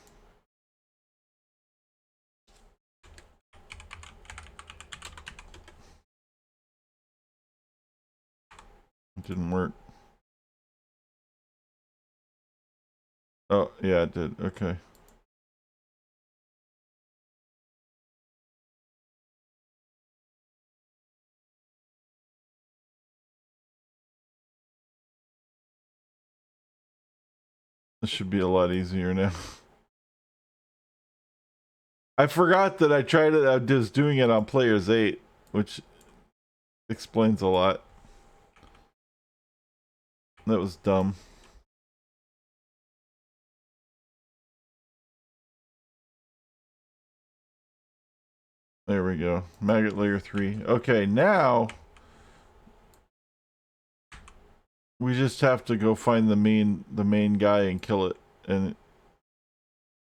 It didn't work. Oh, yeah, it did. Okay. This should be a lot easier now. I forgot that I tried it. I was doing it on Players 8, which explains a lot. That was dumb. There we go. Maggot layer 3. Okay, now we just have to go find the main guy and kill it. And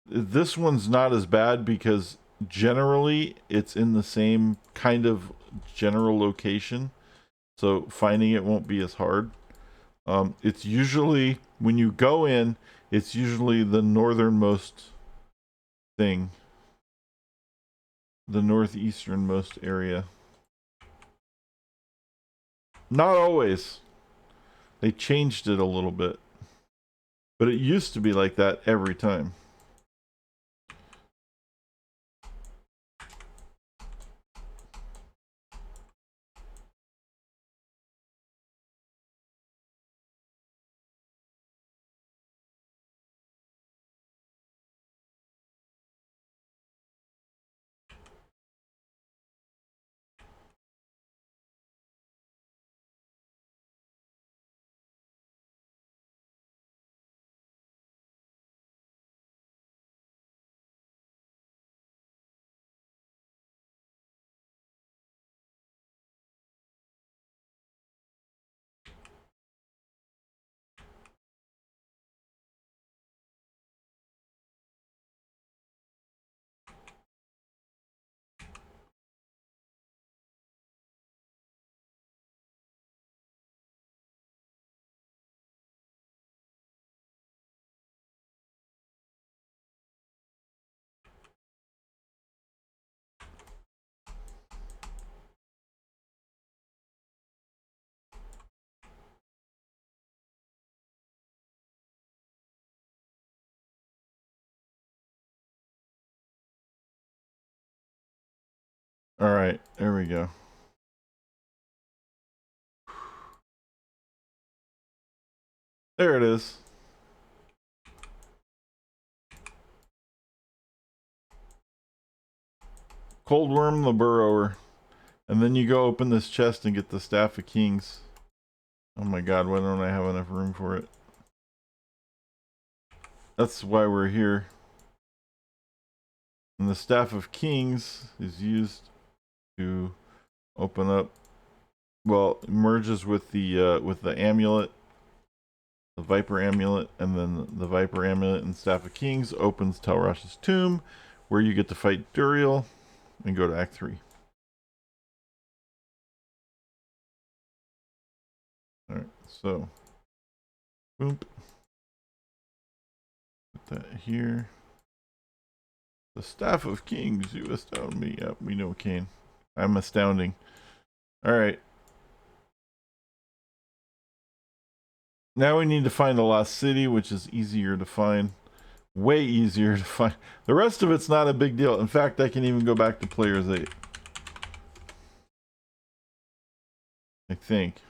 this one's not as bad because generally it's in the same kind of general location. So finding it won't be as hard. It's usually, when you go in, it's usually the northernmost thing. The northeasternmost area. Not always. They changed it a little bit. But it used to be like that every time. Alright, there we go. There it is. Cold Worm the Burrower. And then you go open this chest and get the Staff of Kings. Oh my god, why don't I have enough room for it? That's why we're here. And the Staff of Kings is used to open up, well, it merges with the amulet, the Viper amulet, and then the Viper amulet and Staff of Kings opens Telrash's tomb, where you get to fight Duriel and go to Act 3. Alright, so boom. Put that here. The Staff of Kings, you astound me. Yep, we know Kane. I'm astounding. Alright. Now we need to find the Lost City, which is easier to find. Way easier to find. The rest of it's not a big deal. In fact, I can even go back to Players 8. I think.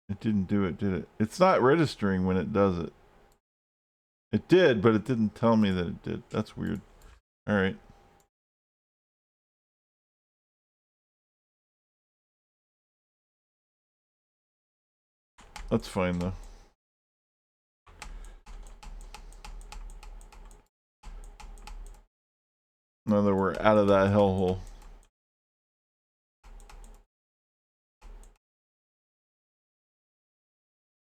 It didn't do it, did it? It's not registering when it does it. It did, but it didn't tell me that it did. That's weird. Alright. That's fine, though. Now that we're out of that hellhole.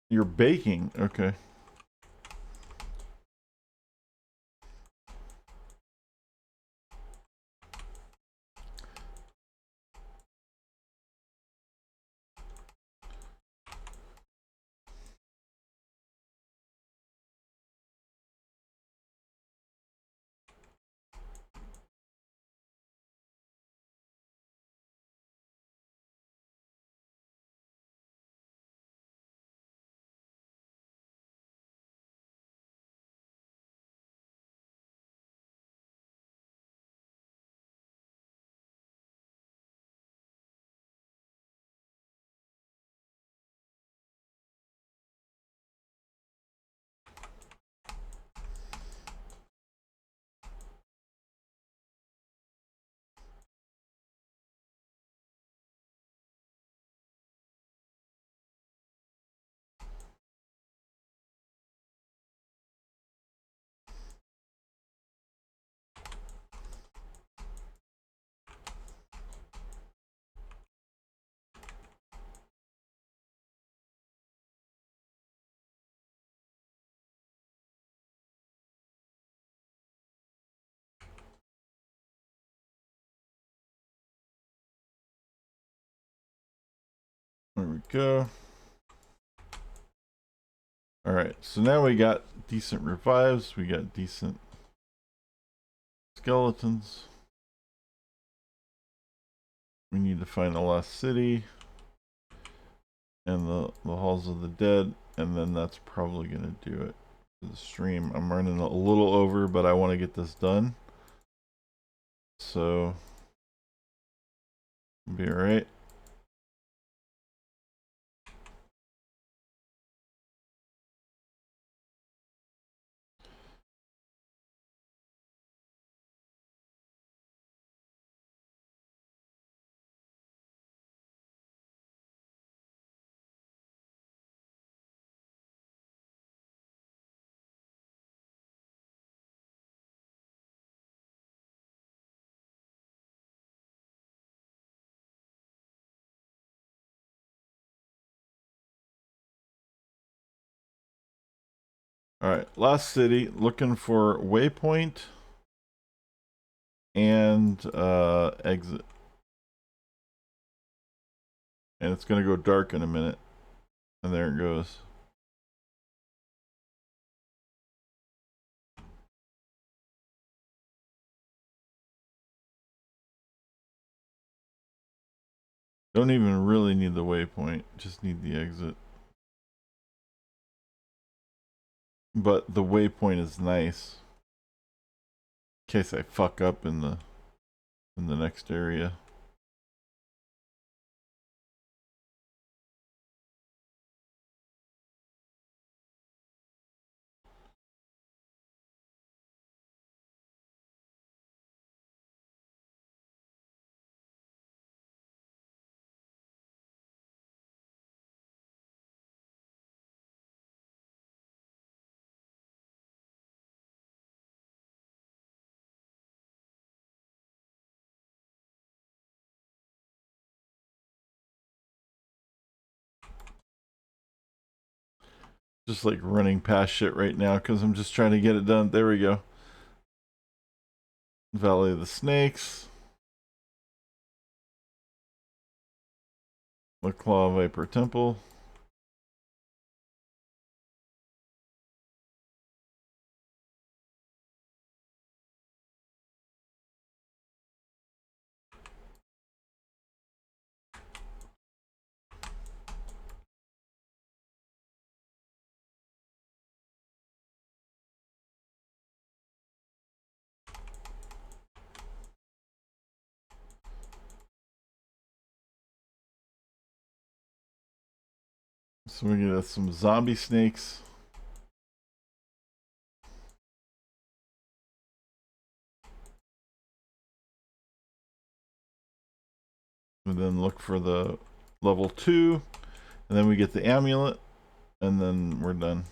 You're baking. Okay. There we go. Alright, so now we got decent revives, we got decent skeletons. We need to find the last city and the halls of the dead, and then that's probably gonna do it for the stream. I'm running a little over, but I want to get this done. So be alright. Alright, last city, looking for waypoint and exit. And it's gonna go dark in a minute. And there it goes. Don't even really need the waypoint, just need the exit. But the waypoint is nice. In case I fuck up in the next area. Just like running past shit right now because I'm just trying to get it done. There we go. Valley of the Snakes. The Claw Viper Temple. So we get some zombie snakes. And then look for the level 2. And then we get the amulet. And then we're done.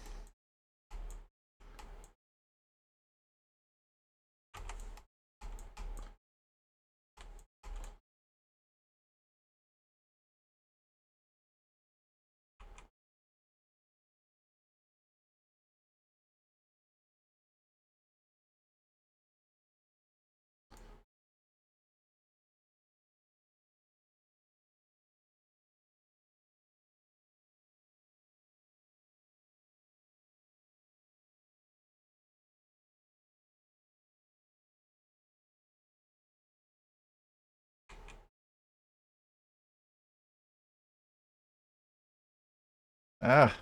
Ah.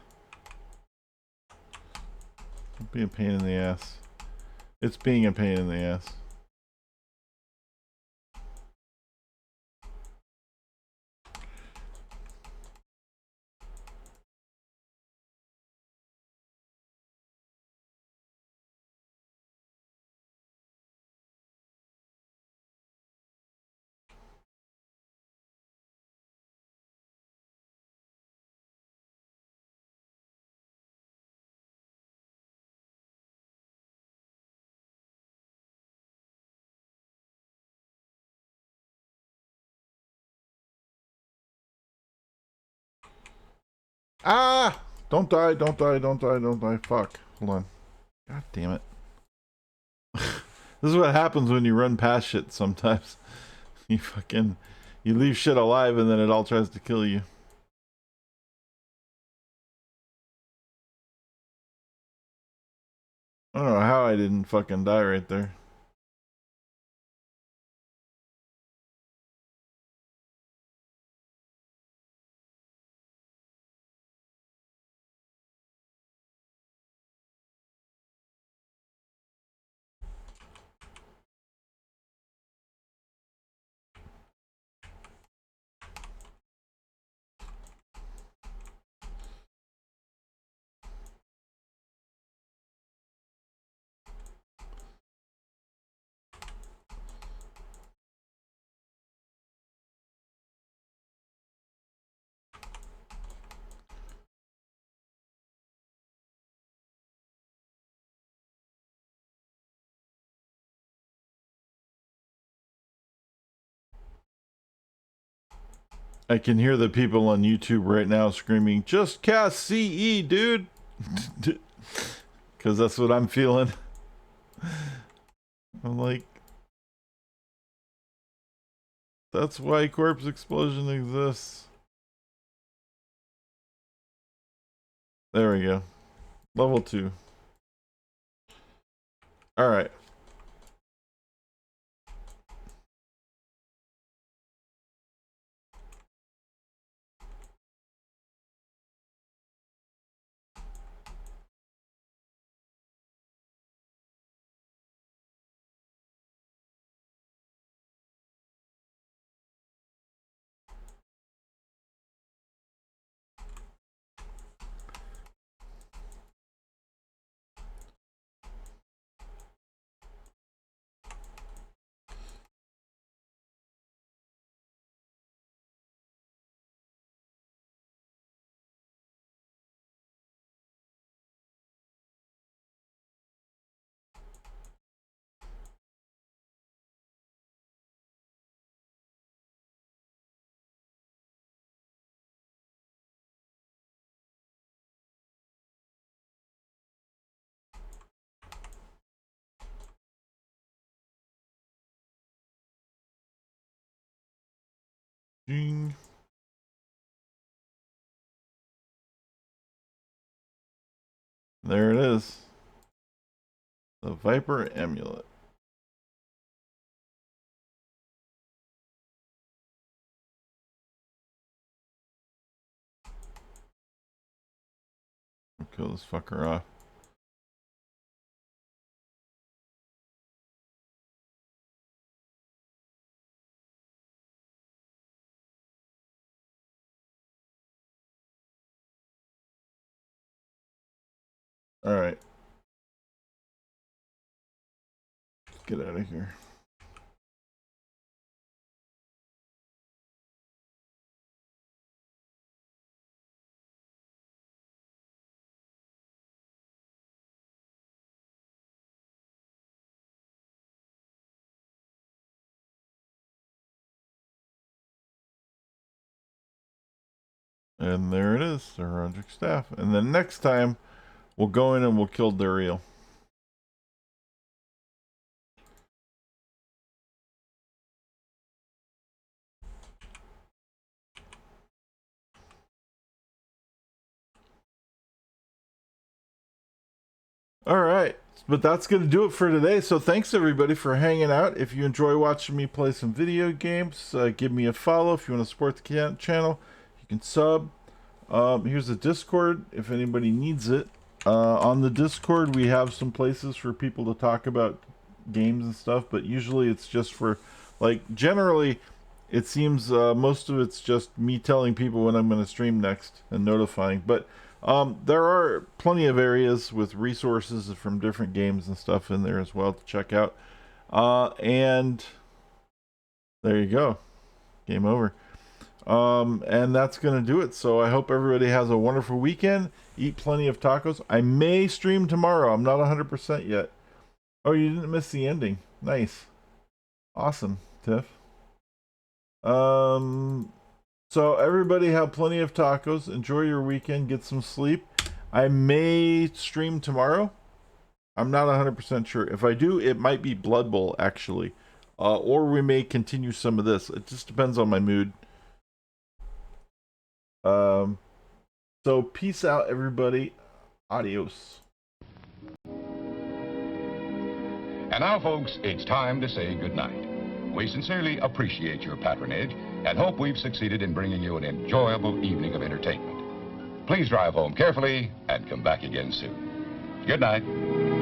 Don't be a pain in the ass. It's being a pain in the ass. Ah! Don't die, don't die, don't die, don't die. Fuck. Hold on. God damn it. This is what happens when you run past shit sometimes. You leave shit alive and then it all tries to kill you. I don't know how I didn't fucking die right there. I can hear the people on YouTube right now screaming, just cast CE, dude. Because that's what I'm feeling. I'm like, that's why Corpse Explosion exists. There we go. Level 2. Alright. Ding. There it is. The Viper Amulet. I'll kill this fucker off. Alright. Get out of here. And there it is, the Heraldic Staff. And then next time, we'll go in and we'll kill Duriel. Alright, but that's going to do it for today. So thanks everybody for hanging out. If you enjoy watching me play some video games, give me a follow. If you want to support the channel, you can sub. Here's a Discord if anybody needs it. On the Discord, we have some places for people to talk about games and stuff, but usually it's just for, like, generally, it seems most of it's just me telling people when I'm going to stream next and notifying. But there are plenty of areas with resources from different games and stuff in there as well to check out. And there you go. Game over. And that's gonna do it. So I hope everybody has a wonderful weekend. Eat plenty of tacos. I may stream tomorrow. I'm not 100% yet. Oh, you didn't miss the ending. Nice. Awesome, Tiff. So everybody have plenty of tacos. Enjoy your weekend. Get some sleep. I may stream tomorrow. I'm not 100% sure. If I do, it might be Blood Bowl actually. Or we may continue some of this. It just depends on my mood. So peace out, everybody. Adios. And now, folks, it's time to say goodnight. We sincerely appreciate your patronage and hope we've succeeded in bringing you an enjoyable evening of entertainment. Please drive home carefully and come back again soon. Good night.